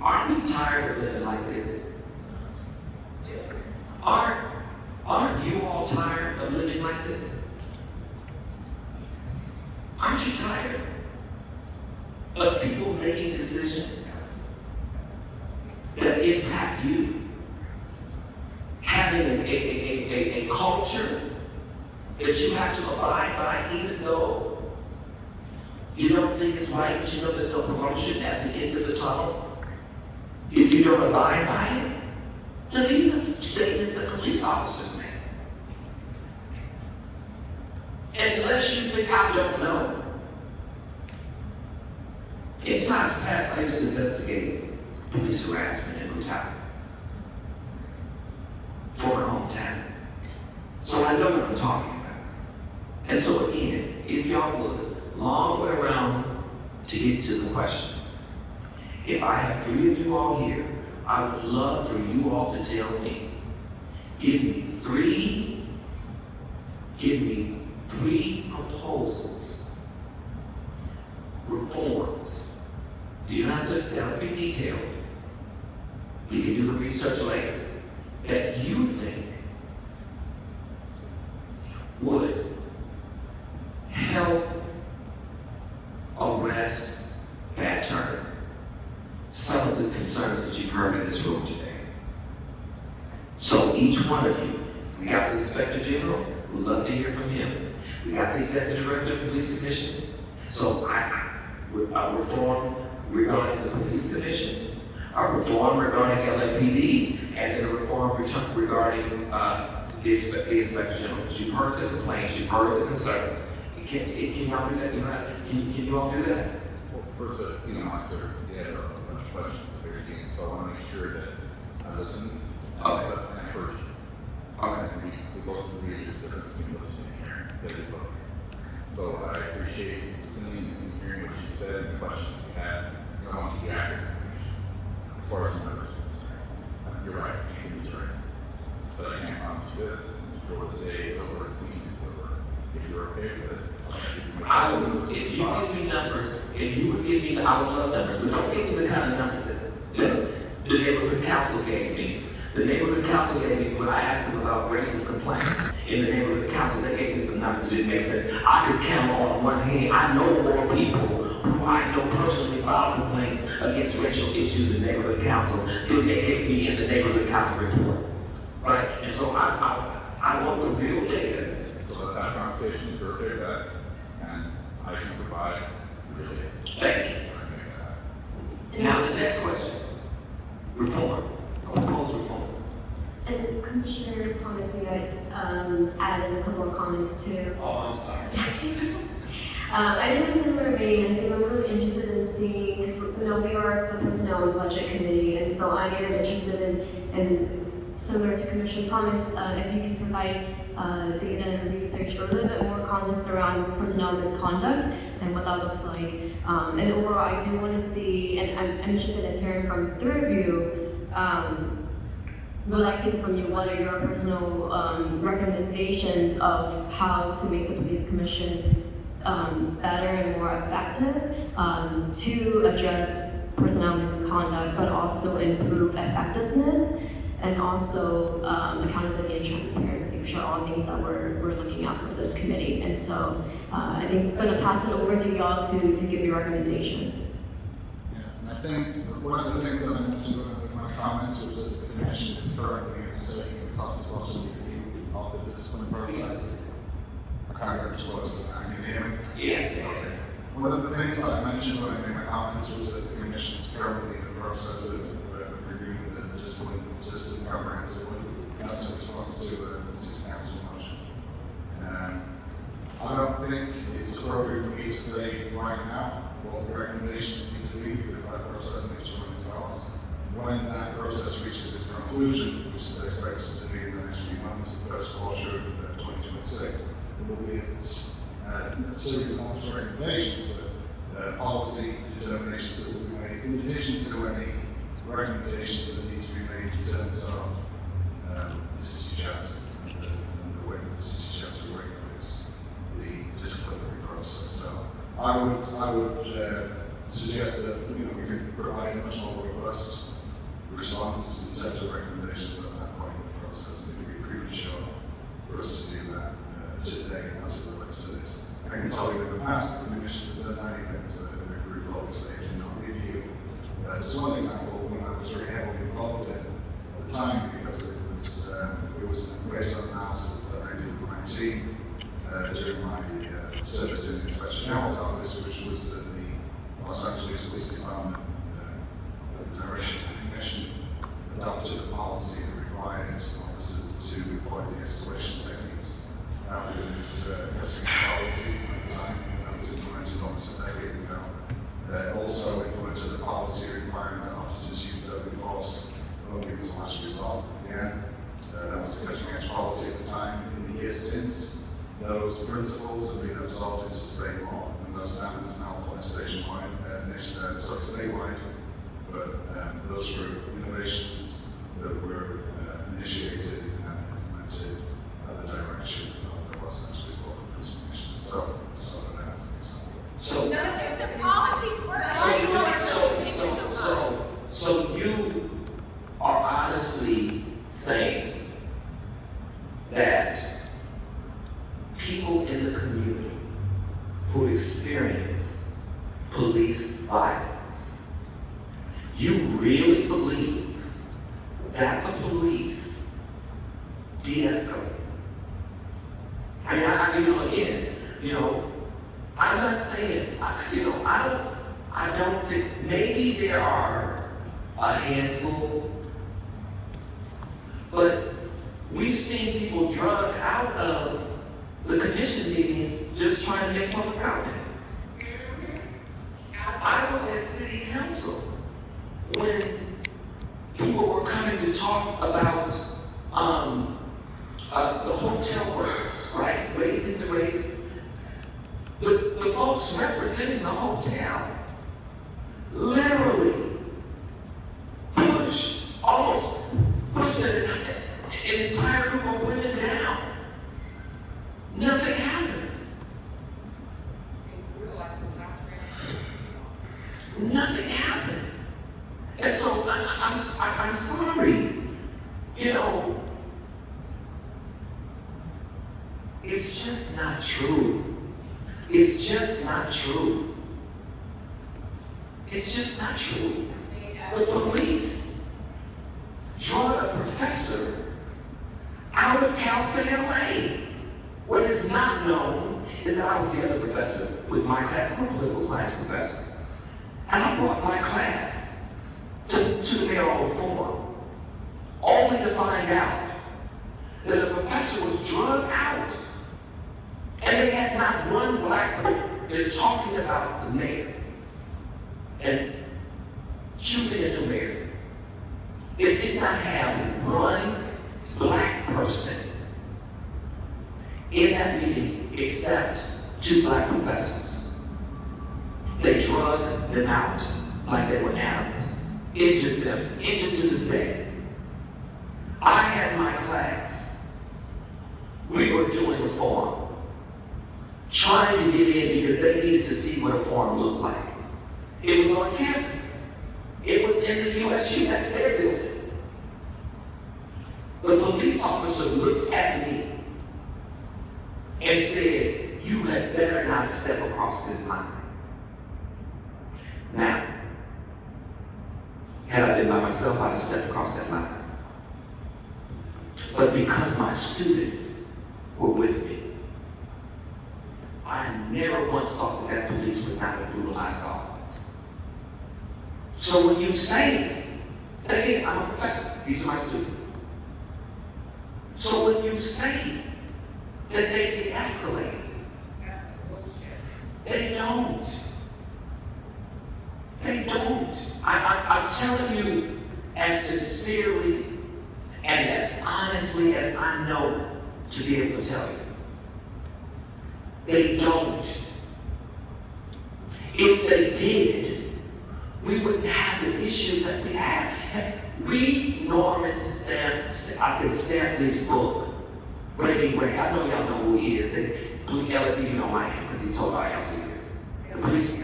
aren't we tired of living like this? Aren't you culture that you have to abide by even though you don't think it's right, but you know there's no promotion at the end of the tunnel? If you don't abide by it? Now these are statements that police officers make. And unless you think I don't know, in times past I used to investigate police harassment and brutality for my hometown. So I know what I'm talking about. And so again, if y'all would, long way around to get to the question. If I have 3 of you all here, I would love for you all to tell me, give me three proposals, reforms. You don't have to, that'll be detailed. We can do the research later. That you think would help arrest bad turn some of the concerns that you've heard in this room today. So each one of you, we got the Inspector General, we'd love to hear from him. We got the Executive Director of the Police Commission. So a reform regarding the Police Commission, a reform regarding LAPD, and then a reform regarding the Inspector General. Because you've heard the complaints, you've heard the concerns. Can y'all do that? Can you all do that? Well, first, sir, you had a bunch of questions at the very beginning, so I want to make sure that I listened and I heard you. Okay. And we both agree there's a difference between listening and hearing. They do both. So I appreciate listening and hearing what you said and the questions you had. So I want to be accurate information as far as my numbers are concerned. You're right, you're right. But I can't promise you this. Before the day is over, the scene is over. If you're okay with it, if you give me numbers, I would love numbers, but don't give me the kind of numbers that the neighborhood council gave me. The neighborhood council gave me, when I asked them about racist complaints, in the neighborhood council, they gave me some numbers that didn't make sense. I could count on one hand. I know more people who I know personally filed complaints against racial issues in neighborhood council than they gave me in the neighborhood council report. Right? And so I want the real data. So let's have a conversation if you're okay with that, and I can provide really. Thank you. Now the next question. Reform. Propose reform. And Commissioner comments me that added a couple more comments too. Oh, I'm sorry. I think in similar vein, I think I'm really interested in seeing, because we are the Personnel and Budget Committee, and so I am interested in similar to Commissioner Thomas, if you can provide data and research or a little bit more context around personnel misconduct and what that looks like. And overall, I do want to see, and I'm interested in hearing from the three of you, would like to hear from you, what are your personal recommendations of how to make the Police Commission better and more effective to address personnel misconduct, but also improve effectiveness and also accountability and transparency, which are all things that we're looking at for this committee. And so I think I'm gonna pass it over to y'all to give your recommendations. Yeah, and I think one of the things that I mentioned in my comments was that the commission is currently undertaking a top possible review of the discipline process. I can't get close to that. Can you hear me? Yeah. Okay. One of the things that I mentioned when I made my comments was that the commission is currently in the process of reviewing the discipline system comprehensively. That's in response to the city council motion. I don't think it's appropriate for me to say right now what the recommendations need to be, because that process needs to run its course. When that process reaches its conclusion, which is expected to be in the next few months, the first quarter of 2026, there will be a series of policy recommendations, but policy determinations that will be made in addition to any recommendations that need to be made in terms of the city charter and the way that the city charter regulates the disciplinary process. So I would suggest that we can provide a much more robust response in terms of recommendations at that point in the process. It would be premature for us to do that today as it relates to this. I can tell you in the past, the Commission has done many things that have improved all this stage, and I'll give you just one example when I was very heavily involved in at the time, because it was based on analysis that I 2019 during my service in the Inspector General's office, which was that the Los Angeles Police Department, at the direction of the Commission, adopted a policy that required officers to employ de-escalation techniques. That was investigation policy at the time, and that was implemented almost a decade ago. Also implemented a policy requiring that officers use deadly force only as a last resort. Again, that was a cutting-edge policy at the time. In the years since, those principles have been absorbed into state law, and those standards now apply statewide. But those were innovations that were initiated and implemented at the direction of the Los Angeles Police Commission. So, just sort of that as an example. So, none of those are policies work. so you are honestly saying that people in the community who experience police violence, you really believe that the police de-escalate? I mean, I'm not saying, I don't think, maybe there are a handful, but we've seen people drugged out of the commission meetings just trying to make public comment. I was at city council when people were coming to talk about the hotel workers, right? Raising the rates. The folks representing the hotel literally almost pushed an entire group of women down. Nothing happened. Nothing happened. And so I'm sorry, it's just not true. It's just not true. It's just not true. The police drug a professor out of Cal State LA. What is not known is that I was the other professor with my class. I'm a political science professor. And I brought my class to the mayoral forum, only to find out that the professor was drugged out. And they had not one black person. They're talking about the mayor and choosing a new mayor. They did not have one black person in that meeting except two black professors. They drugged them out like they were animals, injured them, injured to this day. I had my class. We were doing a forum, trying to get in because they needed to see what a forum looked like. It was on campus. It was in the USU, that's their building. The police officer looked at me and said, "You had better not step across this line." Now, had I been by myself, I'd have stepped across that line. But because my students were with me, I never once thought that police would not have brutalized all of us. So when you say, and again, I'm a professor, these are my students. So when you say that they de-escalate, that's bullshit. They don't. They don't. I'm telling you as sincerely and as honestly as I know to be able to tell you. They don't. If they did, we wouldn't have the issues that we have. Read Norman Stanley's book, Breaking Bread. I know y'all know who he is. You don't like him because he told all y'all secrets. The police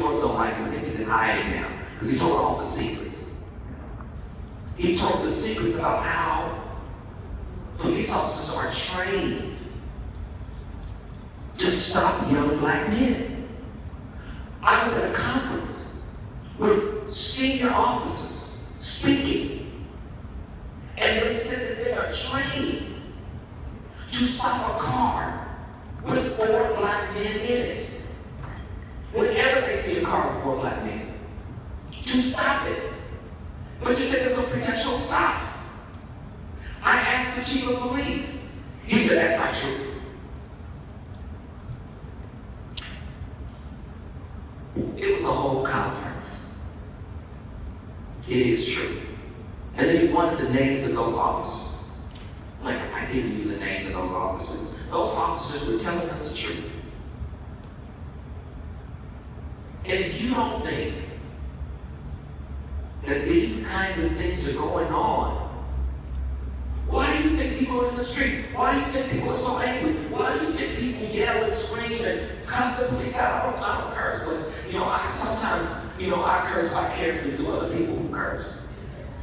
force don't like him. I think he's in hiding now because he told all the secrets. He told the secrets about how police officers are trained to stop young black men. I was at a conference with senior officers speaking, and they said that they are trained to to stop a car with 4 black men in it. Whenever they see a car with 4 black men, to stop it. But you said there's no pretextual stops. I asked the chief of police. He said that's not true. It was a whole conference. It is true. And then he wanted the names of those officers. Like, I gave you the names of those officers. Those officers were telling us the truth. And if you don't think that these kinds of things are going on, why do you think people are in the street? Why do you think people are so angry? Why do you think people yell and scream and cuss the police out? I don't curse, but I curse vicariously through other people who curse.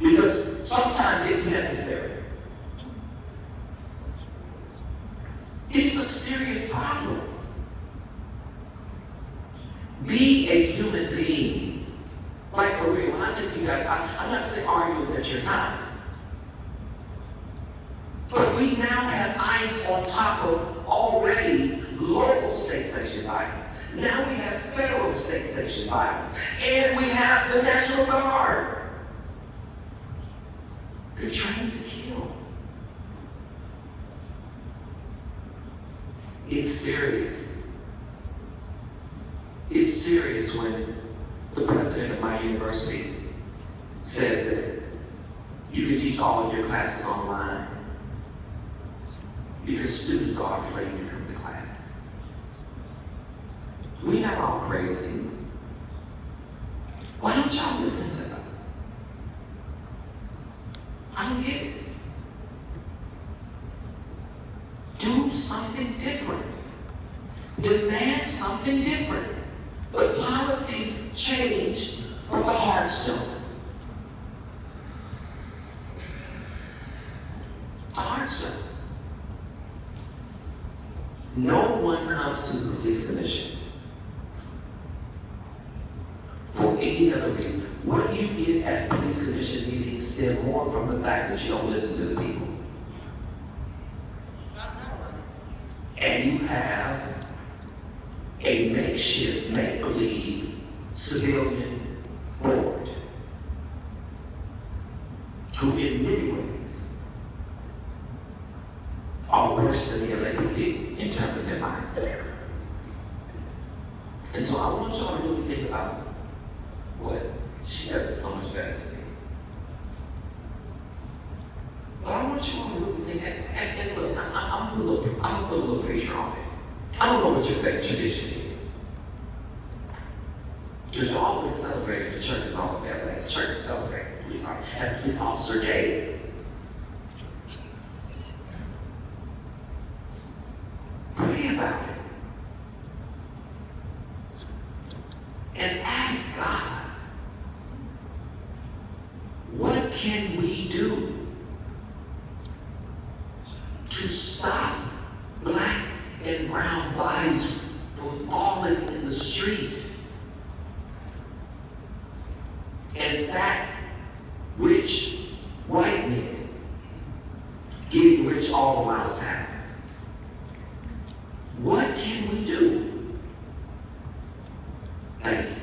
Because sometimes it's necessary. These are serious problems. Be a human being. Like, for real, when I think you guys, I'm not saying arguing that you're not. But we now have ICE on top of already local state sanctioned violence. Now we have federal state sanctioned violence. And we have the National Guard. They're trained to kill. It's serious. It's serious when the president of my university says that you can teach all of your classes online because students are afraid to come to class. We're not all crazy. Why don't y'all listen to us? I don't get it. Do something different. Demand something different. But policies change, but the hearts don't. The hearts don't. No one comes to the police commission for any other reason. What you get at police commission meetings stem more from the fact that you don't listen to the people. And you have a makeshift, make-believe civilian board who in many ways are worse than the LAPD in terms of their mindset. And so I want y'all to really think about what she does it so much better than me. But I want you all to really think, and look, I'm gonna put a little pressure on it. I don't know what your favorite tradition is. Because you always celebrate the church is all of that, but church celebrate police officer day. Pray about it. And ask God, what can we do to stop black and brown bodies from falling in the street? And that rich white men getting rich all around town. What can we do? Thank you.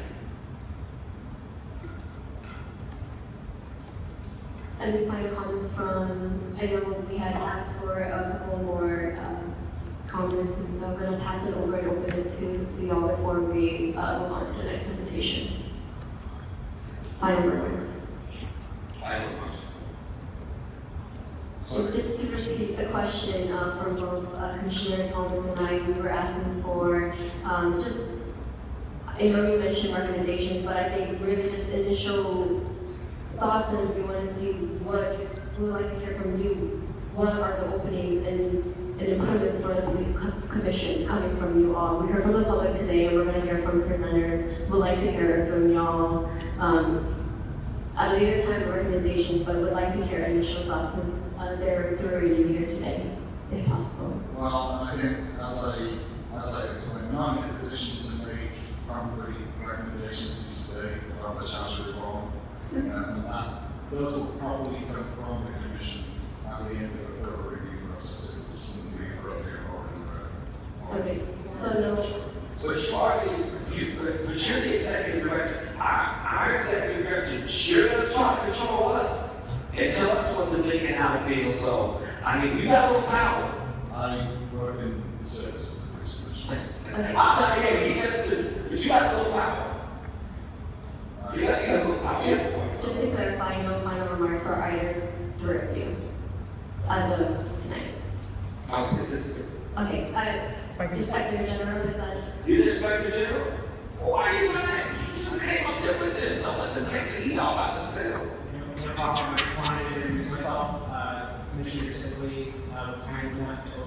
Any final comments from, I know we had asked for a couple more comments, and so I'm going to pass it over and open it to y'all before we move on to the next presentation. Final remarks. So just to repeat the question from both Commissioner Thomas and I, we were asking for just, I know you mentioned recommendations, but I think really just initial thoughts, and we want to see what we would like to hear from you. What are the openings and improvements for the police commission coming from you all? We heard from the public today, and we're going to hear from presenters. We'd like to hear from y'all at a later time recommendations, but would like to hear initial thoughts since they're throwing you here today, if possible. Well, I think as I explained, I'm not in a position to make concrete recommendations today about the chapter reform. And those will probably come from the commission at the end of the third review process. It was for place. So no. But you are but you're the executive director. Our executive director should have tried to control us and tell us what to think and how to feel. So, I mean, you got a little power. I work in sales. Yeah, he gets to, but you got a little power. You got a little power. Just to clarify, no final remarks for either three of you as of tonight. Okay, Inspector General, is that? You the Inspector General? Well, why are you lying? You came up there with them. Don't let them take the heat off out of the sales. I just wanted to introduce myself. Commissioner Sibley was kind enough to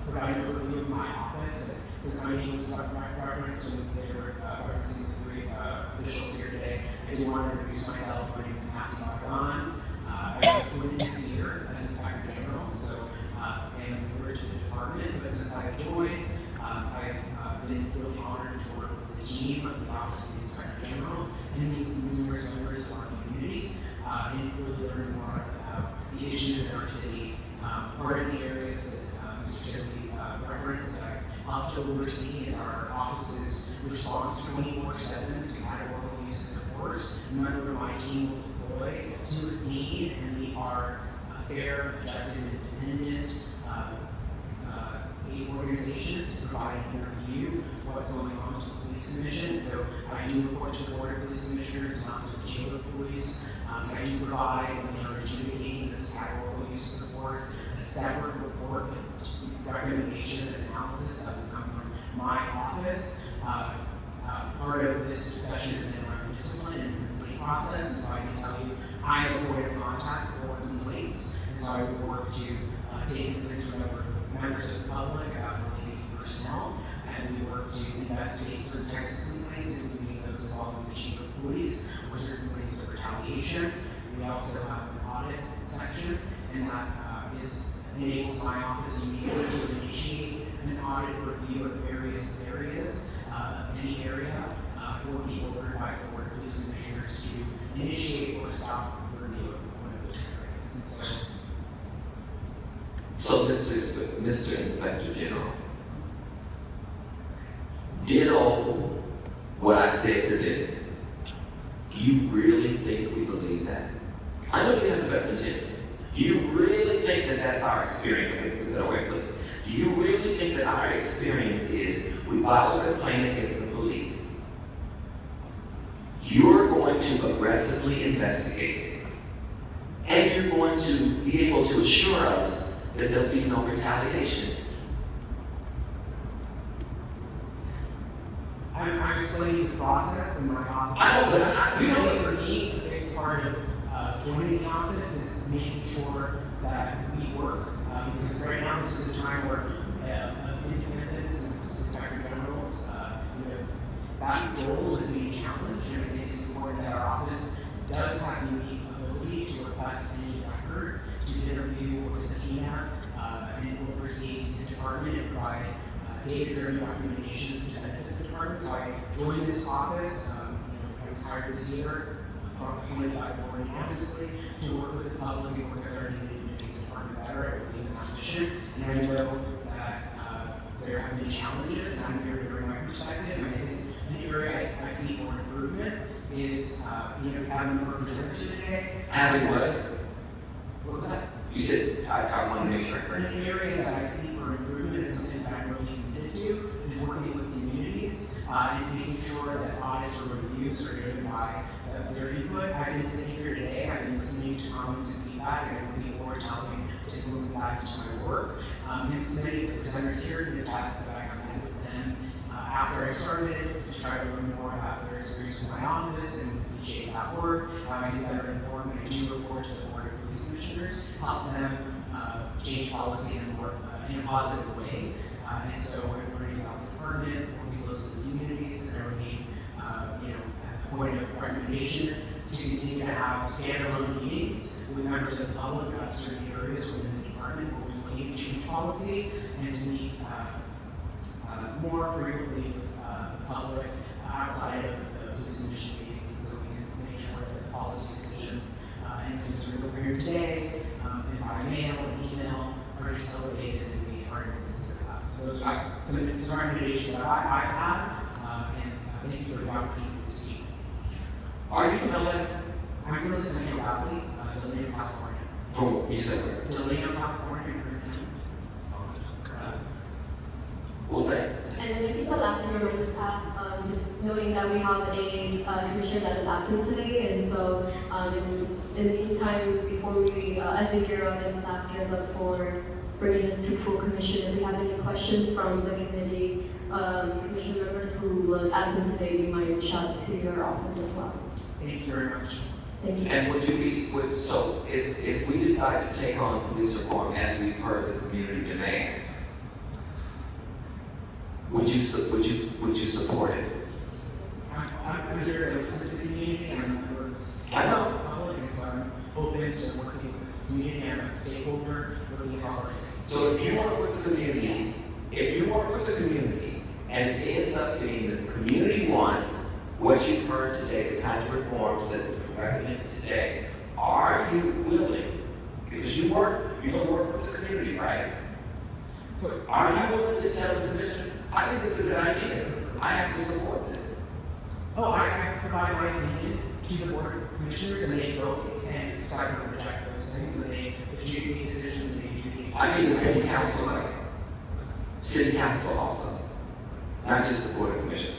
provide an overview of my office. Since my name was referenced and they were referencing the three officials here today, I do want to introduce myself. My name is Matthew Bogdan. I was appointed this year as Inspector General, so I am newer to the department, but since I joined, I've been really honored to work with the team of the Office of the Inspector General and the numerous members of our community and really learn more about the issues in our city. Part of the areas that Mr. Sibley referenced that I help to oversee is our office's response 24/7 to categorical uses of force. A member of my team will deploy to a scene, and we are a fair, objective, and independent aid organization to provide and review what's going on with the police commission. So I do report to the Board of Police Commissioners, not to the Chamber of Police. I do provide, when they are adjudicating this categorical uses of force, a separate report with recommendations and analysis that will come from my office. Part of this discussion is in our discipline and complaint process, and so I can tell you I am a point of contact for complaints, and so I will work to take complaints from members of the public, LAPD personnel, and we work to investigate certain types of complaints, including those involving the chief of police or certain claims of retaliation. We also have an audit section, and that enables my office immediately to initiate an audit review of various areas, any area, or be ordered by the Board of Police Commissioners to initiate or stop review of one of those areas. And So, Mr. Inspector General, ditto what I said to them. Do you really think we believe that? I know you have the best intentions. Do you really think that that's our experience? I guess is a better way to put it. Do you really think that our experience is we file a complaint against the police, you're going to aggressively investigate it, and you're going to be able to assure us that there'll be no retaliation? I'm explaining the process in my office. For me, a big part of joining the office is making sure that we work. Because right now, this is a time where independence and Inspector Generals, that role is being challenged. And I think it's important that our office does have the unique ability to request any record, to interview or subpoena, and oversee the department and provide data-driven recommendations to benefit the department. So I joined this office, I was hired this year, appointed by the board unanimously to work with the public and work with our community to make the department better. I believe in that mission, and I know that there have been challenges, and I'm here to bring my perspective. And I think the area I see for improvement is, having more presenters today. Having what? What was that? You said, I want to make sure. An area that I see for improvement is something that I'm really committed to, is working with communities and making sure that audits or reviews are driven by their input. I've been sitting here today, I've been listening to comments and feedback, and I'm looking forward to helping take a look back into my work. And to many of the presenters here, the tasks that I have met with them after I started to try to learn more about their experience in my office and shape that work. I do better inform and I do report to the Board of Police Commissioners, help them change policy in a positive way. And so we're learning about the department, working closely with communities, and everything, at the point of recommendations to continue to have standalone meetings with members of the public about certain areas within the department where we're looking to change policy and to meet more frequently with the public outside of the police commission meetings so we can make sure that policy decisions and concerns that we're here today and by mail and email are just elevated and we are able to consider that. So So those are some recommendations that I have, and thank you for the opportunity to speak. Are you from LA? I'm from the Central Valley, Delano, California. From, you said where? Delano, California. Well, thank you. And I think the last thing I would just ask, just noting that we have a commissioner that is absent today, and so in the meantime, before we, as we gear up and staff gears up for bringing this to full commission, if we have any questions from the committee, commission members who was absent today, we might reach out to your office as well. Thank you very much. Thank you. And so if we decide to take on police reform as we've heard the community demand, would you support it? I'm here to listen to the community, and I know. Public, and so I'm open to working with the community and a stakeholder really help us. So if you work with the community, and it ends up being that the community wants what you've heard today, the kinds of reforms that are recommended today, are you willing? Because you're gonna work with the community, right? So are you willing to tell the commissioner, I think this is a good idea, I have to support this? Oh, I provide my opinion to the board of commissioners, and they vote and decide to reject those things, and they adjudicate decisions, and they adjudicate. I think the city council, like, city council also, not just the board of commissioners.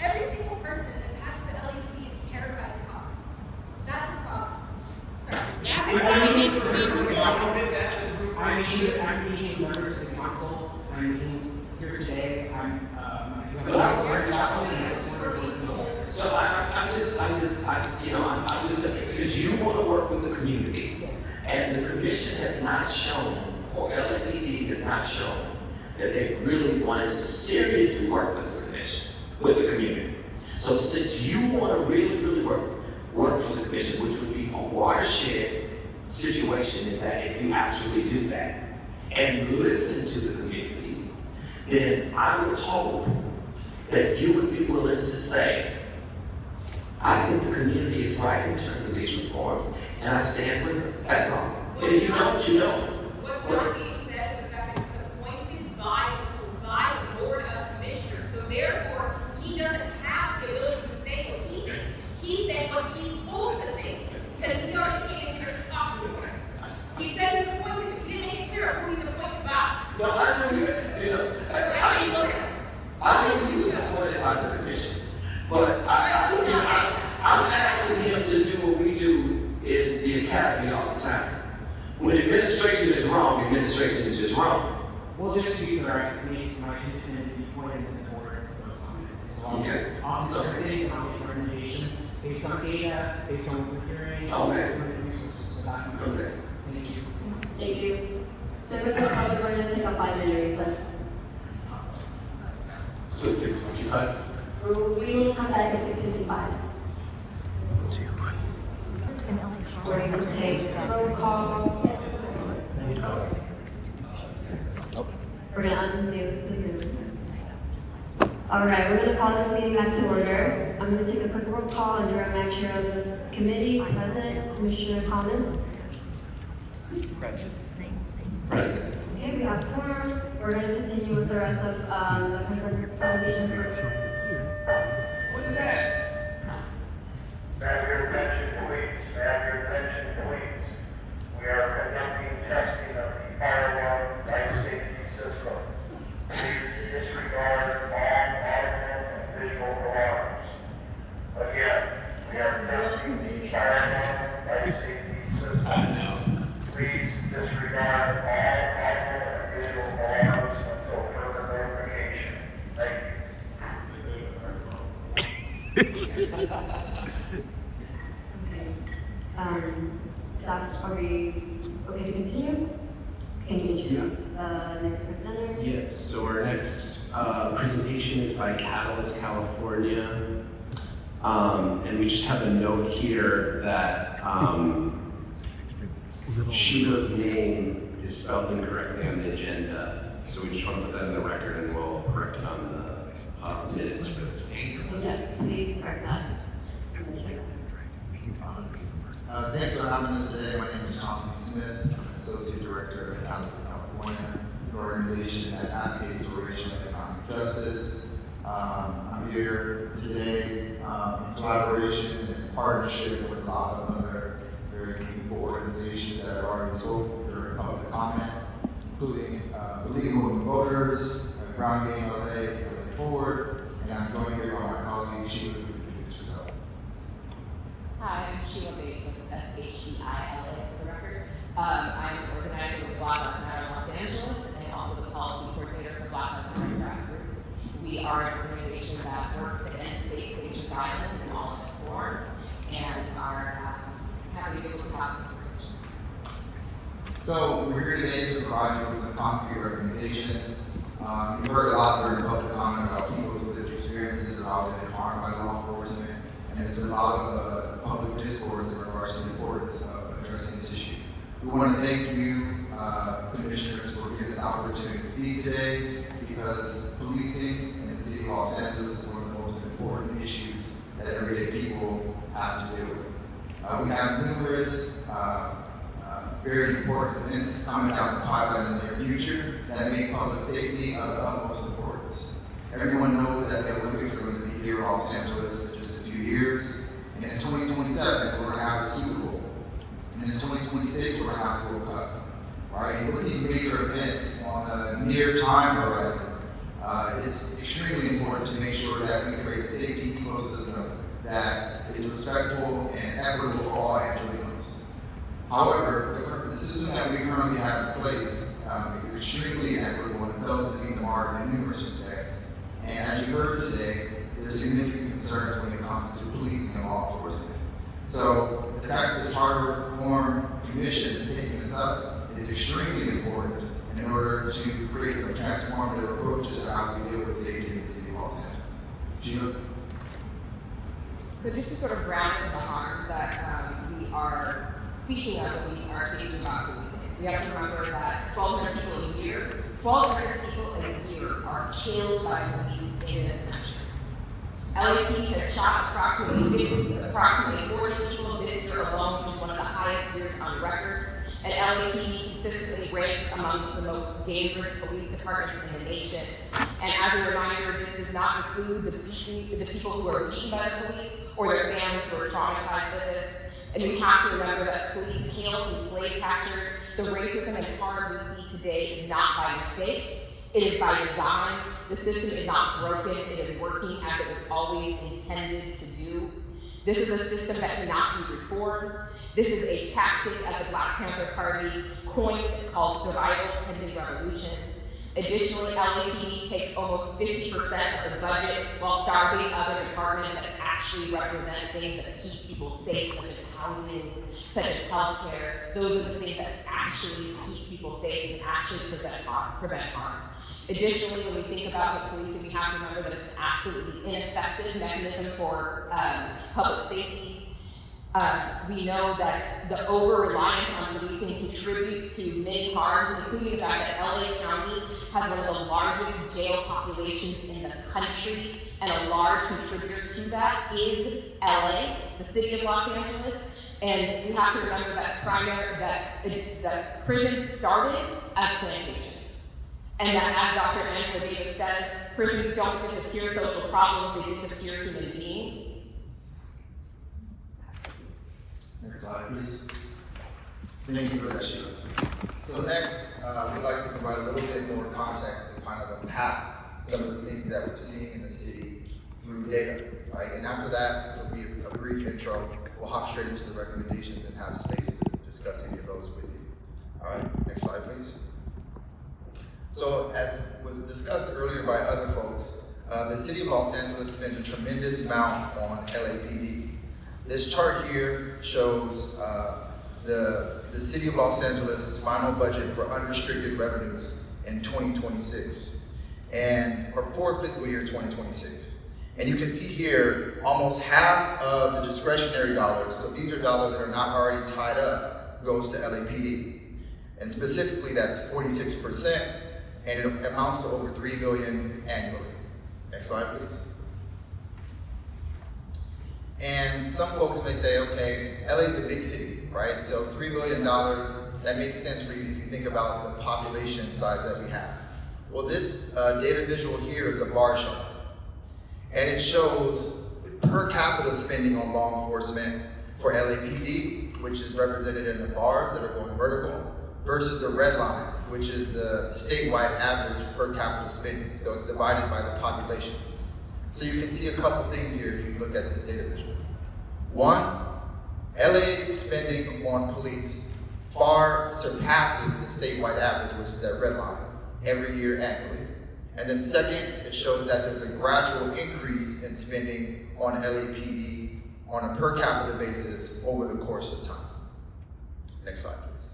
Every single person attached to LAPD is terrified to talk. That's a problem. Sorry. I'm meeting members of the council. I'm meeting here today. So I'm just since you want to work with the community, and the commission has not shown, or LAPD has not shown, that they really wanted to seriously work with the commission, with the community. So since you want to really work for the commission, which would be a watershed situation if you actually do that, and listen to the community, then I would hope that you would be willing to say, I think the community is right in terms of these reforms, and I stand with them. That's all. And if you don't, you don't. What's not being said is the fact that it's appointed by the board of commissioners. So therefore, he doesn't have the ability to say what he thinks. He said what he's told to think, because he already came in here to talk to us. He said he's appointed, but he didn't make it clear who he's appointed by. No, I knew he was appointed by the commission, but I'm asking him to do what we do in the academy all the time. When administration is wrong, administration is just wrong. Well, just to be clear, I make my independent appointment in the board votes on it. So Okay. All these other things, I'll make recommendations based on data, based on what we're hearing. Okay. Resources, so that's Okay. Thank you. Thank you. Members of the public, we're going to take a 5-minute recess. So 6:55? We will come back at 6:55. We're going to take a roll call. We're going to unmute the Zoom. All right, we're going to call this meeting back to order. I'm going to take a quick roll call under our chair of this committee, President Commissioner Thomas. Present. Okay, we have four. We're going to continue with the rest of the presentation. What is that? Have your attention, please. Have your attention, please. We are conducting testing of the fire alarm life safety system. Please disregard all audible and visual alarms. Again, we are testing the fire alarm life safety system. Please disregard all audible and visual alarms until further notification. Thank you. Staff, are we okay to continue? Can you introduce the next presenters? Yes, so our next presentation is by Catalyst California. And we just have a note here that Sheila's name is spelled incorrectly on the agenda. So we just want to put that in the record and we'll correct it on the minutes for this meeting. Yes, please correct that. Thanks for having us today. My name is Jonathan Smith. Associate Director at Atlas, California, an organization that advocates for racial and economic justice. I'm here today in collaboration and partnership with a lot of other very meaningful organizations that have already spoken during public comment, including Legal Women Voters, Ground Game LA, coming forward, and I'm joined here by my colleague, Sheila, who introduce herself. Hi, I'm Sheila Bates, that's SHEILA for the record. I'm an organizer with Black Lives Matter Los Angeles and also the policy coordinator for Black Lives Matter Grassroots. We are an organization that works to end state-sanctioned violence in all of its forms and are happy to be able to talk to the conversation. So we're here today to provide you with some concrete recommendations. You've heard a lot during public comment about people's lived experiences and how they've been harmed by law enforcement, and there's been a lot of public discourse in regards to the importance of addressing this issue. We want to thank you, commissioners, for giving this opportunity to speak today, because policing in the city of Los Angeles is one of the most important issues that everyday people have to deal with. We have numerous very important events coming down the pipeline in the near future that make public safety of the utmost importance. Everyone knows that the Olympics are going to be here in Los Angeles in just a few years, and in 2027 we're going to have the Super Bowl, and in 2026 we're going to have the World Cup. Right? And with these major events on a near time horizon, it's extremely important to make sure that we create a safety ecosystem that is respectful and equitable for all Angelenos. However, the system that we currently have in place is extremely inequitable and fails to meet the mark in numerous respects. And as you heard today, there's significant concerns when it comes to policing and law enforcement. So the fact that the Charter Reform Commission is taking this up is extremely important in order to create some transformative approaches to how we deal with safety in the city of Los Angeles. Gina? So just to sort of ground us in the harms that we are speaking of when we are speaking about policing, we have to remember that 1,200 people a year are killed by police in this country. LAPD has shot approximately 40 people this year alone, which is one of the highest years on record. And LAPD consistently ranks amongst the most dangerous police departments in the nation. And as a reminder, this does not include the people who are beaten by the police or their families who are traumatized by this. And we have to remember that police hail from slave catchers. The racism and harm we see today is not by mistake. It is by design. The system is not broken. It is working as it was always intended to do. This is a system that cannot be reformed. This is a tactic, as the Black Panther Party coined, called survival pending revolution. Additionally, LAPD takes almost 50% of the budget while starving other departments that actually represent things that keep people safe, such as housing, such as healthcare. Those are the things that actually keep people safe and actually prevent harm. Additionally, when we think about the policing, we have to remember that it's an absolutely ineffective mechanism for public safety. We know that the over-reliance on policing contributes to many harms, including the fact that LA County has one of the largest jail populations in the country, and a large contributor to that is LA, the city of Los Angeles. And we have to remember that prisons started as plantations. And that, as Dr. Angela Davis says, prisons don't disappear social problems, they disappear human beings. Next slide, please. Thank you for that, Sheila. So next, we'd like to provide a little bit more context to kind of unpack some of the things that we're seeing in the city through data, right? And after that, it'll be a brief intro. We'll hop straight into the recommendations and have space to discuss any of those with you. All right, next slide, please. So as was discussed earlier by other folks, the city of Los Angeles spent a tremendous amount on LAPD. This chart here shows the city of Los Angeles' final budget for unrestricted revenues in 2026, and for fiscal year 2026. And you can see here almost half of the discretionary dollars, so these are dollars that are not already tied up, goes to LAPD. And specifically that's 46%, and it amounts to over $3 billion annually. Next slide, please. And some folks may say, okay, LA is a big city, right? So $3 billion, that makes sense for you if you think about the population size that we have. Well, this data visual here is a bar chart. And it shows per capita spending on law enforcement for LAPD, which is represented in the bars that are going vertical, versus the red line, which is the statewide average per capita spending. So it's divided by the population. So you can see a couple things here if you look at this data visual. One, LA's spending on police far surpasses the statewide average, which is that red line, every year annually. And then second, it shows that there's a gradual increase in spending on LAPD on a per capita basis over the course of time. Next slide, please.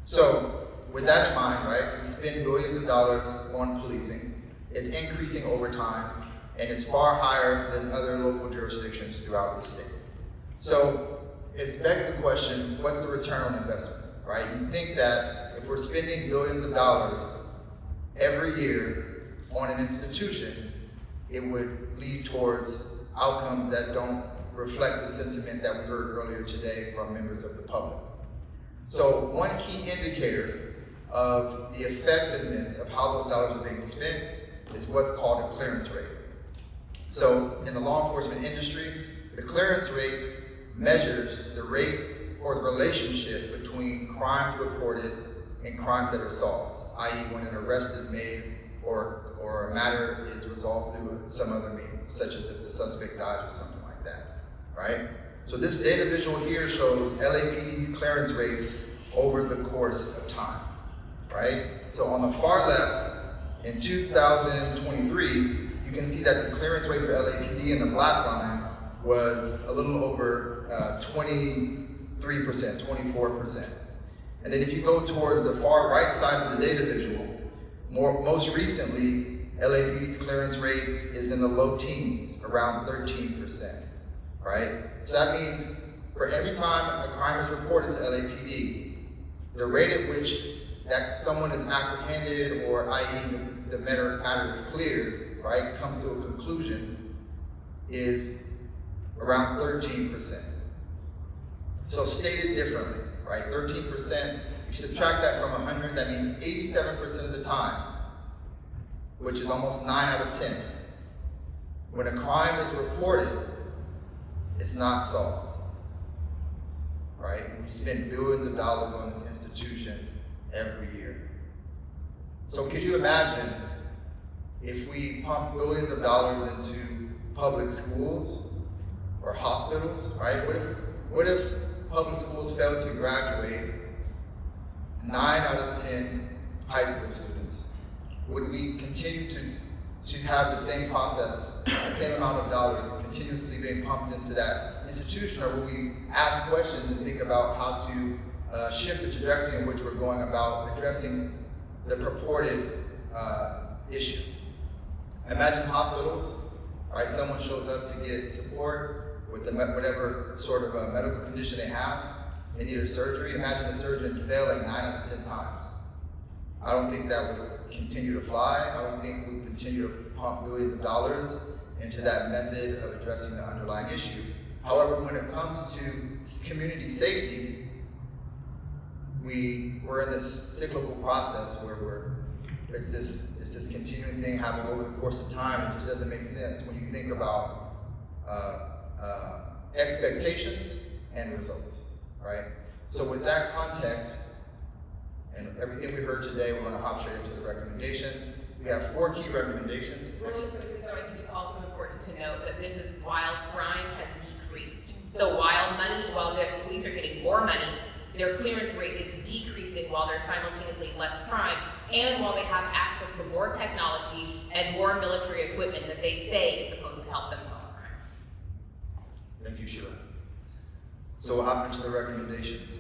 So, with that in mind, right, we spend billions of dollars on policing. It's increasing over time, and it's far higher than other local jurisdictions throughout the state. So, it begs the question, what's the return on investment, right? You think that if we're spending billions of dollars every year on an institution, it would lead towards outcomes that don't reflect the sentiment that we heard earlier today from members of the public. So one key indicator of the effectiveness of how those dollars are being spent is what's called a clearance rate. So in the law enforcement industry, the clearance rate measures the rate or the relationship between crimes reported and crimes that are solved, i.e. when an arrest is made or a matter is resolved through some other means, such as if the suspect dies or something like that, right? So this data visual here shows LAPD's clearance rates over the course of time, right? So on the far left, in 2023, you can see that the clearance rate for LAPD in the black line was a little over 23%, 24%. And then if you go towards the far right side of the data visual, most recently, LAPD's clearance rate is in the low teens, around 13%, right? So that means for every time a crime is reported to LAPD, the rate at which that someone is apprehended or i.e. the matter is cleared, right, comes to a conclusion is around 13%. So stated differently, right, 13%, if you subtract that from 100, that means 87% of the time, which is almost 9 out of 10. When a crime is reported, it's not solved, right? And we spend billions of dollars on this institution every year. So could you imagine if we pump billions of dollars into public schools or hospitals, right? What if public schools fail to graduate 9 out of 10 high school students? Would we continue to have the same process, the same amount of dollars continuously being pumped into that institution, or would we ask questions and think about how to shift the trajectory in which we're going about addressing the purported issue? Imagine hospitals, right? Someone shows up to get support with whatever sort of a medical condition they have. They need a surgery. Imagine a surgeon failing 9 out of 10 times. I don't think that would continue to fly. I don't think we would continue to pump billions of dollars into that method of addressing the underlying issue. However, when it comes to community safety, we're in this cyclical process where it's this continuing thing happening over the course of time. It just doesn't make sense when you think about expectations and results, right? So with that context and everything we heard today, we're going to hop straight into the recommendations. We have 4 key recommendations. Really quickly though, I think it's also important to note that this is while crime has decreased. So while the police are getting more money, their clearance rate is decreasing while there's simultaneously less crime, and while they have access to more technology and more military equipment that they say is supposed to help them solve crimes. Thank you, Sheila. So we'll hop into the recommendations.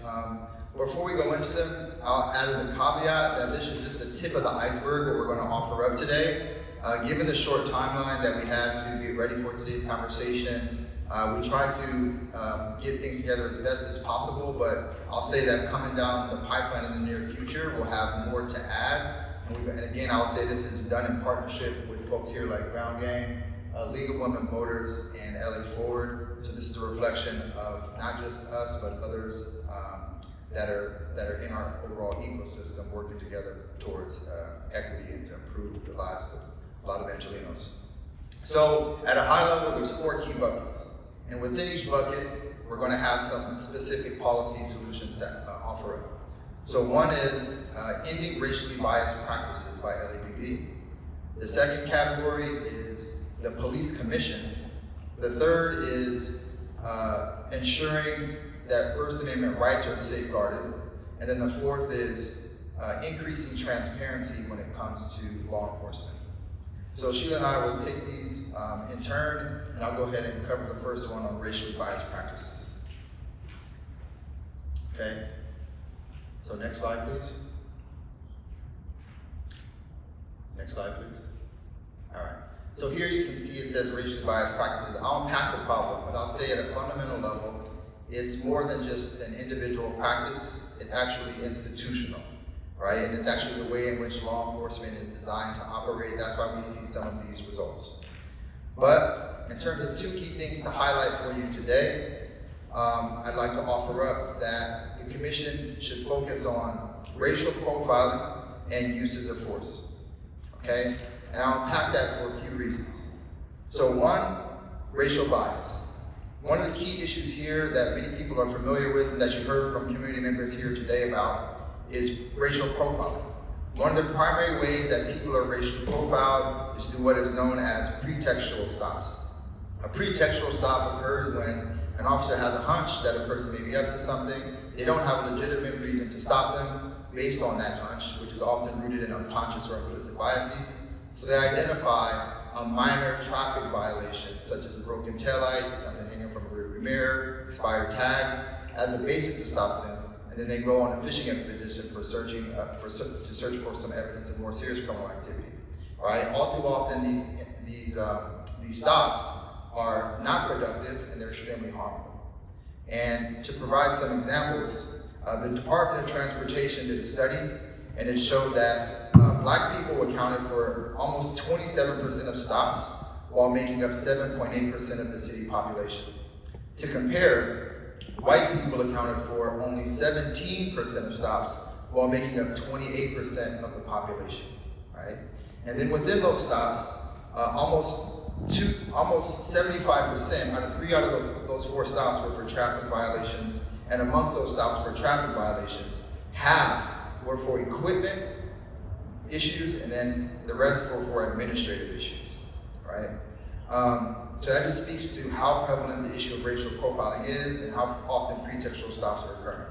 Before we go into them, I'll add as a caveat that this is just the tip of the iceberg what we're going to offer up today. Given the short timeline that we had to get ready for today's conversation, we tried to get things together as best as possible, but I'll say that coming down the pipeline in the near future, we'll have more to add. And again, I'll say this is done in partnership with folks here like Brown Gang, League of Women Voters and LA Forward. So this is a reflection of not just us, but others that are in our overall ecosystem working together towards equity and to improve the lives of a lot of Angelenos. So at a high level, there's 4 key buckets. And within each bucket, we're going to have some specific policy solutions that offer up. So one is ending racially biased practices by LAPD. The second category is the police commission. The third is ensuring that First Amendment rights are safeguarded. And then the fourth is increasing transparency when it comes to law enforcement. So Sheila and I will take these in turn, and I'll go ahead and cover the first one on racially biased practices. Okay, so next slide, please. Next slide, please. All right, so here you can see it says racially biased practices. I'll unpack the problem, but I'll say at a fundamental level, it's more than just an individual practice, it's actually institutional. Right, and it's actually the way in which law enforcement is designed to operate. That's why we see some of these results. But in terms of 2 key things to highlight for you today, I'd like to offer up that the commission should focus on racial profiling and uses of force. Okay, and I'll unpack that for a few reasons. So one, racial bias. One of the key issues here that many people are familiar with and that you heard from community members here today about is racial profiling. One of the primary ways that people are racially profiled is through what is known as pretextual stops. A pretextual stop occurs when an officer has a hunch that a person may be up to something. They don't have a legitimate reason to stop them based on that hunch, which is often rooted in unconscious or implicit biases. So they identify a minor traffic violation, such as a broken taillight, something hanging from a rearview mirror, expired tags, as a basis to stop them. And then they go on a fishing expedition for searching to search for some evidence of more serious criminal activity. All right. All too often, these stops are not productive and they're extremely harmful. And to provide some examples, the Department of Transportation did a study, and it showed that Black people accounted for almost 27% of stops, while making up 7.8% of the city population. To compare, white people accounted for only 17% of stops, while making up 28% of the population, right? And then within those stops, almost 75%, 3 out of those 4 stops were for traffic violations, and amongst those stops for traffic violations, half were for equipment issues, and then the rest were for administrative issues, right? So that just speaks to how prevalent the issue of racial profiling is and how often pretextual stops are occurring.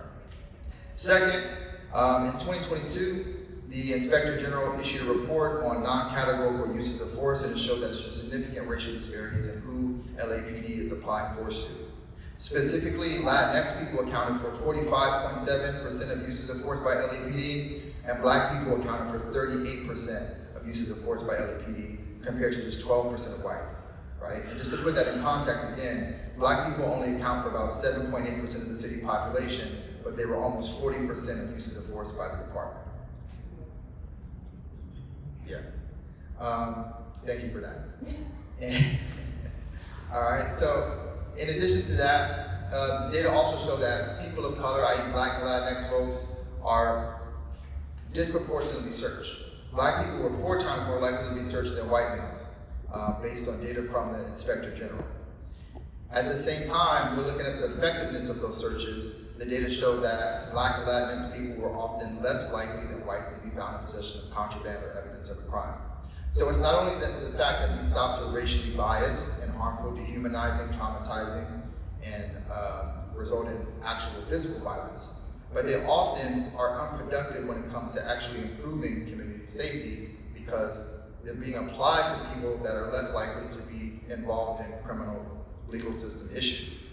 Second, in 2022, the Inspector General issued a report on non-categorical uses of force, and it showed that there's significant racial disparities in who LAPD is applying force to. Specifically, Latinx people accounted for 45.7% of uses of force by LAPD, and Black people accounted for 38% of uses of force by LAPD, compared to just 12% of whites. Right? And just to put that in context again, Black people only account for about 7.8% of the city population, but they were almost 40% of uses of force by the department. Yes. Thank you for that. And, all right, so in addition to that, the data also show that people of color, i.e. Black and Latinx folks, are disproportionately searched. Black people were 4 times more likely to be searched than white males, based on data from the Inspector General. At the same time, we're looking at the effectiveness of those searches. The data showed that Black and Latinx people were often less likely than whites to be found in possession of contraband or evidence of a crime. So it's not only the fact that these stops are racially biased and harmful, dehumanizing, traumatizing, and result in actual physical violence, but they often are unproductive when it comes to actually improving community safety, because they're being applied to people that are less likely to be involved in criminal legal system issues.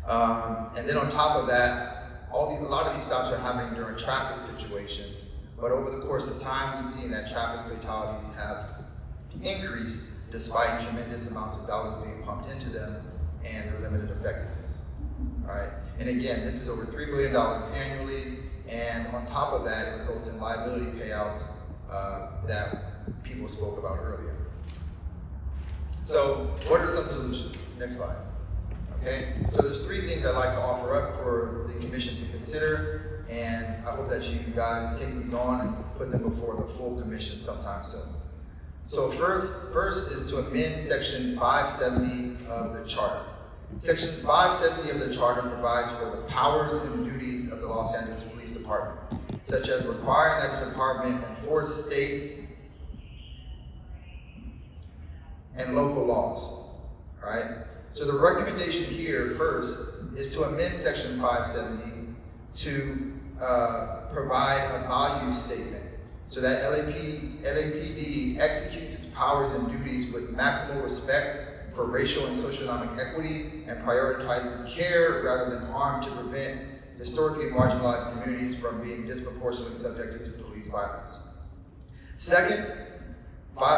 And then on top of that, a lot of these stops are happening during traffic situations, but over the course of time, we've seen that traffic fatalities have increased despite tremendous amounts of dollars being pumped into them and their limited effectiveness. All right? And again, this is over $3 billion annually, and on top of that, it results in liability payouts that people spoke about earlier. So what are some solutions? Next slide. Okay, so there's three things I'd like to offer up for the commission to consider, and I hope that you guys take these on and put them before the full commission sometime soon. So first is to amend section 570 of the charter. Section 570 of the charter provides for the powers and duties of the Los Angeles Police Department, such as requiring that the department enforce state and local laws. All right? So the recommendation here first is to amend section 570 to provide a value statement so that LAPD executes its powers and duties with maximal respect for racial and socioeconomic equity and prioritizes care rather than harm to prevent historically marginalized communities from being disproportionately subjected to police violence. Second,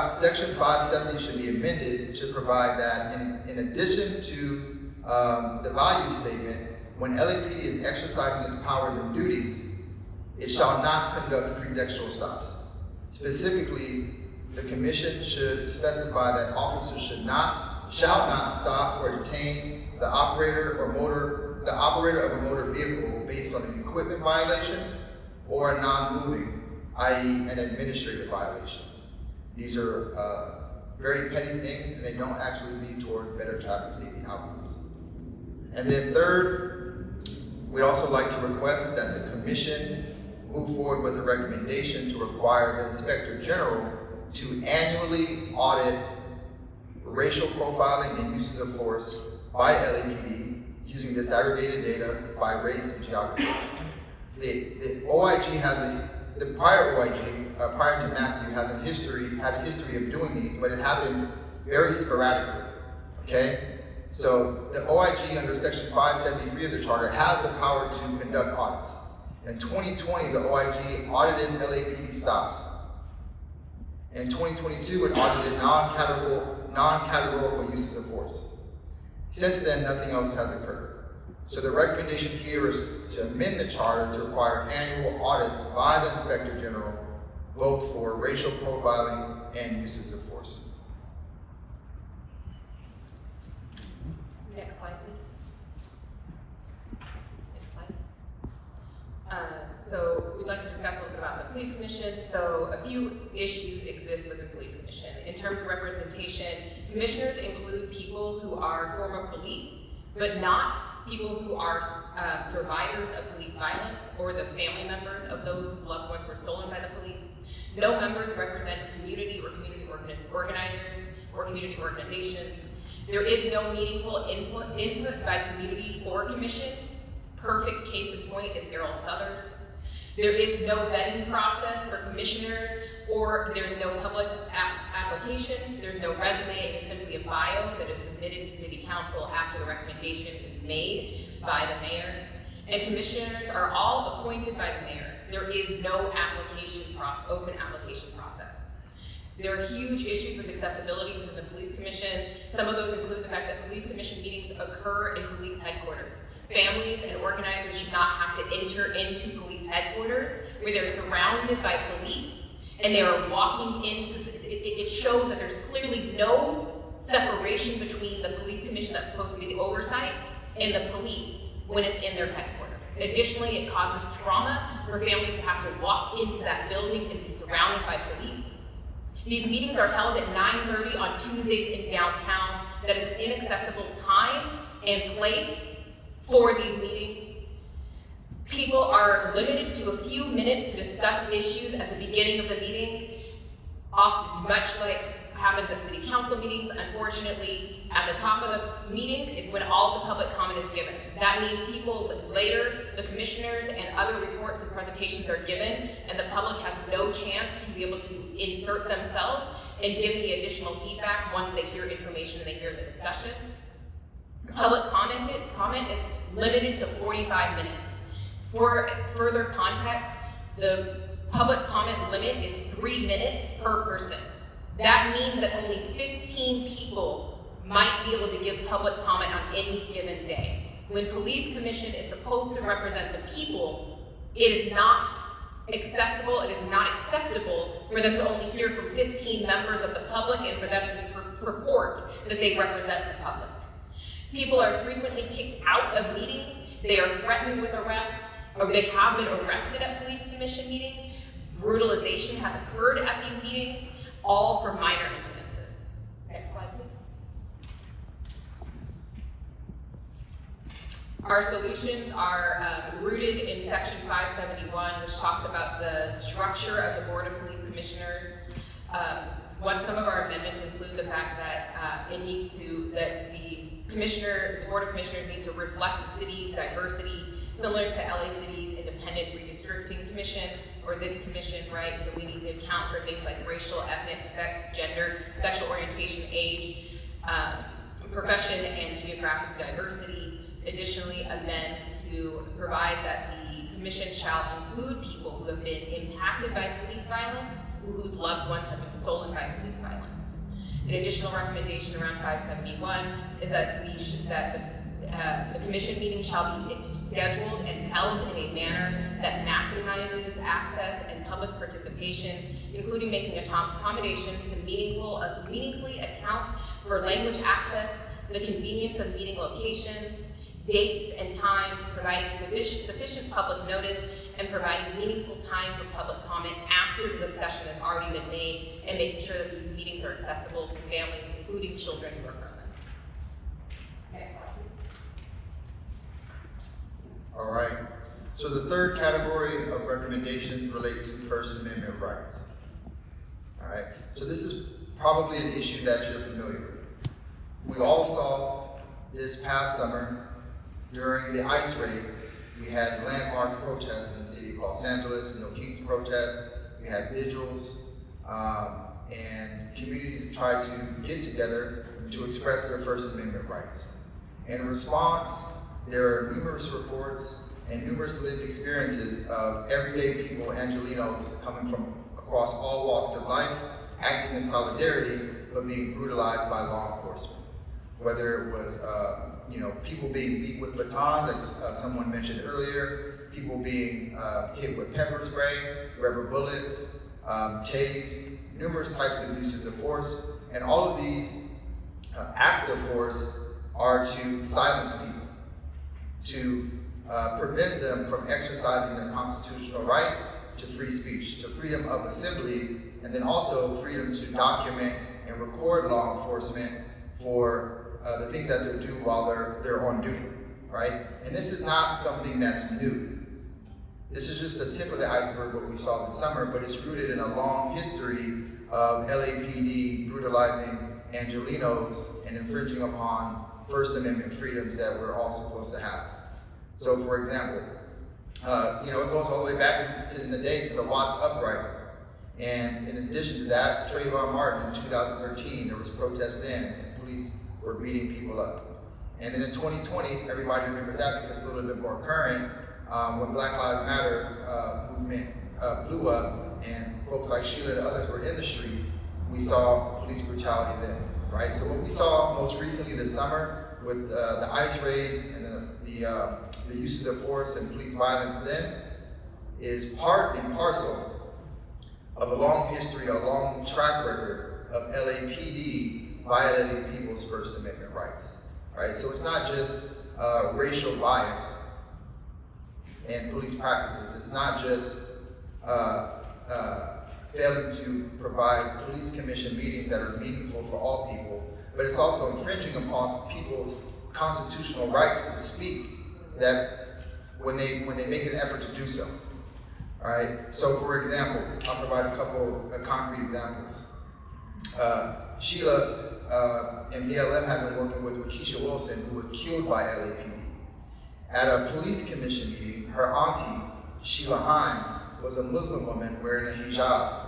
Section 570 should be amended to provide that in addition to the value statement, when LAPD is exercising its powers and duties, it shall not conduct pretextual stops. Specifically, the commission should specify that officers shall not stop or detain the operator of a motor vehicle based on an equipment violation or a non-moving, i.e. an administrative violation. These are very petty things, and they don't actually lead toward better traffic safety outcomes. And then third, we'd also like to request that the commission move forward with a recommendation to require the Inspector General to annually audit racial profiling and uses of force by LAPD using disaggregated data by race and geography. The OIG the prior OIG, prior to Matthew, had a history of doing these, but it happens very sporadically, okay? So the OIG under section 573 of the charter has the power to conduct audits. In 2020, the OIG audited LAPD stops. In 2022, it audited non-categorical uses of force. Since then, nothing else has occurred. So the recommendation here is to amend the charter to require annual audits by the Inspector General, both for racial profiling and uses of force. Next slide, please. Next slide. So we'd like to discuss a little bit about the police commission. So a few issues exist with the police commission. In terms of representation, commissioners include people who are former police, but not people who are survivors of police violence or the family members of those whose loved ones were stolen by the police. No members represent community or community organizers or community organizations. There is no meaningful input by community for commission. Perfect case in point is Errol Southers. There is no vetting process for commissioners, or there's no public application, there's no resume, it's simply a bio that is submitted to City Council after the recommendation is made by the mayor. And commissioners are all appointed by the mayor. There is no open application process. There are huge issues with accessibility within the police commission. Some of those include the fact that police commission meetings occur in police headquarters. Families and organizers should not have to enter into police headquarters where they're surrounded by police and they are walking into, it shows that there's clearly no separation between the police commission that's supposed to be the oversight and the police when it's in their headquarters. Additionally, it causes trauma for families to have to walk into that building and be surrounded by police. These meetings are held at 9:30 on Tuesdays in downtown. That is an inaccessible time and place for these meetings. People are limited to a few minutes to discuss issues at the beginning of the meeting, much like happens at city council meetings. Unfortunately, at the top of the meeting is when all the public comment is given. That means people later, the commissioners and other reports and presentations are given, and the public has no chance to be able to insert themselves and give any additional feedback once they hear information and they hear the discussion. Public comment is limited to 45 minutes. For further context, the public comment limit is 3 minutes per person. That means that only 15 people might be able to give public comment on any given day. When police commission is supposed to represent the people, it is not accessible, it is not acceptable for them to only hear from 15 members of the public and for them purport that they represent the public. People are frequently kicked out of meetings, they are threatened with arrest, or they have been arrested at police commission meetings. Brutalization has occurred at these meetings, all for minor incidences. Next slide, please. Our solutions are rooted in section 571, which talks about the structure of the Board of Police Commissioners. Some of our amendments include the fact that the Board of Commissioners needs to reflect the city's diversity, similar to LA City's Independent Redistricting Commission, or this commission, right? So we need to account for things like racial, ethnic, sex, gender, sexual orientation, age, profession, and geographic diversity. Additionally, amend to provide that the commission shall include people who have been impacted by police violence, whose loved ones have been stolen by police violence. An additional recommendation around 571 is that the commission meeting shall be scheduled and held in a manner that maximizes access and public participation, including making accommodations to meaningfully account for language access, the convenience of meeting locations, dates and times, providing sufficient public notice, and providing meaningful time for public comment after the discussion has already been made, and making sure that these meetings are accessible to families, including children who are present. Next slide, please. All right. So the third category of recommendations relate to First Amendment rights. All right. So this is probably an issue that you're familiar with. We all saw this past summer during the ICE raids. We had landmark protests in the city of Los Angeles, No King's protests. We had vigils, and communities tried to get together to express their First Amendment rights. In response, there are numerous reports and numerous lived experiences of everyday people, Angelenos, coming from across all walks of life, acting in solidarity, but being brutalized by law enforcement. Whether it was people being beat with batons, as someone mentioned earlier, people being hit with pepper spray, rubber bullets, tased, numerous types of uses of force, and all of these acts of force are to silence people, to prevent them from exercising their constitutional right to free speech, to freedom of assembly, and then also freedom to document and record law enforcement for the things that they do while they're on duty, right? And this is not something that's new. This is just the tip of the iceberg, what we saw this summer, but it's rooted in a long history of LAPD brutalizing Angelenos and infringing upon First Amendment freedoms that we're all supposed to have. So, for example, it goes all the way back in the day to the Watts Uprising. And in addition to that, Trayvon Martin in 2013, there was protests then, and police were beating people up. And then in 2020, everybody remembers that because it's a little bit more current, when Black Lives Matter movement blew up and folks like Sheila and others were in the streets, we saw police brutality then, right? So what we saw most recently this summer with the ICE raids and the uses of force and police violence then is part and parcel of a long history, a long track record of LAPD violating people's First Amendment rights, right? So it's not just racial bias and police practices. It's not just failing to provide police commission meetings that are meaningful for all people, but it's also infringing upon people's constitutional rights to speak that when they make an effort to do so. All right. So, for example, I'll provide a couple of concrete examples. Sheila and BLM have been working with Waukesha Wilson, who was killed by LAPD. At a police commission meeting, her auntie, Sheila Hines, was a Muslim woman wearing a hijab.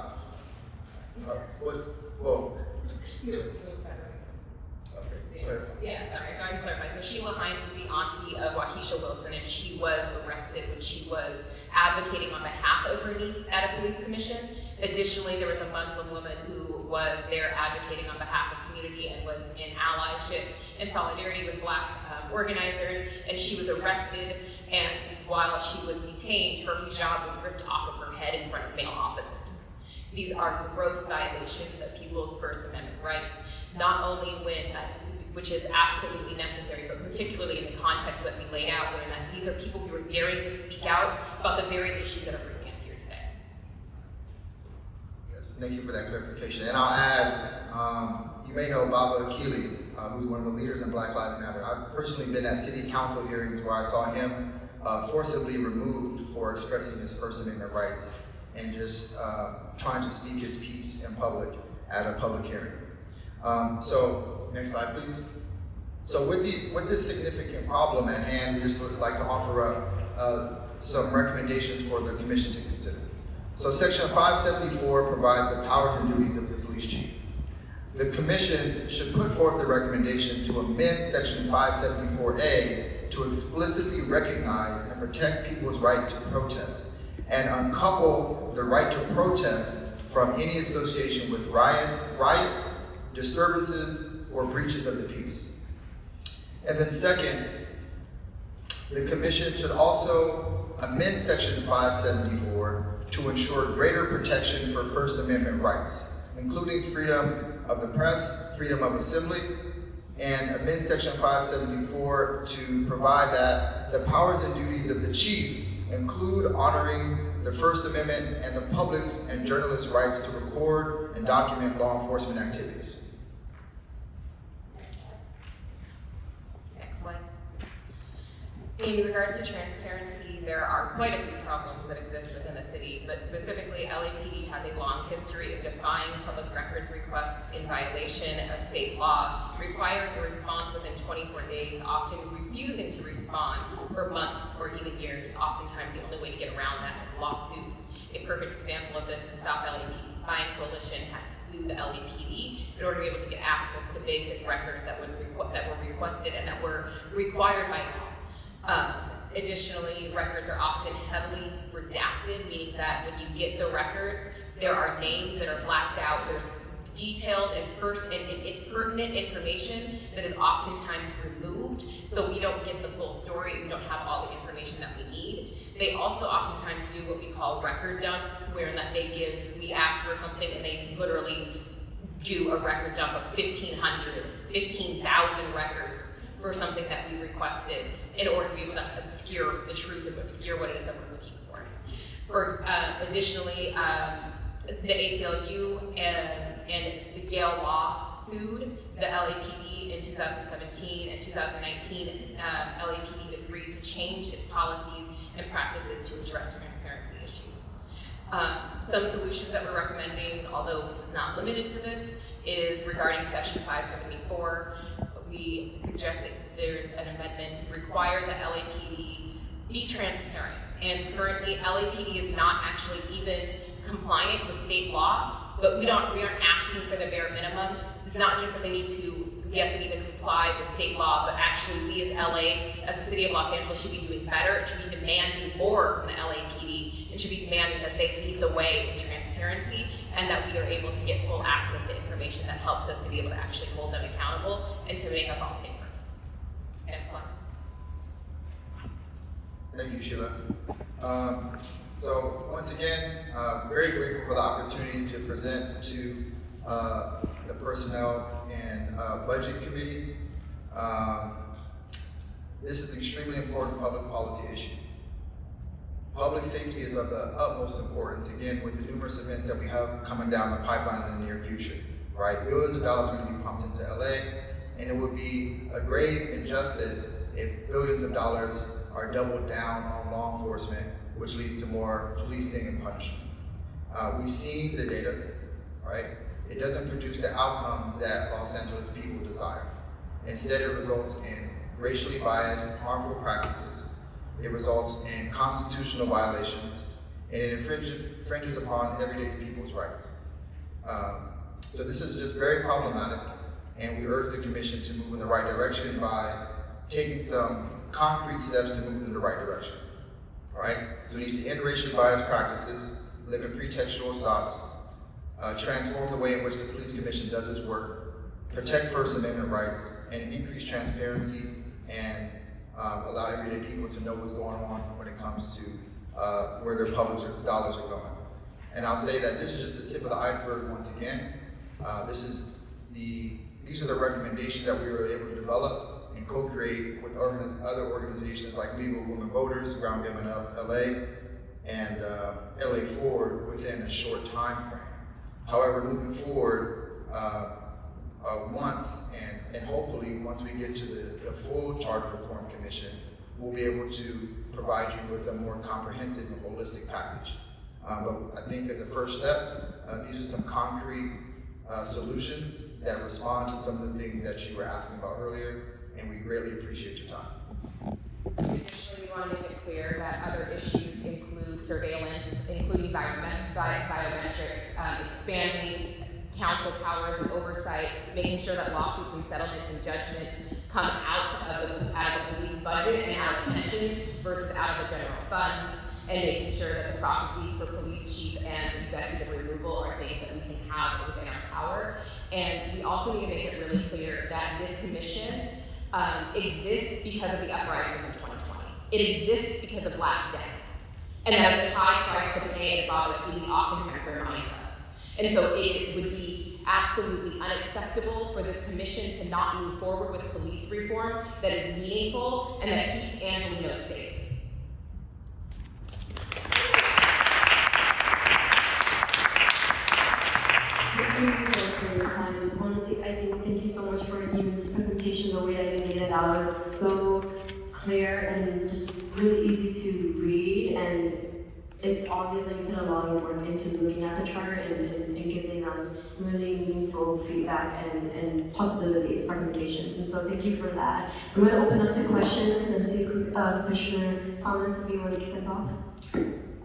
Yeah, sorry, so I can clarify. So Sheila Hines is the auntie of Waukesha Wilson, and she was arrested when she was advocating on behalf of her niece at a police commission. Additionally, there was a Muslim woman who was there advocating on behalf of community and was in allyship and solidarity with Black organizers, and she was arrested, and while she was detained, her hijab was ripped off of her head in front of male officers. These are gross violations of people's First Amendment rights, not only when, which is absolutely necessary, but particularly in the context that we laid out, where that these are people who are daring to speak out about the very issues that are bringing us here today. Yes, thank you for that clarification. And I'll add, you may know Baba Akili, who's one of the leaders in Black Lives Matter. I've personally been at city council hearings where I saw him forcibly removed for expressing his First Amendment rights and just trying to speak his piece in public at a public hearing. So, next slide, please. So with this significant problem at hand, we just would like to offer up some recommendations for the commission to consider. So Section 574 provides the powers and duties of the police chief. The commission should put forth the recommendation to amend Section 574A to explicitly recognize and protect people's right to protest and uncouple the right to protest from any association with riots, disturbances, or breaches of the peace. And then second, the commission should also amend Section 574 to ensure greater protection for First Amendment rights, including freedom of the press, freedom of assembly, and amend Section 574 to provide that the powers and duties of the chief include honoring the First Amendment and the public's and journalists' rights to record and document law enforcement activities. Next slide. In regards to transparency, there are quite a few problems that exist within the city, but specifically LAPD has a long history of defying public records requests in violation of state law, requiring a response within 24 days, often refusing to respond for months or even years. Oftentimes the only way to get around that is lawsuits. A perfect example of this is Stop LAPD Spying Coalition has to sue the LAPD in order to be able to get access to basic records that were requested and that were required by law. Additionally, records are often heavily redacted, meaning that when you get the records, there are names that are blacked out. There's detailed and pertinent information that is oftentimes removed, so we don't get the full story. We don't have all the information that we need. They also oftentimes do what we call record dumps, where that we ask for something and they literally do a record dump of 15,000 records for something that we requested in order to be able to obscure the truth and obscure what it is that we're looking for. Additionally, the ACLU and the Gale Law sued the LAPD in 2017 and 2019. LAPD agreed to change its policies and practices to address transparency issues. Some solutions that we're recommending, although it's not limited to this, is regarding Section 574. We suggest that there's an amendment to require the LAPD be transparent. And currently, LAPD is not actually even compliant with state law, but we aren't asking for the bare minimum. It's not just that they need to, yes, they need to comply with state law, but actually we as LA, as the city of Los Angeles, should be doing better. It should be demanding more from the LAPD. It should be demanding that they lead the way in transparency and that we are able to get full access to information that helps us to be able to actually hold them accountable and to make us all safer. Next slide. Thank you, Sheila. So once again, very grateful for the opportunity to present to the Personnel and Budget Committee. This is an extremely important public policy issue. Public safety is of the utmost importance, again, with the numerous events that we have coming down the pipeline in the near future, right? Billions of dollars are going to be pumped into LA, and it would be a grave injustice if billions of dollars are doubled down on law enforcement, which leads to more policing and punishment. We've seen the data, right? It doesn't produce the outcomes that Los Angeles people desire. Instead, it results in racially biased, harmful practices. It results in constitutional violations, and it infringes upon everyday people's rights. So this is just very problematic, and we urge the commission to move in the right direction by taking some concrete steps to move in the right direction. All right? So we need to end racially biased practices, limit pretextual stops, transform the way in which the police commission does its work, protect First Amendment rights, and increase transparency and allow everyday people to know what's going on when it comes to where their public dollars are going. And I'll say that this is just the tip of the iceberg once again. These are the recommendations that we were able to develop and co-create with other organizations like League of Women Voters, Ground Game in LA, and LA Forward within a short time frame. However, moving forward, and hopefully once we get to the full Charter Reform Commission, we'll be able to provide you with a more comprehensive and holistic package. But I think as a first step, these are some concrete solutions that respond to some of the things that you were asking about earlier, and we greatly appreciate your time. Additionally, we want to make it clear that other issues include surveillance, including biometrics, expanding council powers and oversight, making sure that lawsuits and settlements and judgments come out of the police budget and out of pensions versus out of the general fund, and making sure that the processes for police chief and executive removal are things that we can have within our power. And we also need to make it really clear that this commission exists because of the uprisings in 2020. It exists because of Black Death. And that is a high price to pay, as Bob Healy oftentimes reminds us. And so it would be absolutely unacceptable for this commission to not move forward with police reform that is meaningful and that keeps Angelino safe. Thank you for your time. Honestly, I think thank you so much for even this presentation, the way that you made it out. It's so clear and just really easy to read, and it's obvious that you put a lot of work into looking at the charter and giving us really meaningful feedback and possibilities, recommendations. And so thank you for that. I'm going to open up to questions and see Commissioner Thomas, if you want to kick us off.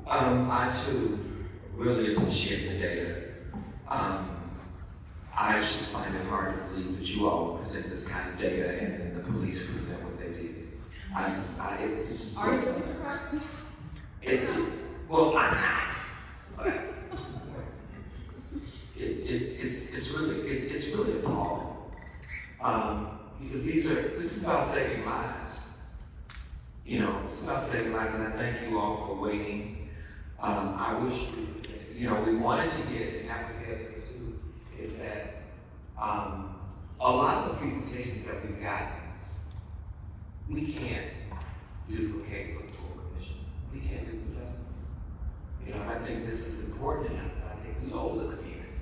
I too really appreciate the data. I just find it hard to believe that you all present this kind of data and then the police present what they did. Are you so surprised? Well, I'm not. It's really appalling. Because this is about saving lives. You know, it's about saving lives, and I thank you all for waiting. I wish, we wanted to get, and that was the other thing too, is that a lot of the presentations that we've gotten, we can't duplicate with the full commission. We can't do it justice. I think this is important enough that I think we owe the community.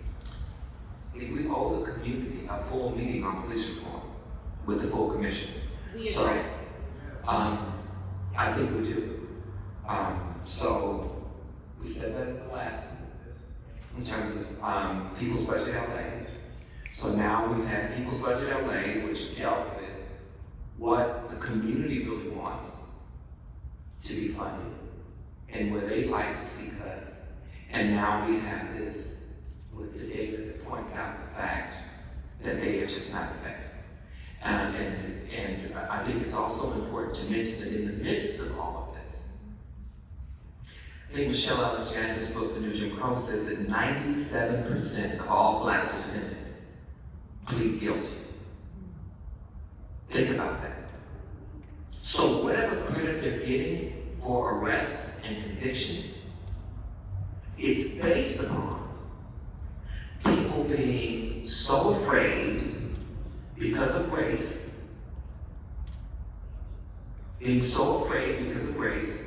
We owe the community a full meeting on police reform with the full commission. So, I think we do. So, we said that at the last, in terms of People's Budget LA. So now we've had People's Budget LA, which dealt with what the community really wants to be funded and where they'd like to see cuts. And now we have this with the data that points out the fact that they are just not effective. And I think it's also important to mention that in the midst of all of this, I think Michelle Alexander's book, The New Jim Crow, says that 97% of all Black defendants plead guilty. Think about that. So whatever credit they're getting for arrests and convictions, it's based upon people being so afraid because of race,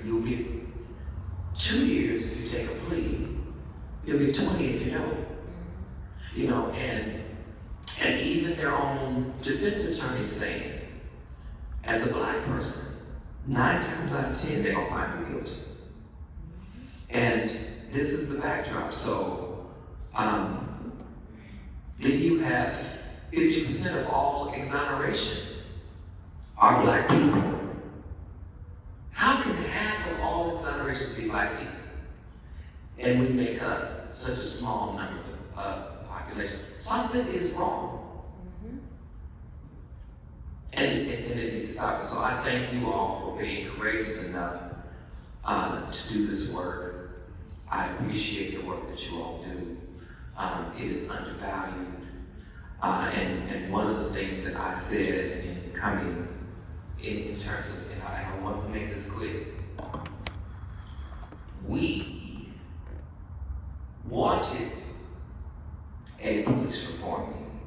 you'll get 2 years if you take a plea, you'll get 20 if you don't. And even their own defense attorneys saying, as a Black person, 9 times out of 10, they're gonna find you guilty. And this is the backdrop. So, then you have 50% of all exonerations are Black people. How can half of all exonerations be Black people? And we make up such a small number of the population. Something is wrong. And it needs to stop. So I thank you all for being courageous enough to do this work. I appreciate the work that you all do. It is undervalued. And one of the things that I said in coming in terms of, and I want to make this clear, we wanted a police reform meeting.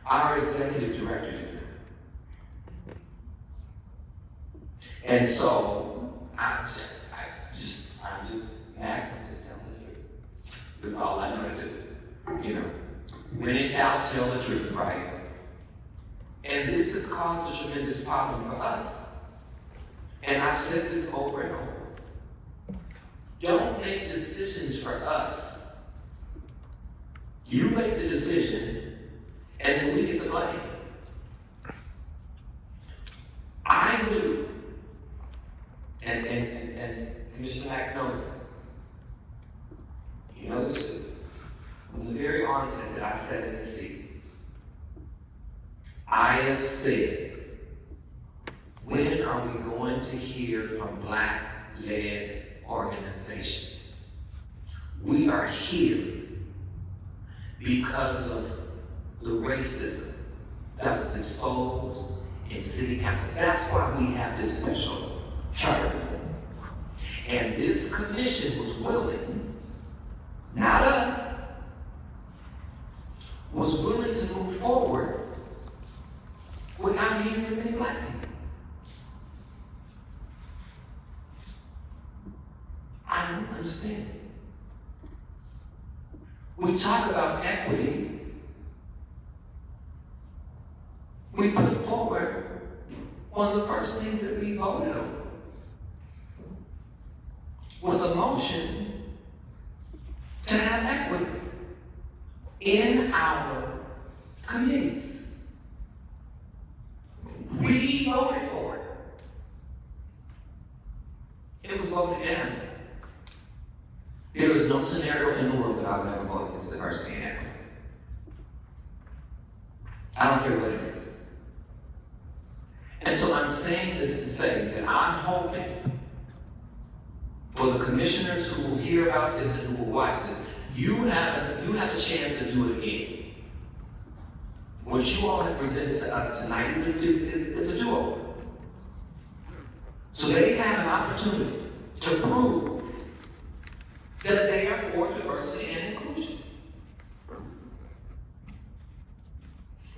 Our executive director did not. And so I'm just asking to tell the truth. That's all I know to do. You know, when in doubt, tell the truth, right? And this has caused a tremendous problem for us. And I've said this over and over. Don't make decisions for us. You make the decision, and then we get the blame. I knew, and Commissioner Mack knows this. He knows this too. From the very onset that I sat in the seat, I have said, when are we going to hear from Black-led organizations? We are here because of the racism that was exposed in city council. That's why we have this special charter reform. And this commission was willing, not us, was willing to move forward without hearing from any Black people. I don't understand it. We talk about equity. We put forward one of the first things that we voted on was a motion to have equity in our committees. We voted for it. It was voted down. There is no scenario in the world that I would ever vote against diversity and equity. I don't care what it is. And so I'm saying this to say that I'm hoping for the commissioners who will hear about this and who will watch this, you have a chance to do it again. What you all have presented to us tonight is a do-over. So they have an opportunity to prove that they are for diversity and inclusion.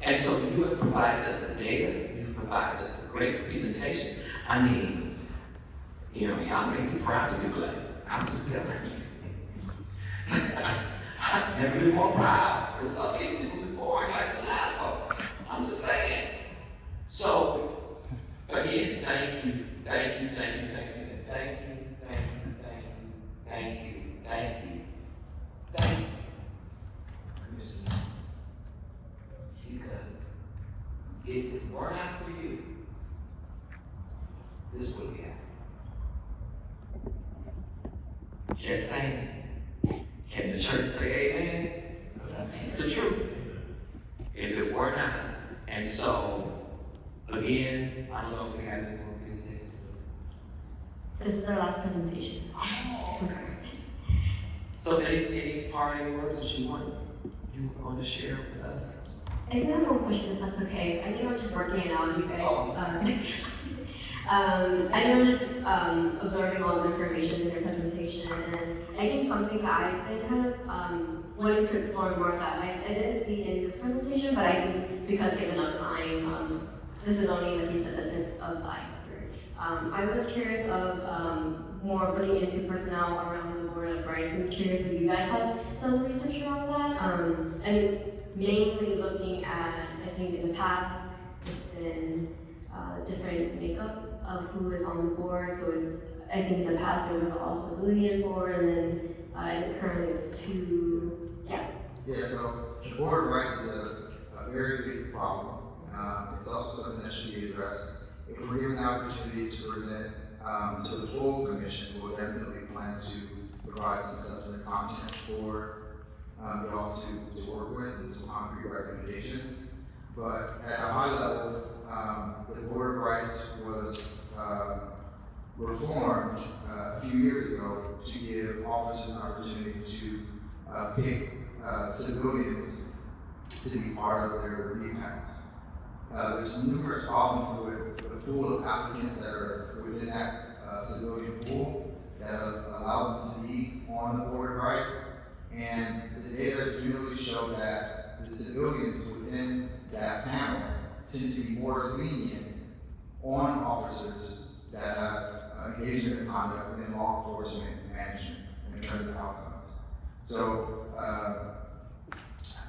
And so you have provided us the data, you've provided us a great presentation. I mean, y'all make me proud to be Black. I'm just telling you. I've never been more proud. Because some people will be boring like the last folks. I'm just saying. So, again, thank you. Because if it were not for you, this would be happening. Just saying. Can the church say amen? It's the truth. If it were not. And so, again, I don't know if we have any more presentations. This is our last presentation. So any parting words that you want to share with us? I do have one question, if that's okay. I know I'm just working it out, you guys. I know I'm just absorbing all the information in your presentation, and I think something that I've been kind of wanting to explore more that I didn't see in this presentation, but I think because given enough time, this is only, like you said, the tip of the iceberg. I was curious of more looking into personnel around the Board of Rights. I'm curious if you guys have done research around that, and mainly looking at, I think in the past, it's been different makeup of who is on the board. So it's, I think in the past it was all civilian board, and then currently it's two, Yeah, so the Board of Rights is a very big problem. It's also something that should be addressed. If we're given the opportunity to present to the full commission, we'll definitely plan to provide some substantive content for y'all to work with and some concrete recommendations. But at a high level, the Board of Rights was reformed a few years ago to give officers an opportunity to pick civilians to be part of their review panels. There's numerous problems with the pool of applicants that are within that civilian pool that allows them to be on the Board of Rights. And the data generally show that the civilians within that panel tend to be more lenient on officers that have engaged in misconduct within law enforcement and management in terms of outcomes. So,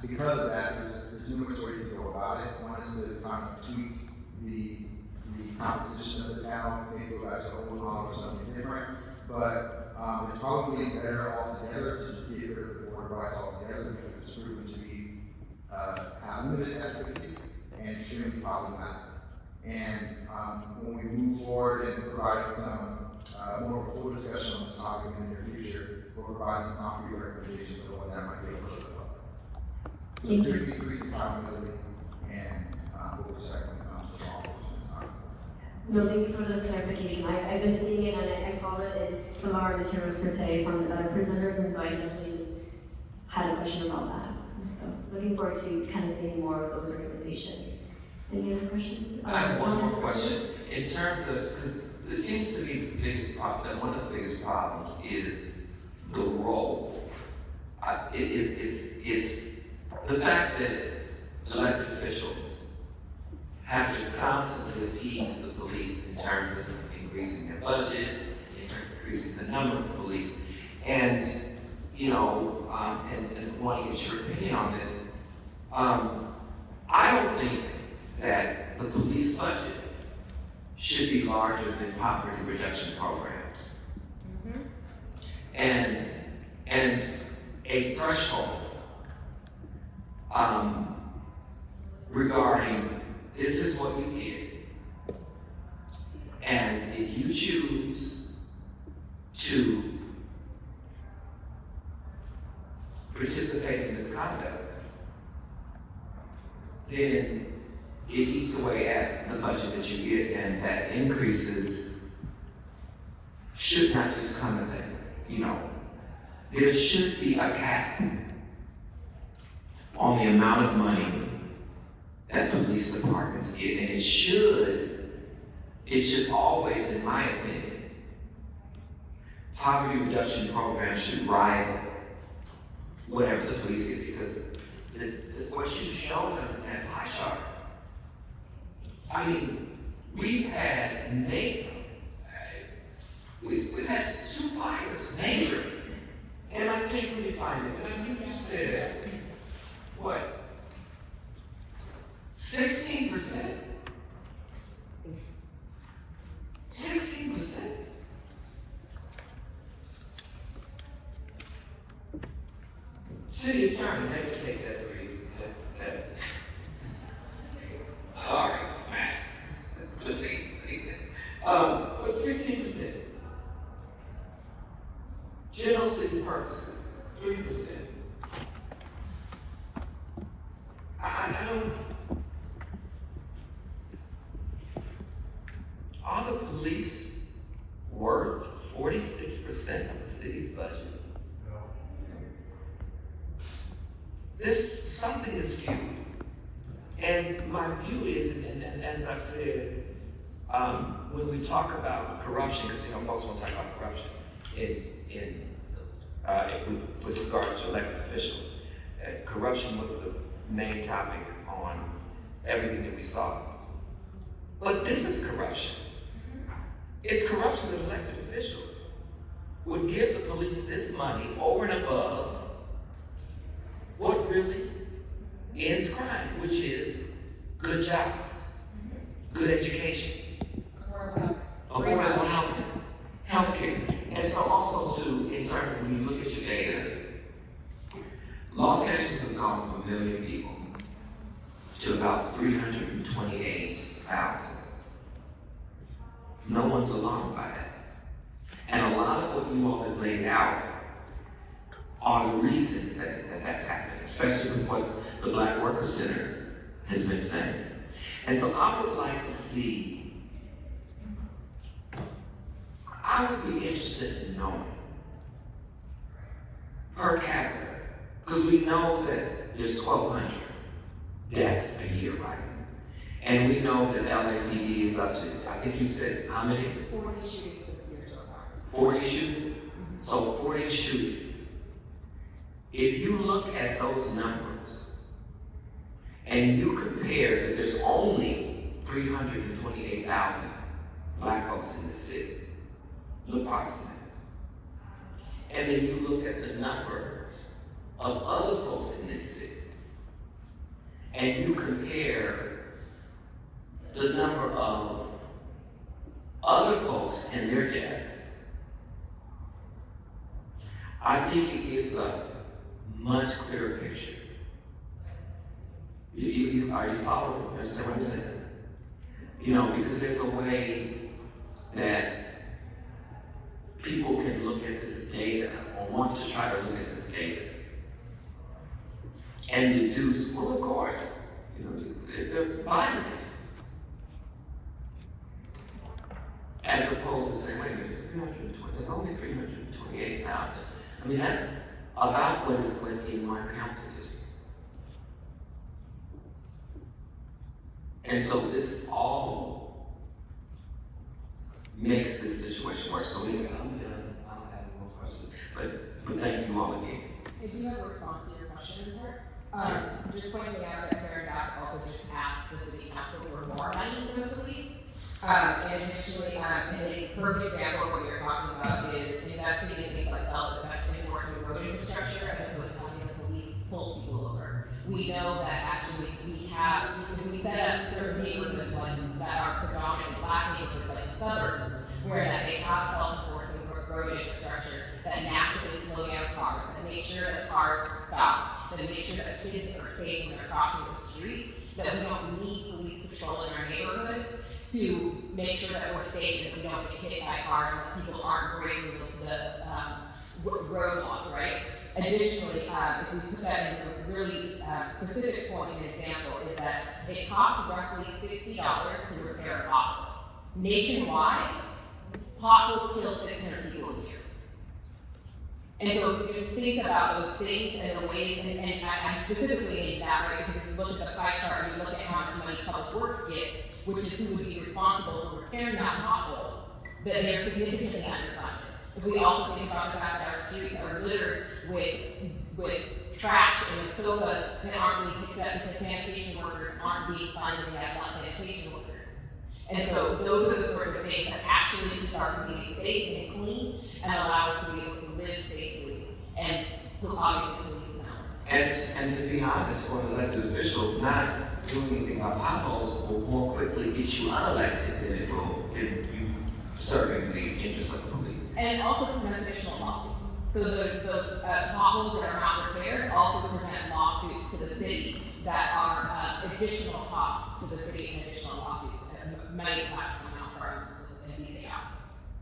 because of that, there's numerous ways to go about it. One is to kind of tweak the composition of the panel, maybe go back to old model or something different. But it's probably better altogether to just get rid of the Board of Rights altogether because it's proven to be have limited efficacy and extremely problematic. And when we move forward and provide some more of a full discussion on this topic in the near future, we'll provide some concrete recommendations of what that might be able to look like. So increase accountability and oversight when it comes to law enforcement time. No, thank you for the clarification. I've been seeing it and I saw it in some of our materials for today from the other presenters, and so I definitely just had a question about that. And so looking forward to kind of seeing more of those recommendations. Any other questions? I have one more question. In terms of, because it seems to be the biggest problem, that one of the biggest problems is the role. It's the fact that elected officials have to constantly appease the police in terms of increasing their budgets, increasing the number of police, and you know, and want to get your opinion on this. I don't think that the police budget should be larger than poverty reduction programs. And a threshold regarding this is what you get, and if you choose to participate in misconduct, then it eats away at the budget that you get, and that increases should not just come at that, you know. There should be a cap on the amount of money that police departments get, and it should always, in my opinion, poverty reduction programs should rival whatever the police get, because what you've shown us in that pie chart, I mean, we've had we've had 2 fires, nature, and I can't really find it. And I think you said, what, 16%? 16%? City attorney, let me take that for you. Sorry, math. Good thing to say that. What's 16%? General city purposes, 3%. I don't. Are the police worth 46% of the city's budget? This, something is skewed. And my view is, and as I've said, when we talk about corruption, because folks want to talk about corruption with regards to elected officials, corruption was the main topic on everything that we saw. But this is corruption. It's corruption that elected officials would give the police this money over and above what really ends crime, which is good jobs, good education, affordable housing, healthcare. And so also too, in terms of when you look at your data, Los Angeles has gone from 1 million people to about 328,000. No one's alarmed by that. And a lot of what you all have laid out are the reasons that's happening, especially with what the Black Worker Center has been saying. And so I would like to see, I would be interested in knowing per capita, because we know that there's 1,200 deaths a year, right? And we know that LAPD is up to, I think you said, how many? 40 shootings this year so far. 40 shootings. So 40 shootings. If you look at those numbers and you compare that there's only 328,000 black folks in the city, approximately. And then you look at the numbers of other folks in this city, and you compare the number of other folks and their deaths, I think it gives a much clearer picture. Are you following? Understand what I'm saying? You know, because there's a way that people can look at this data or want to try to look at this data and deduce, well, of course, you know, they're violent. As opposed to saying, wait a minute, there's only 328,000. I mean, that's about what is in my council district. And so this all makes this situation worse. So anyway, I'm done. I don't have any more questions. But thank you all again. I do have a response to your question here. Just pointing out that Hernandes also just asked the city council for more money for the police. And additionally, a perfect example of what you're talking about is investing in things like self-enforcement road infrastructure as opposed to having the police pull people over. We know that actually if we set up certain neighborhoods that are predominantly black neighborhoods like the suburbs, where they have self-enforcement road infrastructure that naturally slow down cars, that make sure that cars stop, that make sure that kids are safe when they're crossing the street, that we don't need police patrol in our neighborhoods to make sure that we're safe and we don't get hit by cars and that people aren't breaking the road laws, right? Additionally, if we put that in a really specific point, an example is that it costs roughly $60 to repair a pothole. Nationwide, potholes kill 600 people a year. And so if you just think about those things and the ways, and I'm specifically in that, right, because if you look at the pie chart and you look at how much money Public Works gets, which is who would be responsible for repairing that pothole, that they are significantly underfunded. If we also think about the fact that our streets are littered with trash and with sofas that aren't being picked up because sanitation workers aren't being funded and we have less sanitation workers. And so those are the sorts of things that actually keep our community safe and clean and allow us to be able to live safely and obviously police now. And to be honest, for an elected official, not doing anything about potholes will more quickly get you unelected than it will get you serving the interests of the police. And also prevents additional lawsuits. So those potholes that are not repaired also present lawsuits to the city that are additional costs to the city and additional lawsuits that many of us come out from immediate outcomes.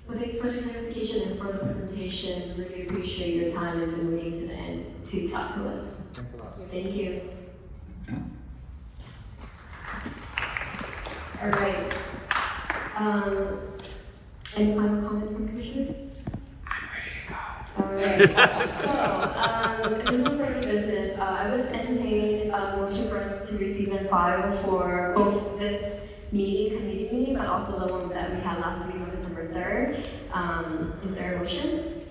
For the clarification and for the presentation, really appreciate your time and been waiting to the end to talk to us. Thank you. All right. Any final comments from commissioners? I'm ready to go. All right. So, if there's no further business, I would entertain a motion for us to receive and file for both this committee meeting, but also the one that we had last week on December 3rd. Is there a motion?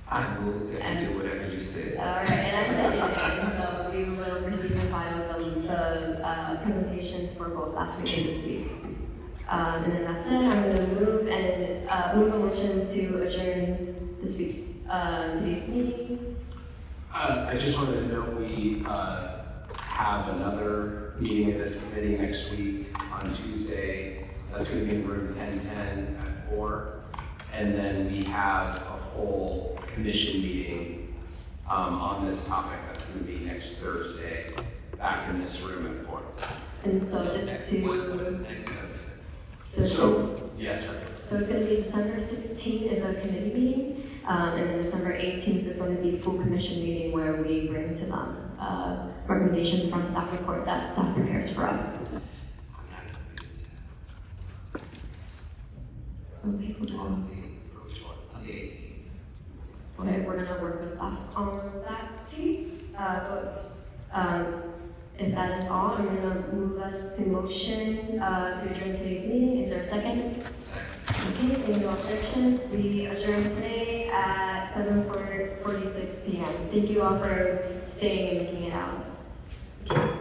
I move that we do whatever you said. All right, and I said it, so we will receive and file the presentations for both last week and this week. And then that's it. I'm going to move a motion to adjourn this week's today's meeting. I just wanted to note we have another meeting of this committee next week on Tuesday. That's going to be in room 1010 at 4. And then we have a full commission meeting on this topic. That's going to be next Thursday back in this room at 4. And so just to... What is next Thursday? So yes, sir. So it's going to be December 16th is a committee meeting, and then December 18th is going to be a full commission meeting where we bring to them recommendations from staff report that staff prepares for us. Okay, hold on. Okay, we're going to work with staff on that piece. If that is all, I'm going to move us to motion to adjourn today's meeting. Is there a second? Second. Okay, seeing no objections, we adjourn today at 7:46 p.m. Thank you all for staying and making it out.